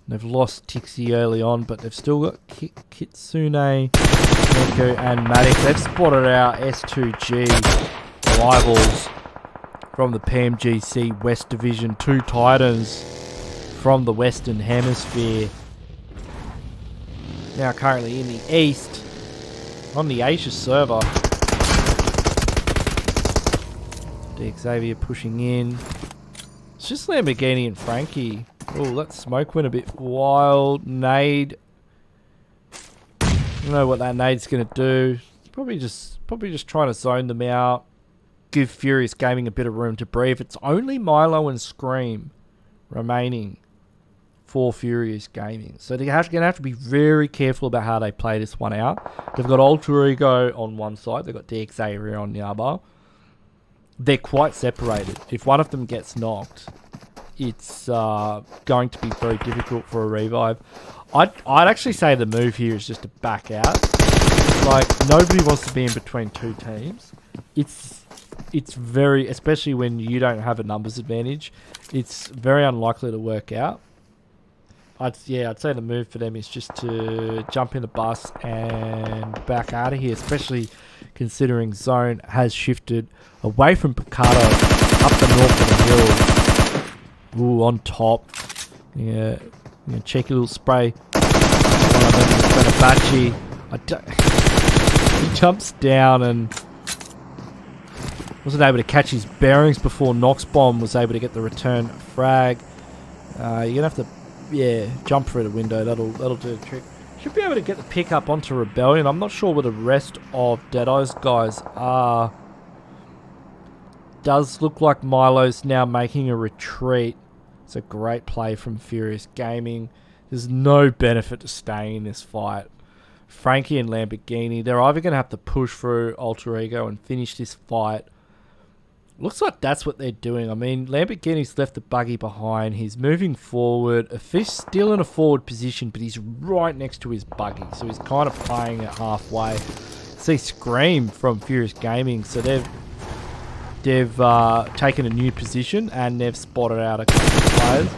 They've lost Tixie early on, but they've still got Kitsune, Neko, and Matic. They've spotted out S2G rivals from the Pmgc West Division. 2 Titans from the Western Hemisphere. Now currently in the East, on the Asia server. XAVIER pushing in. It's just Lamborghini and Frankie. Oh, that smoke went a bit wild. Nade. I don't know what that nade's going to do. Probably just trying to zone them out. Give Furious Gaming a bit of room to breathe. It's only Milo and Scream remaining for Furious Gaming. So they're going to have to be very careful about how they play this one out. They've got Alter Ego on one side. They've got XAVIER on the other. They're quite separated. If one of them gets knocked, it's going to be very difficult for a revive. I'd actually say the move here is just to back out. Like, nobody wants to be in between two teams. It's very, especially when you don't have a numbers advantage, it's very unlikely to work out. I'd say the move for them is just to jump in the bus and back out of here, especially considering zone has shifted away from Picardo up the north of the hill. Ooh, on top. Yeah, cheeky little spray. Fenerbahçe. He jumps down and wasn't able to catch his bearings before Noxbomb was able to get the return frag. You're gonna have to, jump through the window. That'll do the trick. Should be able to get the pick up onto Rebellion. I'm not sure where the rest of Deadeye's guys are. Does look like Milo's now making a retreat. It's a great play from Furious Gaming. There's no benefit to staying in this fight. Frankie and Lamborghini, they're either going to have to push through Alter Ego and finish this fight. Looks like that's what they're doing. I mean, Lamborghini's left the buggy behind. He's moving forward. A fish still in a forward position, but he's right next to his buggy. So he's kind of playing it halfway. See Scream from Furious Gaming. So they've taken a new position and they've spotted out a couple of players.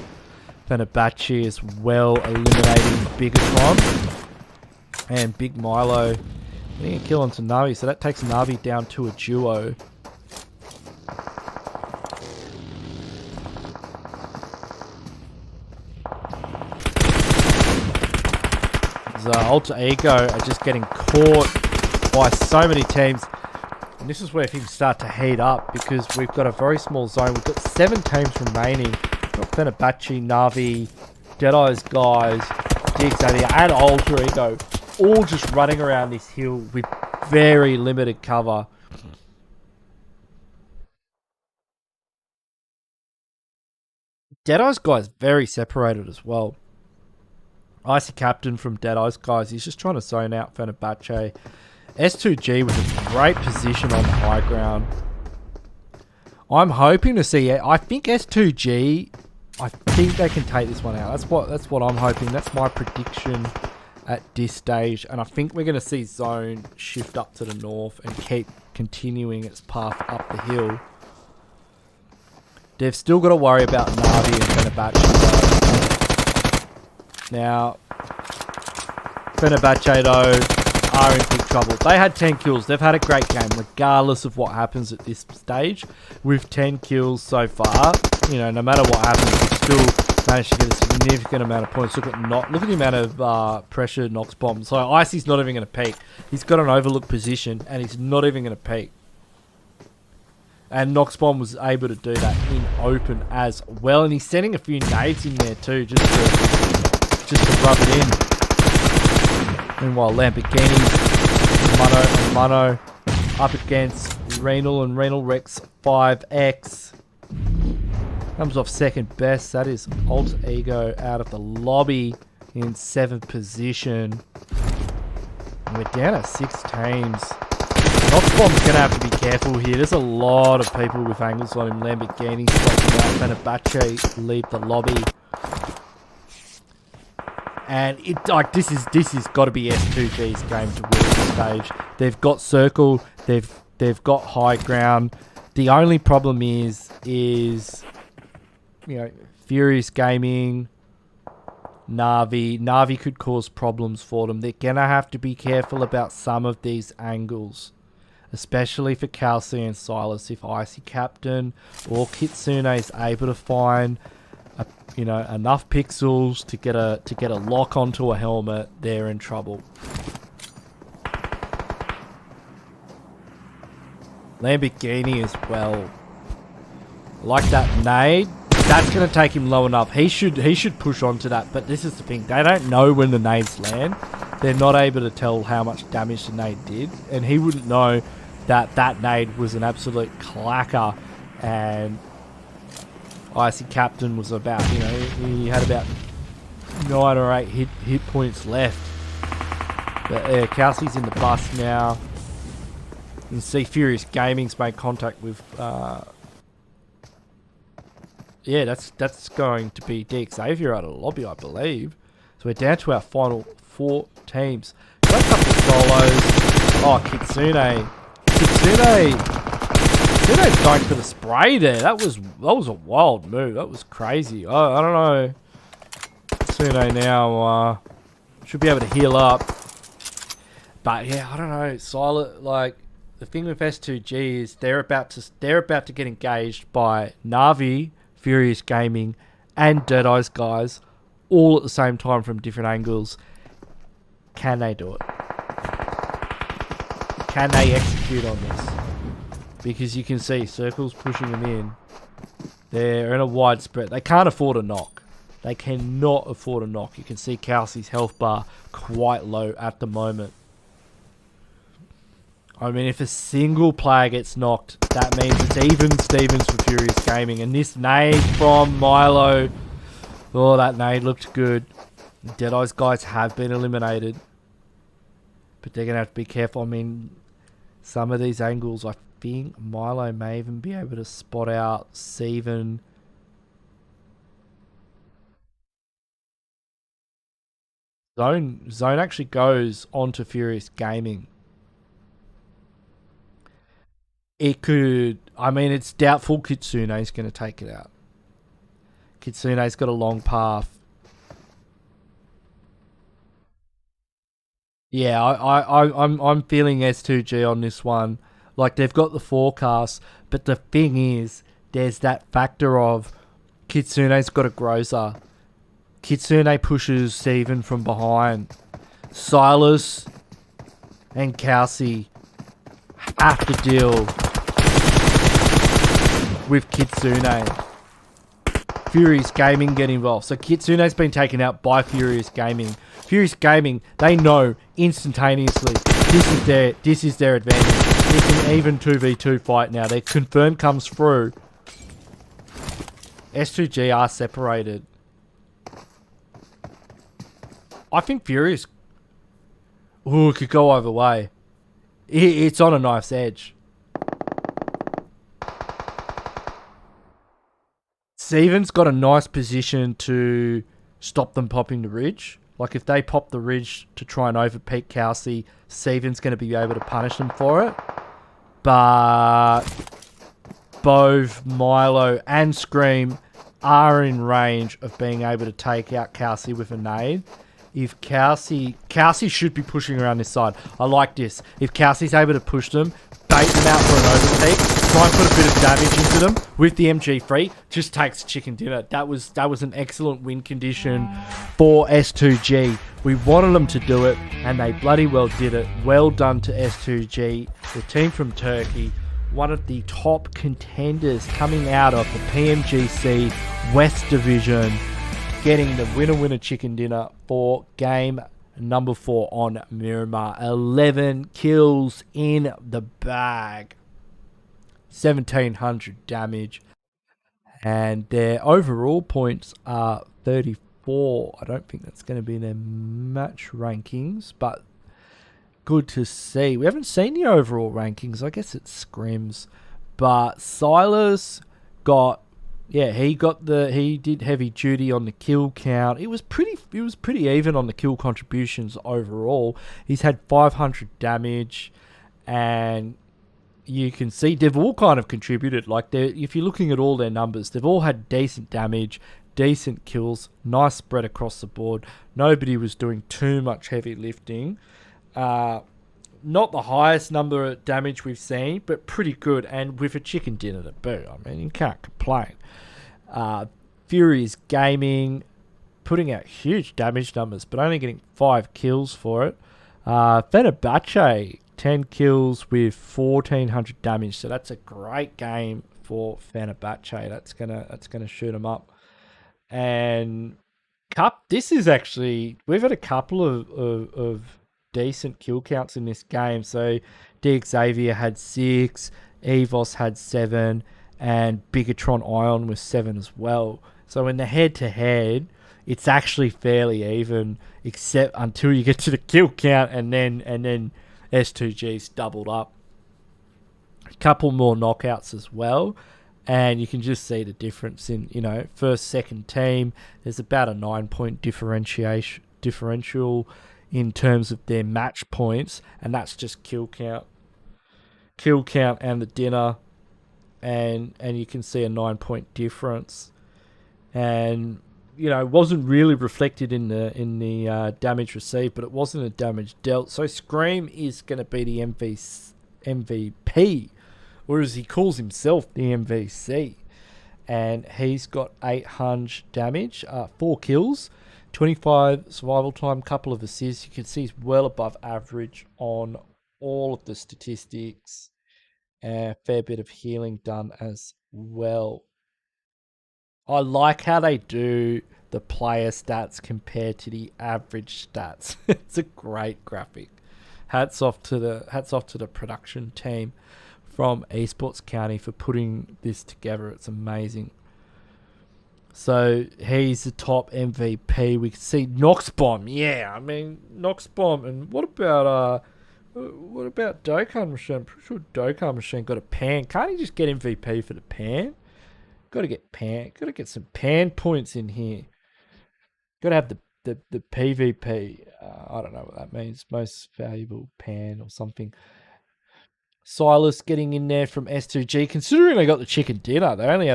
Fenerbahçe as well, eliminating Bigetron. And Big Milo getting a kill onto Navi. So that takes Navi down to a duo. Alter Ego are just getting caught by so many teams. And this is where things start to heat up because we've got a very small zone. We've got 7 teams remaining. We've got Fenerbahçe, Navi, Deadeye's guys, XAVIER, and Alter Ego all just running around this hill with very limited cover. Deadeye's guys very separated as well. Icy Captain from Deadeye's guys, he's just trying to zone out Fenerbahçe. S2G with a great position on the high ground. I'm hoping to see it. I think S2G, I think they can take this one out. That's what I'm hoping. That's my prediction at this stage. And I think we're going to see zone shift up to the north and keep continuing its path up the hill. They've still got to worry about Navi and Fenerbahçe though. Now, Fenerbahçe though are in big trouble. They had 10 kills. They've had a great game regardless of what happens at this stage. With 10 kills so far, no matter what happens, they've still managed to get a significant amount of points. Look at the amount of pressure Nox bomb. So Icy's not even going to peek. He's got an overlook position and he's not even going to peek. And Noxbomb was able to do that in open as well. And he's sending a few nades in there too, just to rub it in. Meanwhile, Lamborghini, Mono up against Renal and Renal Rex 5X. Comes off second best. That is Alter Ego out of the lobby in 7th position. And we're down to 6 teams. Noxbomb's going to have to be careful here. There's a lot of people with angles on him. Lamborghini stopping out. Fenerbahçe leave the lobby. And this is got to be S2G's game to win at this stage. They've got circle. They've got high ground. The only problem is Furious Gaming, Navi. Navi could cause problems for them. They're gonna have to be careful about some of these angles, especially for Kelsey and Silas. If Icy Captain or Kitsune is able to find enough pixels to get a lock onto a helmet, they're in trouble. Lamborghini as well. Like that nade. That's going to take him low enough. He should push on to that. But this is the thing. They don't know when the nades land. They're not able to tell how much damage the nade did. And he wouldn't know that that nade was an absolute clacker. And Icy Captain was about, you know, he had about 9 or 8 hit points left. But Kelsey's in the bus now. You can see Furious Gaming's made contact with... yeah, that's going to be XAVIER out of the lobby, I believe. So we're down to our final 4 teams. Got a couple of solos. Oh, Kitsune. Kitsune's going for the spray there. That was a wild move. That was crazy. I don't know. Kitsune now should be able to heal up. But yeah, I don't know. Silent, like, the thing with S2G is they're about to get engaged by Na'Vi, Furious Gaming, and Deadeye's guys, all at the same time from different angles. Can they do it? Can they execute on this? Because you can see Circle's pushing them in. They're in a wide spread. They can't afford a knock. They cannot afford a knock. You can see Kelsey's health bar quite low at the moment. I mean, if a single player gets knocked, that means it's even Stevens for Furious Gaming. And this nade from Milo. Oh, that nade looked good. Deadeye's guys have been eliminated. But they're going to have to be careful. I mean, some of these angles, I think Milo may even be able to spot out Steven. Zone actually goes onto Furious Gaming. It could... I mean, it's doubtful Kitsune's going to take it out. Kitsune's got a long path. Yeah, I'm feeling S2G on this one. Like, they've got the forecast, but the thing is, there's that factor of Kitsune's got a Groza. Kitsune pushes Steven from behind. Silas and Kelsey have to deal with Kitsune. Furious Gaming get involved. So Kitsune's been taken out by Furious Gaming. Furious Gaming, they know instantaneously this is their advantage. It's an even 2v2 fight now. Their confirm comes through. S2G are separated. I think Furious... Ooh, it could go either way. It's on a knife's edge. Steven's got a nice position to stop them popping the ridge. Like, if they pop the ridge to try and overpeak Kelsey, Steven's going to be able to punish them for it. But both Milo and Scream are in range of being able to take out Kelsey with a nade. If Kelsey should be pushing around this side. I like this. If Kelsey's able to push them, bait them out for an overpeak, try and put a bit of damage into them with the MG3, just takes chicken dinner. That was an excellent win condition for S2G. We wanted them to do it, and they bloody well did it. Well done to S2G, the team from Turkey, one of the top contenders coming out of the Pmgc West Division, getting the winner chicken dinner for game number 4 on Miramar. 11 kills in the bag. 1700 damage. And their overall points are 34. I don't think that's going to be in their match rankings, but good to see. We haven't seen the overall rankings. I guess it's Scrims. But Silas got... Yeah, he did heavy duty on the kill count. It was pretty even on the kill contributions overall. He's had 500 damage, and you can see they've all kind of contributed. Like, if you're looking at all their numbers, they've all had decent damage, decent kills, nice spread across the board. Nobody was doing too much heavy lifting. Not the highest number of damage we've seen, but pretty good, and with a chicken dinner to boot. I mean, you can't complain. Furious Gaming putting out huge damage numbers, but only getting 5 kills for it. FENERBAHÇE 10 kills with 1400 damage, so that's a great game for Fenerbahçe. That's gonna shoot them up. And Cup. This is actually, we've had a couple of decent kill counts in this game. So XAVIER had 6, EVOS had 7, and BIGETRON Ion was 7 as well. So in the head-to-head, it's actually fairly even, except until you get to the kill count, and then S2G's doubled up. A couple more knockouts as well, and you can just see the difference in, you know, first, second team. There's about a 9-point differential in terms of their match points, and that's just kill count and the dinner, and you can see a 9-point difference. And you know, it wasn't really reflected in the damage received, but it wasn't a damage dealt. So Scream is going to be the MVP, or as he calls himself, the MVC. And he's got 800 damage, 4 kills, 25 survival time, couple of assists. You can see he's well above average on all of the statistics. A fair bit of healing done as well. I like how they do the player stats compared to the average stats. It's a great graphic. Hats off to the production team from Esports County for putting this together. It's amazing. So he's the top MVP. We can see Noxbomb. Yeah, I mean Noxbomb. And what about Dokkan Machine? I'm pretty sure Dokkan Machine got a pan. Can't he just get MVP for the pan? Got to get some pan points in here. Got to have the PvP. I don't know what that means. Most valuable pan or something. Silas getting in there from S2G. Considering they got the chicken dinner, they only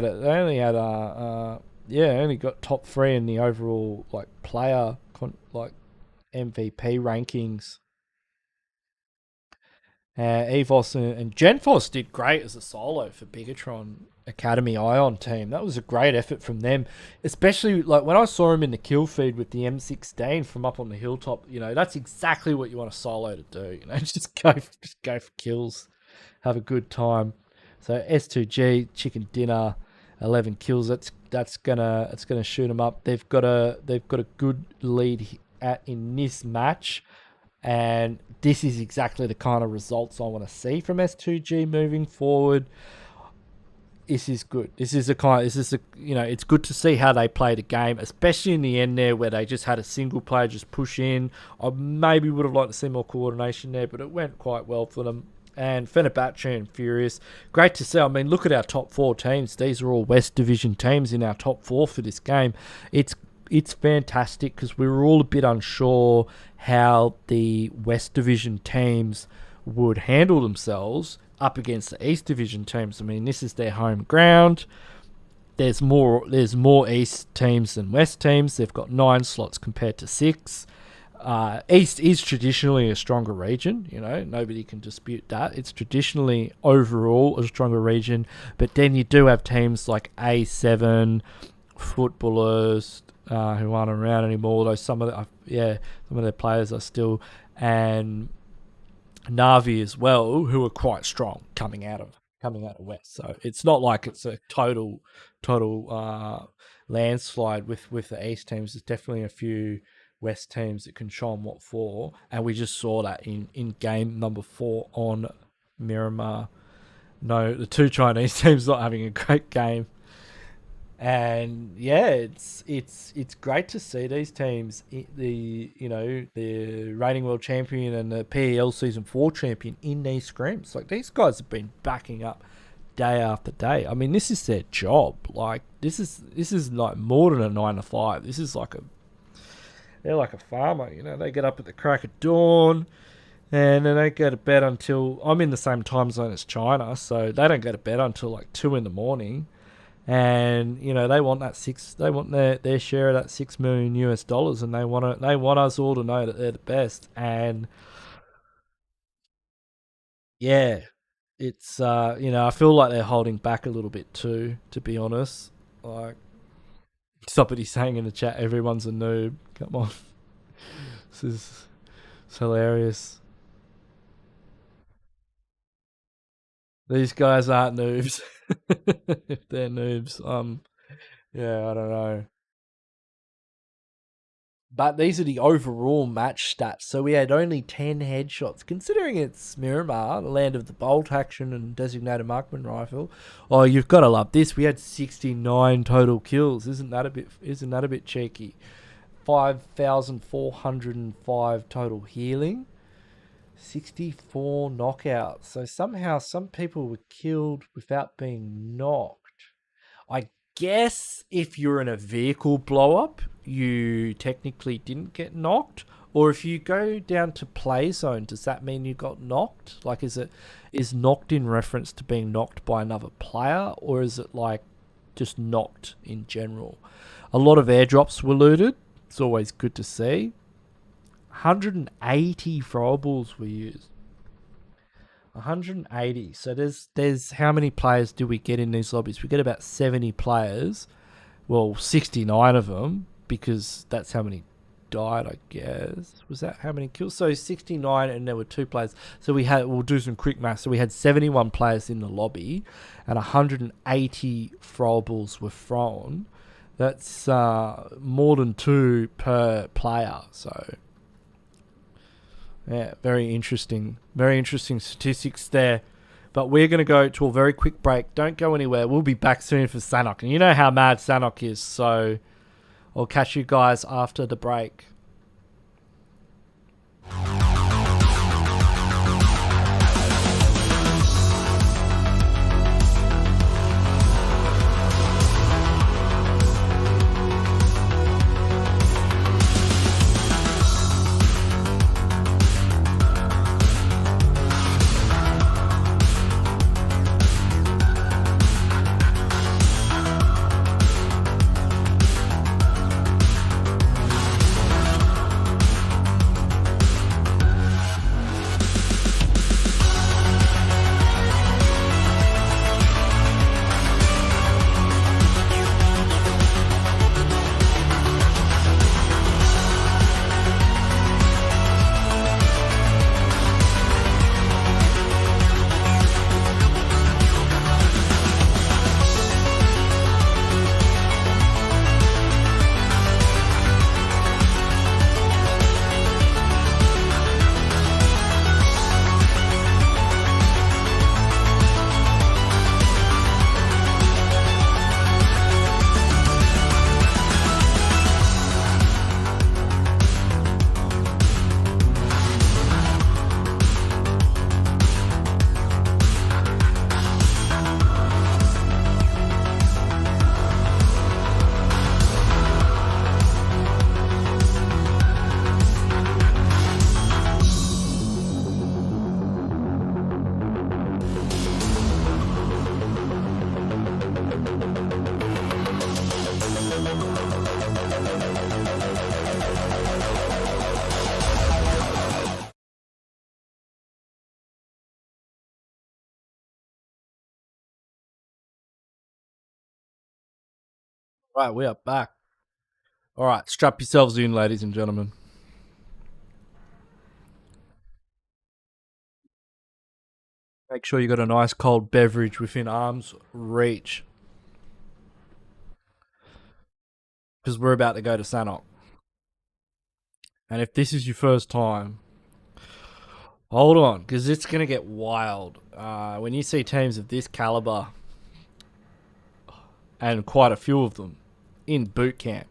got top 3 in the overall like player MVP rankings. EVOS and Genfos did great as a solo for Bigetron Academy Ion team. That was a great effort from them, especially like when I saw him in the kill feed with the M16 from up on the hilltop. You know, that's exactly what you want a solo to do. You know, just go for kills, have a good time. So S2G chicken dinner, 11 kills. That's gonna shoot them up. They've got a good lead in this match. And this is exactly the kind of results I want to see from S2G moving forward. This is good. It's good to see how they play the game, especially in the end there where they just had a single player just push in. I maybe would have liked to see more coordination there, but it went quite well for them. And Fenerbahçe and Furious, great to see. I mean, look at our top 4 teams. These are all West Division teams in our top 4 for this game. It's fantastic because we were all a bit unsure how the West Division teams would handle themselves up against the East Division teams. I mean, this is their home ground. There's more East teams than West teams. They've got 9 slots compared to 6. East is traditionally a stronger region. You know, nobody can dispute that. It's traditionally overall a stronger region. But then you do have teams like A7, Footballers, who aren't around anymore, though some of their players are still, and Navi as well, who are quite strong coming out of West. So it's not like it's a total landslide with the East teams. There's definitely a few West teams that can show them what for, and we just saw that in game number 4 on Miramar. No, the 2 Chinese teams not having a great game. And yeah, it's great to see these teams, the reigning world champion and the PEL season 4 champion in these scrims. Like, these guys have been backing up day after day. I mean, this is their job. Like, this is like more than a 9 to 5. This is like they're like a farmer. You know, they get up at the crack of dawn, and then they go to bed until, I'm in the same time zone as China, so they don't go to bed until like 2 in the morning. And you know, they want their share of that $6 million US, and they want us all to know that they're the best. And yeah, it's I feel like they're holding back a little bit too, to be honest. Like, somebody saying in the chat, everyone's a noob. Come on, it's hilarious. These guys aren't noobs. If they're noobs, yeah, I don't know. But these are the overall match stats. So we had only 10 headshots. Considering it's Miramar, the land of the bolt action and designated marksman rifle. Oh, you've got to love this. We had 69 total kills. Isn't that a bit cheeky? 5,405 total healing. 64 knockouts. So somehow some people were killed without being knocked. I guess if you're in a vehicle blow up, you technically didn't get knocked. Or if you go down to play zone, does that mean you got knocked? Like, is knocked in reference to being knocked by another player, or is it like just knocked in general? A lot of airdrops were looted. It's always good to see. 180 throwables were used. 180. So there's how many players do we get in these lobbies? We get about 70 players. Well, 69 of them, because that's how many died, I guess. Was that how many kills? So 69, and there were 2 players. So we'll do some quick math. So we had 71 players in the lobby, and 180 throwables were thrown. That's more than 2 per player. So yeah, very interesting statistics there. But we're going to go to a very quick break. Don't go anywhere. We'll be back soon for Sanok. And you know how mad Sanok is, so I'll catch you guys after the break. Right, we are back. All right, strap yourselves in, ladies and gentlemen. Make sure you got a nice cold beverage within arm's reach, because we're about to go to Sanok. And if this is your first time, hold on, because it's going to get wild. When you see teams of this caliber, and quite a few of them, in boot camp,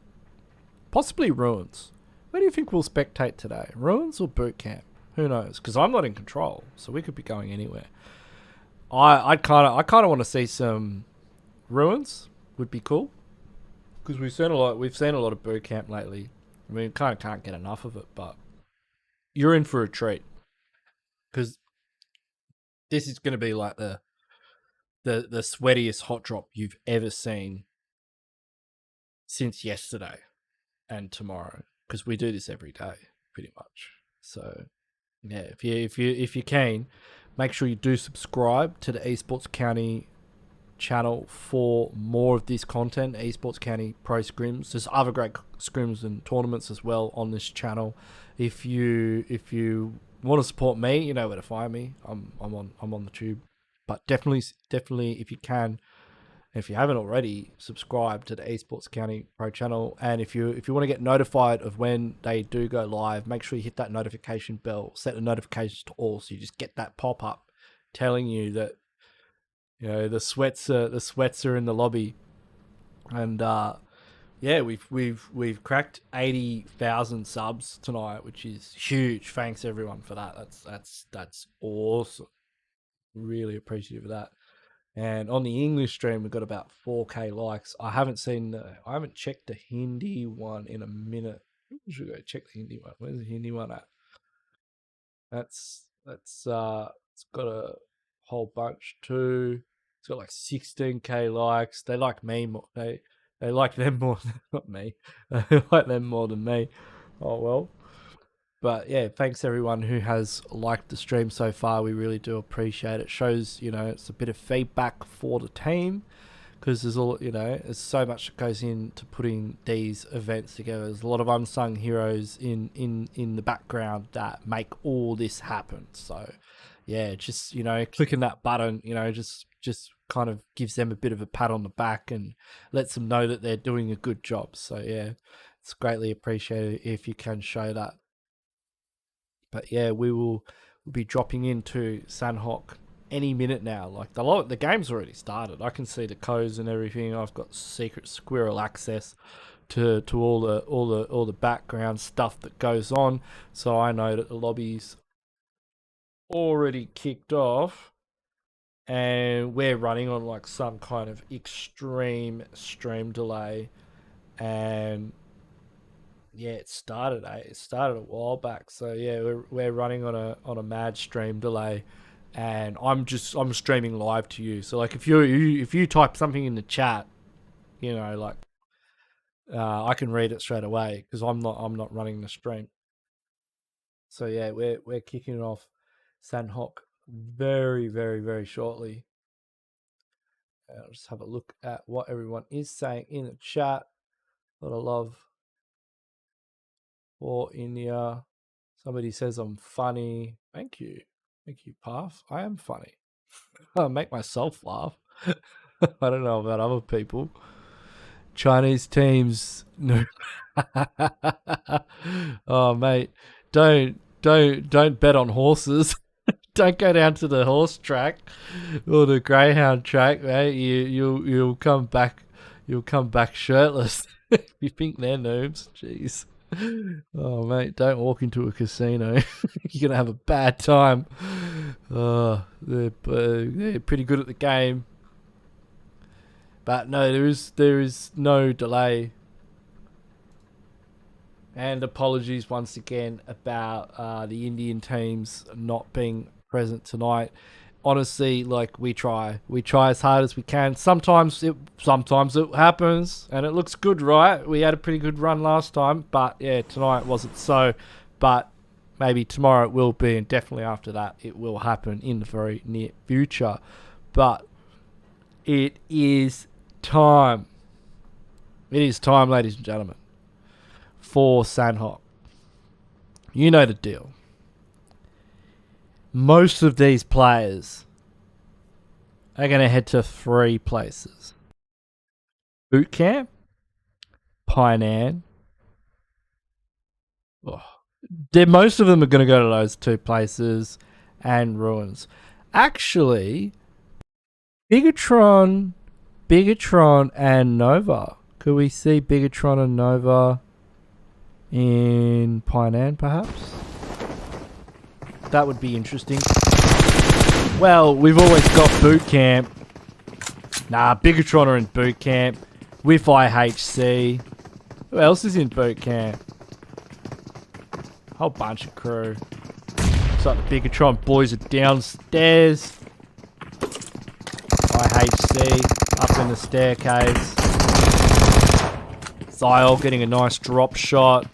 possibly Ruins. Where do you think we'll spectate today? Ruins or boot camp? Who knows? Because I'm not in control, so we could be going anywhere. I kind of want to see some Ruins. Would be cool, because we've seen a lot of boot camp lately. I mean, kind of can't get enough of it, but you're in for a treat, because this is going to be like the sweatiest hot drop you've ever seen since yesterday and tomorrow, because we do this every day pretty much. So yeah, if you can, make sure you do subscribe to the Esports County channel for more of this content. Esports County Pro Scrims. There's other great scrims and tournaments as well on this channel. If you want to support me, you know where to find me. I'm on the tube. But definitely if you can, if you haven't already, subscribe to the Esports Accounting Pro channel. And if you want to get notified of when they do go live, make sure you hit that notification bell, set the notifications to all, so you just get that pop up telling you that, you know, the sweats are in the lobby. And yeah, we've cracked 80,000 subs tonight, which is huge. Thanks everyone for that. That's awesome. Really appreciative of that. And on the English stream, we've got about 4K likes. I haven't checked the Hindi one in a minute. I should go check the Hindi one. Where's the Hindi one at? It's got a whole bunch too. It's got like 16K likes. They like me more. They like them more than not me. They like them more than me. Oh well. But yeah, thanks everyone who has liked the stream so far. We really do appreciate it. Shows, you know, it's a bit of feedback for the team, because there's all, you know, there's so much that goes into putting these events together. There's a lot of unsung heroes in the background that make all this happen. So yeah, just, you know, clicking that button, you know, just kind of gives them a bit of a pat on the back and lets them know that they're doing a good job. So yeah, it's greatly appreciated if you can show that. But yeah, we'll be dropping into Sanhok any minute now. Like the game's already started. I can see the codes and everything. I've got secret squirrel access to all the background stuff that goes on, so I know that the lobby's already kicked off, and we're running on like some kind of extreme stream delay. And yeah, it started a while back. So yeah, we're running on a mad stream delay, and I'm streaming live to you. So like if you type something in the chat, you know, like I can read it straight away because I'm not running the stream. So yeah, we're kicking it off Sanhok very, very, very shortly. I'll just have a look at what everyone is saying in the chat. A lot of love for India. Somebody says I'm funny. Thank you, Path. I am funny. I make myself laugh. I don't know about other people. Chinese teams, no. Oh mate, don't bet on horses. Don't go down to the horse track or the greyhound track, mate. You'll come back shirtless. You think they're noobs? Jeez. Oh mate, don't walk into a casino. You're gonna have a bad time. They're pretty good at the game, but no, there is no delay. And apologies once again about the Indian teams not being present tonight. Honestly, like we try as hard as we can. Sometimes it happens and it looks good, right? We had a pretty good run last time, but yeah, tonight wasn't so. But maybe tomorrow it will be, and definitely after that it will happen in the very near future. But it is time. It is time, ladies and gentlemen, for Sanhok. You know the deal. Most of these players are going to head to 3 places: Boot Camp, Painan. Most of them are going to go to those 2 places, and Ruins. Actually, Bigetron and Nova. Could we see Bigetron and Nova in Painan, perhaps? That would be interesting. Well, we've always got Boot Camp. Nah, Bigetron are in Boot Camp with IHC. Who else is in Boot Camp? Whole bunch of crew. Looks like the Bigetron boys are downstairs. IHC up in the staircase. Ziol getting a nice drop shot.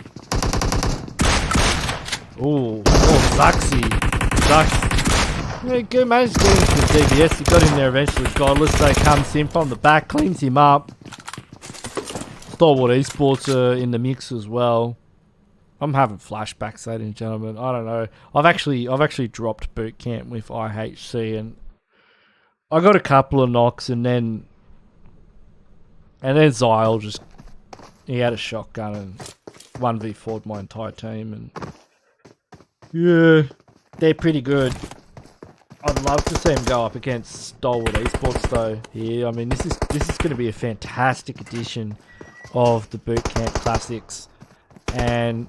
Ooh, Zaxi. Yeah, good managed to get into the DBS. He got in there eventually. Godlike comes in from the back, cleans him up. STALWART Esports are in the mix as well. I'm having flashbacks, ladies and gentlemen. I don't know. I've actually dropped Boot Camp with IHC, and I got a couple of knocks, and then Zyle just, he had a shotgun and 1v4'd my entire team, and yeah, they're pretty good. I'd love to see him go up against Stalwart Esports though. Yeah, I mean this is going to be a fantastic edition of the Bootcamp Classics, and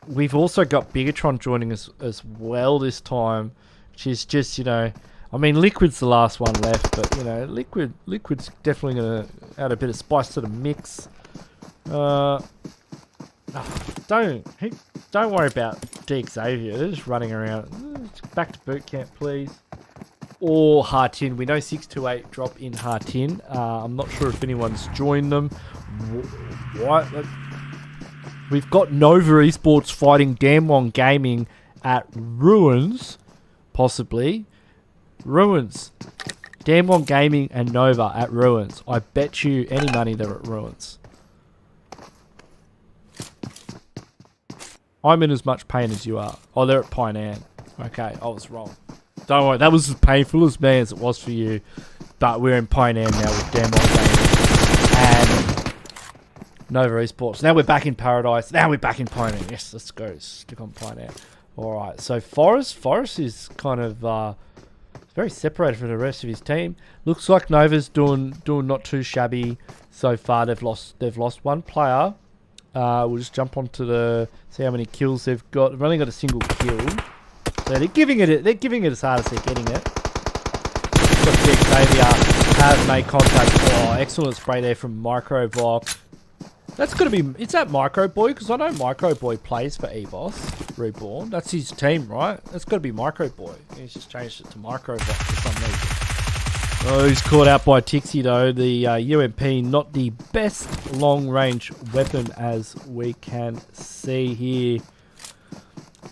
we've also got Bigetron joining us as well this time, which is just, you know, I mean Liquid's the last one left, but you know Liquid's definitely going to add a bit of spice to the mix. Don't worry about XAVIER. They're just running around. Back to boot camp, please. Or Hartin. We know 628 drop in Hartin. I'm not sure if anyone's joined them. What? We've got Nova Esports fighting Damwon Gaming at Ruins, possibly. Ruins. Damwon Gaming and Nova at Ruins. I bet you any money they're at Ruins. I'm in as much pain as you are. Oh, they're at Painan. Okay, I was wrong. Don't worry, that was as painful as me as it was for you. But we're in Painan now with Damwon Gaming and Nova Esports. Now we're back in Paradise. Now we're back in Painan. Yes, let's go. Stick on Painan. Alright, so Forrest is kind of very separated from the rest of his team. Looks like Nova's doing not too shabby so far. They've lost one player. We'll just jump onto the see how many kills they've got. They've only got a single kill, so they're giving it as hard as they're getting it. Got XAVIER have made contact. Oh, excellent spray there from Microvoc. That's gotta be, is that Microboy? Because I know Microboy plays for EVOS Reborn. That's his team, right? That's gotta be Microboy. He's just changed it to Microvoc for some reason. Oh, he's caught out by Tixie though. The UMP, not the best long-range weapon as we can see here.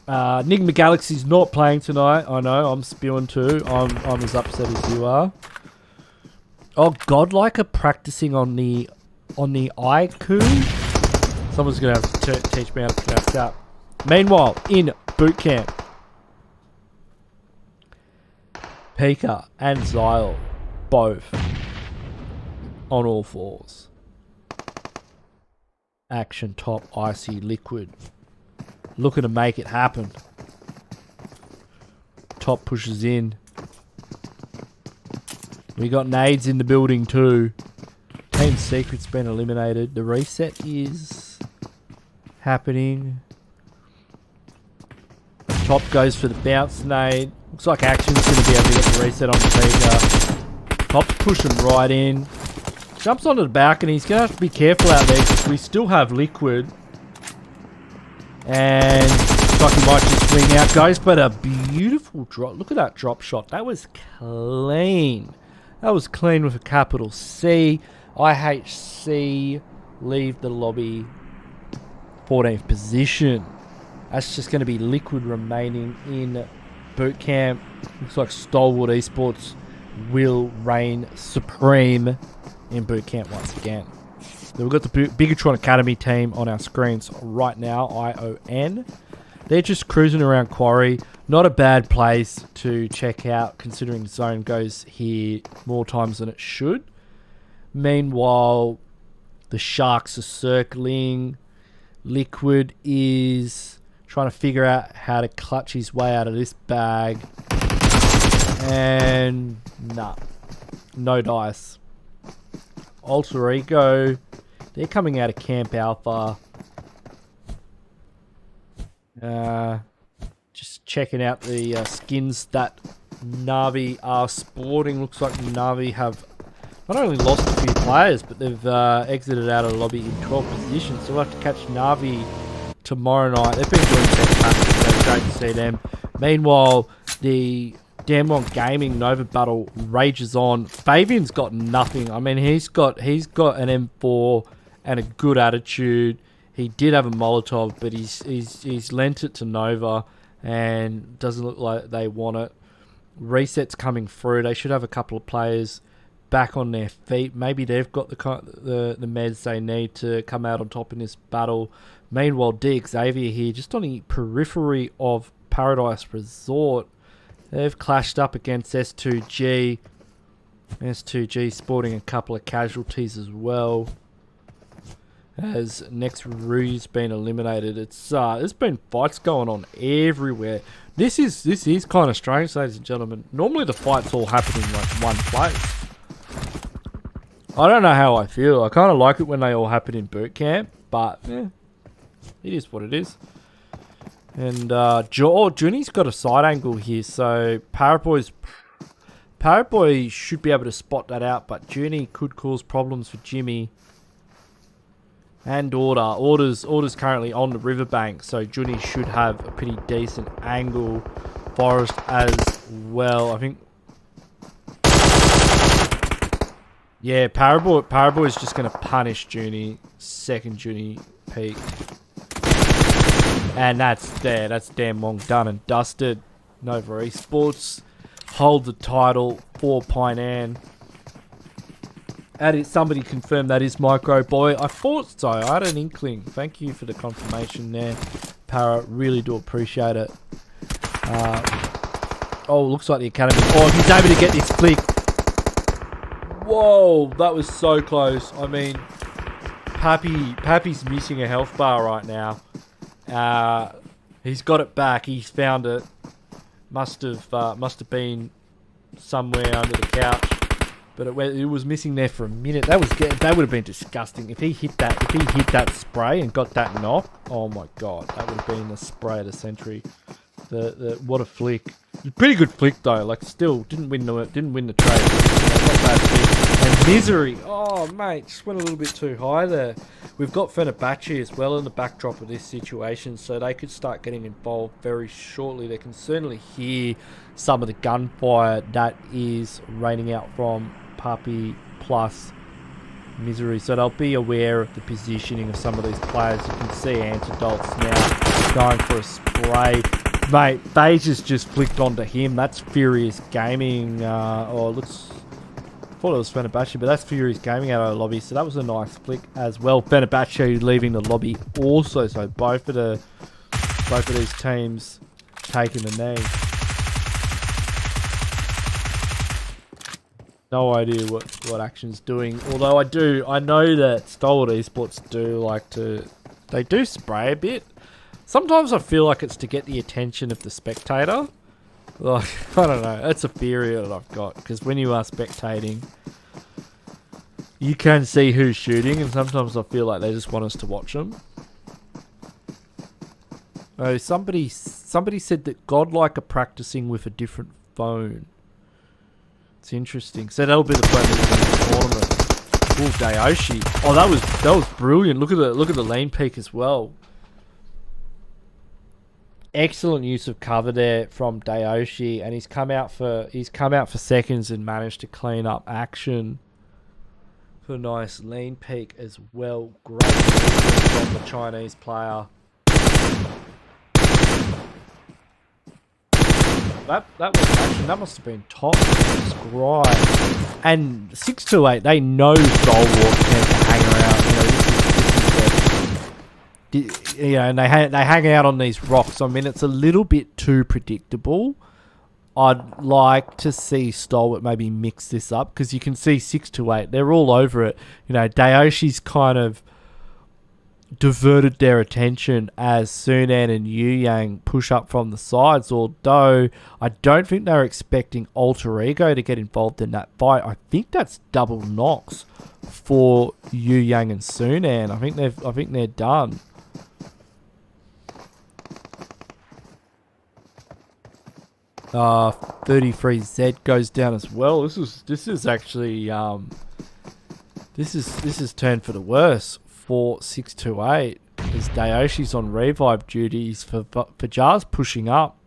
NIGMA Galaxy's not playing tonight. I know, I'm spewing too. I'm as upset as you are. Oh, Godlike are practicing on the IQ. Someone's gonna have to teach me how to pronounce that. Meanwhile, in boot camp, Pika and Zyle both on all fours. Action top, icy liquid. Looking to make it happen. Top pushes in. We got nades in the building too. Team Secret's been eliminated. The reset is happening. Top goes for the bounce nade. Looks like Action's going to be able to get the reset on the Pika. Top's pushing right in. Jumps onto the balcony. He's going to have to be careful out there because we still have Liquid. And looks like he might just swing out. Goes for a beautiful drop. Look at that drop shot. That was clean. That was clean with a capital C. IHC leave the lobby 14th position. That's just going to be Liquid remaining in boot camp. Looks like Stalwart Esports will reign supreme in boot camp once again. So we've got the Bigetron Academy team on our screens right now, ION. They're just cruising around Quarry. Not a bad place to check out considering zone goes here more times than it should. Meanwhile, the Sharks are circling. Liquid is trying to figure out how to clutch his way out of this bag. And nah, no dice. Alter Ego, they're coming out of Camp Alpha. Just checking out the skins that Navi are sporting. Looks like Navi have not only lost a few players, but they've exited out of the lobby in 12th position. So we'll have to catch Navi tomorrow night. They've been doing fantastic, so great to see them. Meanwhile, the Damwon Gaming Nova battle rages on. Fabian's got nothing. I mean, he's got an M4 and a good attitude. He did have a Molotov, but he's lent it to Nova and doesn't look like they want it. Reset's coming through. They should have a couple of players back on their feet. Maybe they've got the meds they need to come out on top in this battle. Meanwhile, XAVIER here, just on the periphery of Paradise Resort. They've clashed up against S2G. S2G sporting a couple of casualties as well. As next RUYA's been eliminated. It's there's been fights going on everywhere. This is kind of strange, ladies and gentlemen. Normally the fights all happen in like one place. I don't know how I feel. I kind of like it when they all happen in boot camp, but it is what it is. And Juni's got a side angle here, so Paraboy should be able to spot that out, but Juni could cause problems for Jimmy. And Order's currently on the riverbank, so Juni should have a pretty decent angle. Forest as well, I think. Yeah, Paraboy is just going to punish Juni. Second Juni peak. And that's there. That's damn long done and dusted. Nova Esports hold the title for Painan. Somebody confirmed that is Micro Boy. I thought so. I had an inkling. Thank you for the confirmation there, Para. Really do appreciate it. Oh, looks like the academy. Oh, he's able to get this flick. Whoa, that was so close. I mean, Pappy's missing a health bar right now. He's got it back. He's found it. Must have been somewhere under the couch, but it was missing there for a minute. That would have been disgusting if he hit that spray and got that knock. Oh my god, that would have been the spray of the century. What a flick! Pretty good flick though. Like still didn't win the trade. Not bad flick. And Misery. Oh mate, just went a little bit too high there. We've got FENERBAHÇE as well in the backdrop of this situation, so they could start getting involved very shortly. They can certainly hear some of the gunfire that is raining out from Puppy plus Misery, so they'll be aware of the positioning of some of these players. You can see Antidotes now going for a spray. Mate, Phages just flicked onto him. That's Furious Gaming. I thought it was FENERBAHÇE, but that's Furious Gaming out of the lobby, so that was a nice flick as well. FENERBAHÇE leaving the lobby also, so both of these teams taking the knee. No idea what Action's doing, although I know that STALWART Esports they do spray a bit. Sometimes I feel like it's to get the attention of the spectator. Like, I don't know, that's a theory that I've got, because when you are spectating, you can see who's shooting, and sometimes I feel like they just want us to watch them. Oh, somebody said that Godlike are practicing with a different phone. It's interesting. So that'll be the phone that's in the tournament. Oh, Dayoshi. Oh, that was brilliant. Look at the lane peak as well. Excellent use of cover there from Dayoshi, and he's come out for seconds and managed to clean up Action for a nice lean peak as well. Great from the Chinese player. That was Action. That must have been top scribe. And 628, they know STALWART tend to hang around. And they hang out on these rocks. I mean, it's a little bit too predictable. I'd like to see STALWART maybe mix this up, because you can see 628, they're all over it. Dayoshi's kind of diverted their attention as Sunan and Yu Yang push up from the sides, although I don't think they're expecting Alter Ego to get involved in that fight. I think that's double knocks for Yu Yang and Sunan. I think they're done. Uh, 33Z goes down as well. This is actually this is turned for the worse for 628, as Dayoshi's on revive duties for Jars pushing up.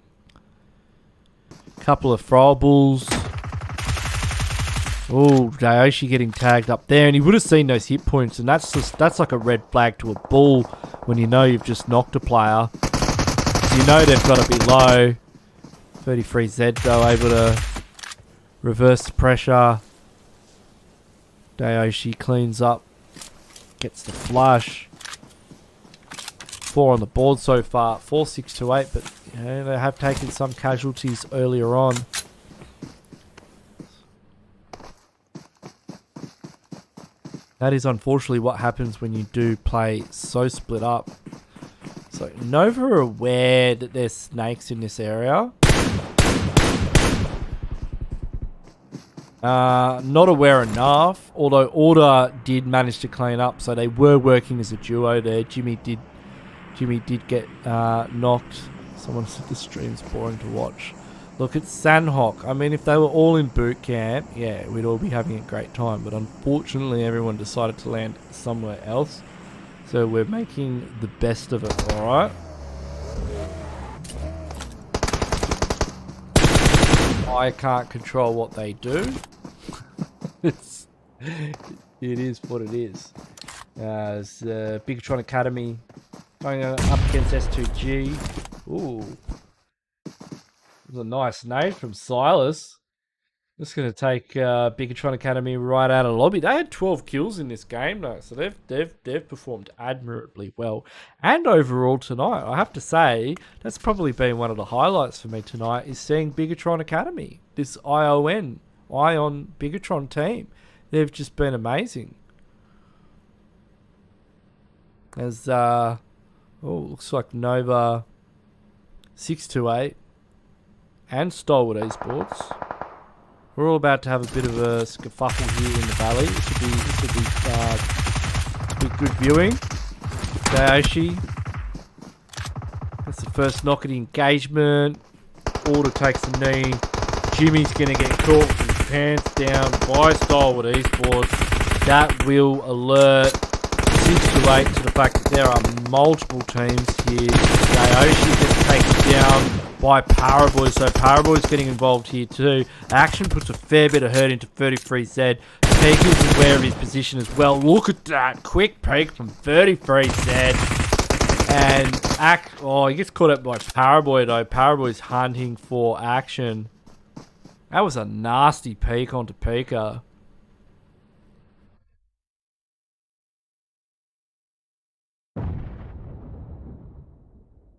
Couple of throwables. Oh, Dayoshi getting tagged up there, and he would have seen those hit points, and that's like a red flag to a bull when you know you've just knocked a player. You know they've got to be low. 33Z though, able to reverse the pressure. Dayoshi cleans up, gets the flush. 4 on the board so far, 4-6 to 8, but they have taken some casualties earlier on. That is unfortunately what happens when you do play so split up. So Nova are aware that there's snakes in this area. Not aware enough, although Order did manage to clean up, so they were working as a duo there. Jimmy did get knocked. Someone said the stream's boring to watch. Look at Sandhawk. I mean, if they were all in boot camp, yeah, we'd all be having a great time. But unfortunately, everyone decided to land somewhere else. So we're making the best of it, alright? I can't control what they do. It is what it is. It's BIGETRON Academy going up against S2G. Ooh. It was a nice nade from Silas. Just going to take BIGETRON Academy right out of the lobby. They had 12 kills in this game, though, so they've performed admirably well. And overall tonight, I have to say, that's probably been one of the highlights for me tonight, is seeing BIGETRON Academy. This Ion BIGETRON team. They've just been amazing. As, looks like Nova 628 and STALWART Esports. We're all about to have a bit of a scuffle here in the valley. This will be good viewing. Dayoshi. That's the first knock at the engagement. Order takes the knee. Jimmy's going to get caught with his pants down by STALWART Esports. That will alert 628 to the fact that there are multiple teams here. Dayoshi gets taken down by Paraboy, so Paraboy's getting involved here too. Action puts a fair bit of hurt into 33Z. Peek is aware of his position as well. Look at that quick peek from 33Z. And he gets caught up by Paraboy though. Paraboy's hunting for Action. That was a nasty peek onto Pika.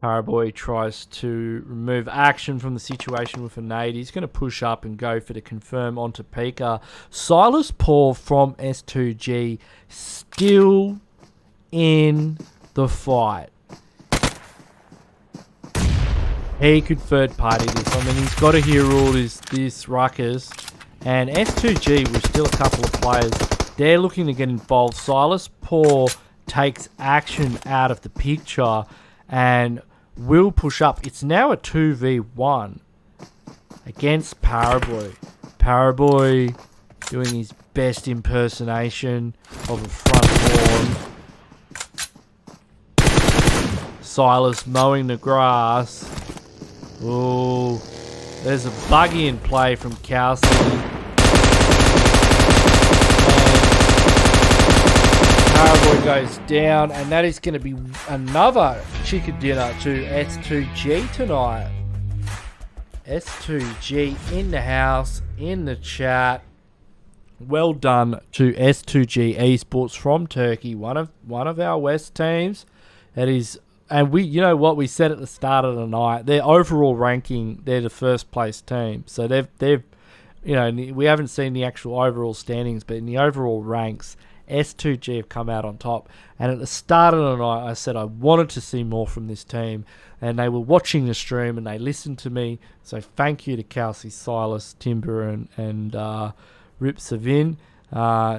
Paraboy tries to remove Action from the situation with a nade. He's going to push up and go for the confirm onto Pika. Silas Paul from S2G still in the fight. He could third party this. I mean, he's got to hear all this ruckus. And S2G with still a couple of players. They're looking to get involved. Silas Paul takes Action out of the picture and will push up. It's now a 2v1 against Paraboy. Paraboy doing his best impersonation of a front lawn. Silas mowing the grass. Oh, there's a buggy in play from Kelsey. Paraboy goes down, and that is going to be another chicken dinner to S2G tonight. S2G in the house, in the chat. Well done to S2G Esports from Turkey, one of our West teams. That is, and you know what we said at the start of the night. Their overall ranking, they're the first place team. So they've, you know, we haven't seen the actual overall standings, but in the overall ranks, S2G have come out on top. And at the start of the night, I said I wanted to see more from this team. And they were watching the stream and they listened to me. So thank you to Kelsey, Silas, Timber, and Rip Savin.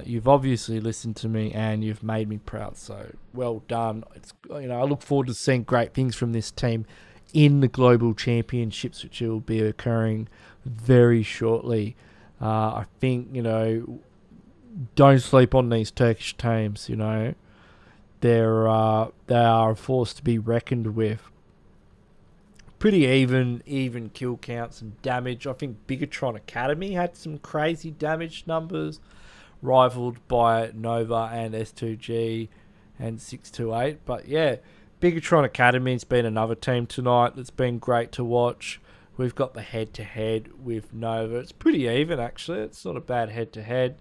You've obviously listened to me and you've made me proud. So well done. It's, you know, I look forward to seeing great things from this team in the Global Championships, which will be occurring very shortly. I think, you know, don't sleep on these Turkish teams, you know. They are a force to be reckoned with. Pretty even kill counts and damage. I think BIGETRON Academy had some crazy damage numbers, rivaled by Nova and S2G and 628. But yeah, BIGETRON Academy's been another team tonight that's been great to watch. We've got the head-to-head with Nova. It's pretty even, actually. It's not a bad head-to-head.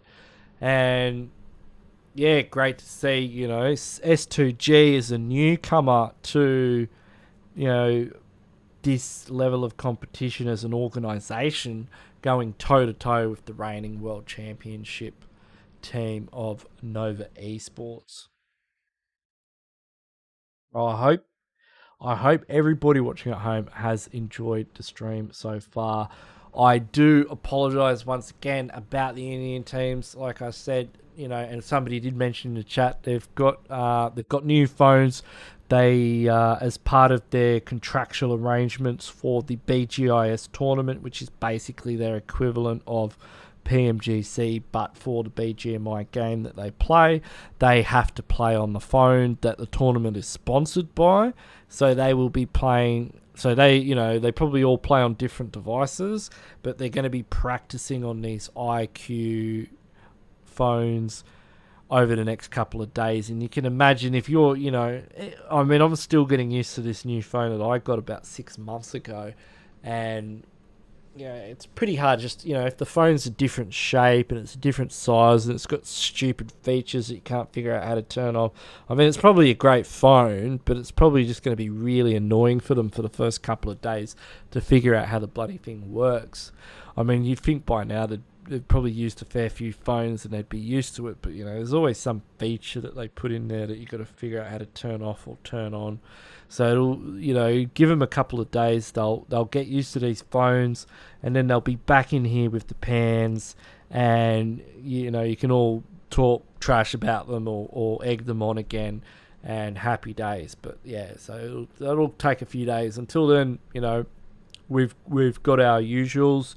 And yeah, great to see, you know, S2G is a newcomer to, you know, this level of competition as an organisation, going toe-to-toe with the reigning World Championship team of Nova Esports. I hope everybody watching at home has enjoyed the stream so far. I do apologize once again about the Indian teams. Like I said, you know, and somebody did mention in the chat, they've got new phones. They, as part of their contractual arrangements for the BGIS tournament, which is basically their equivalent of Pmgc, but for the BGMI game that they play, they have to play on the phone that the tournament is sponsored by. So they will be playing. So they probably all play on different devices, but they're going to be practicing on these IQ phones over the next couple of days. And you can imagine if you're, I mean, I'm still getting used to this new phone that I got about 6 months ago, and it's pretty hard. Just, if the phone's a different shape and it's a different size and it's got stupid features that you can't figure out how to turn off. I mean, it's probably a great phone, but it's probably just going to be really annoying for them for the first couple of days to figure out how the bloody thing works. I mean, you'd think by now that they've probably used a fair few phones and they'd be used to it, but there's always some feature that they put in there that you've got to figure out how to turn off or turn on. So it'll, give them a couple of days. They'll get used to these phones, and then they'll be back in here with the pans, and you can all talk trash about them or egg them on again, and happy days. But yeah, so that'll take a few days. Until then, we've got our usuals.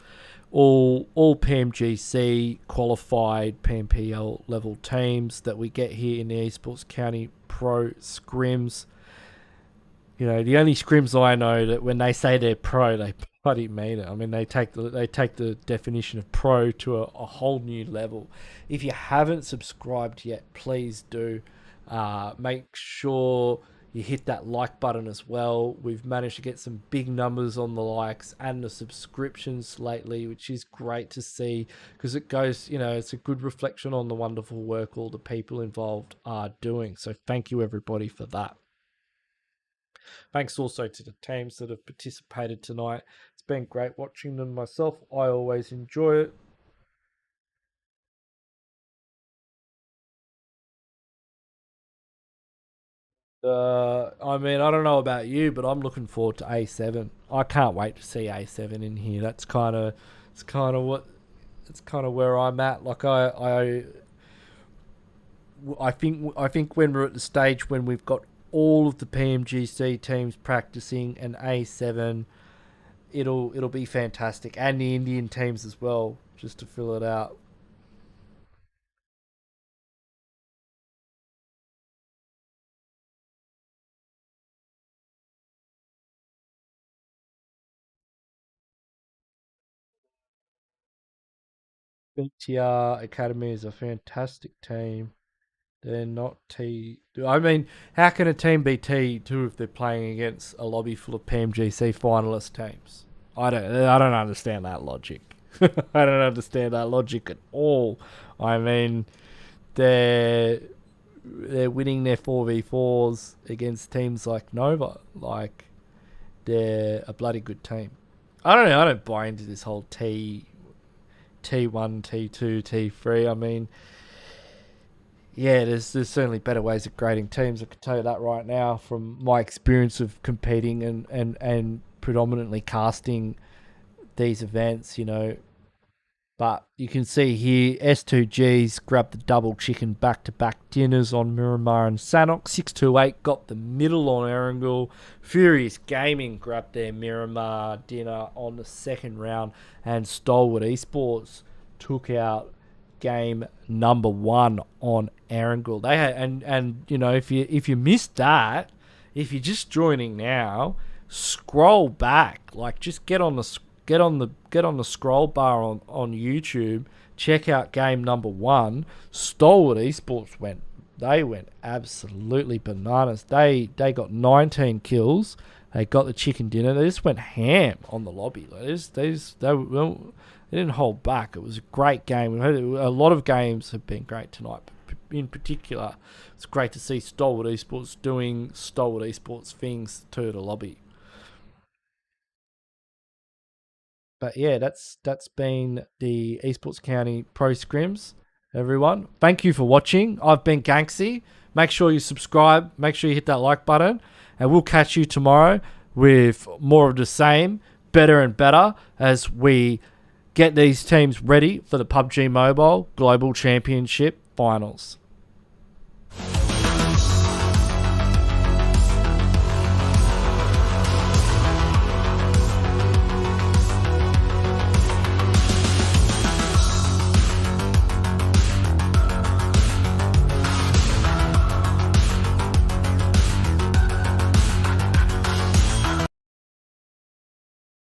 All Pmgc qualified PMPL level teams that we get here in the Esports County Pro Scrims. The only Scrims I know that when they say they're pro, they bloody mean it. I mean, they take the definition of pro to a whole new level. If you haven't subscribed yet, please do. Make sure you hit that like button as well. We've managed to get some big numbers on the likes and the subscriptions lately, which is great to see, because it goes, it's a good reflection on the wonderful work all the people involved are doing. So thank you everybody for that. Thanks also to the teams that have participated tonight. It's been great watching them myself. I always enjoy it. I mean, I don't know about you, but I'm looking forward to A7. I can't wait to see A7 in here. It's kind of where I'm at. Like I think when we're at the stage when we've got all of the PMGC teams practicing and A7, it'll be fantastic, and the Indian teams as well, just to fill it out. BTR Academy is a fantastic team. They're not T. I mean, how can a team be T2 if they're playing against a lobby full of PMGC finalist teams? I don't understand that logic. I don't understand that logic at all. I mean, they're winning their 4v4s against teams like Nova. Like, they're a bloody good team. I don't know. I don't buy into this whole T1, T2, T3. I mean, yeah, there's certainly better ways of grading teams. I can tell you that right now from my experience of competing and predominantly casting these events, But you can see here, S2Gs grabbed the double chicken back-to-back dinners on Miramar and Sanok. 628 got the middle on Erangel. Furious Gaming grabbed their Miramar dinner on the second round. And Stalwart Esports took out game number 1 on Erangel. They had, and if you missed that, if you're just joining now, scroll back. Like, just get on the scroll bar on YouTube. Check out game number 1. Stalwart Esports went absolutely bananas. They got 19 kills. They got the chicken dinner. They just went ham on the lobby. They didn't hold back. It was a great game. A lot of games have been great tonight. But in particular, it's great to see Stalwart Esports doing Stalwart Esports things to the lobby. But yeah, that's been the Esports County Pro Scrims. everyone. Thank you for watching. I've been Ganksy. Make sure you subscribe. Make sure you hit that like button. And we'll catch you tomorrow with more of the same, better and better, as we get these teams ready for the PUBG Mobile Global Championship Finals.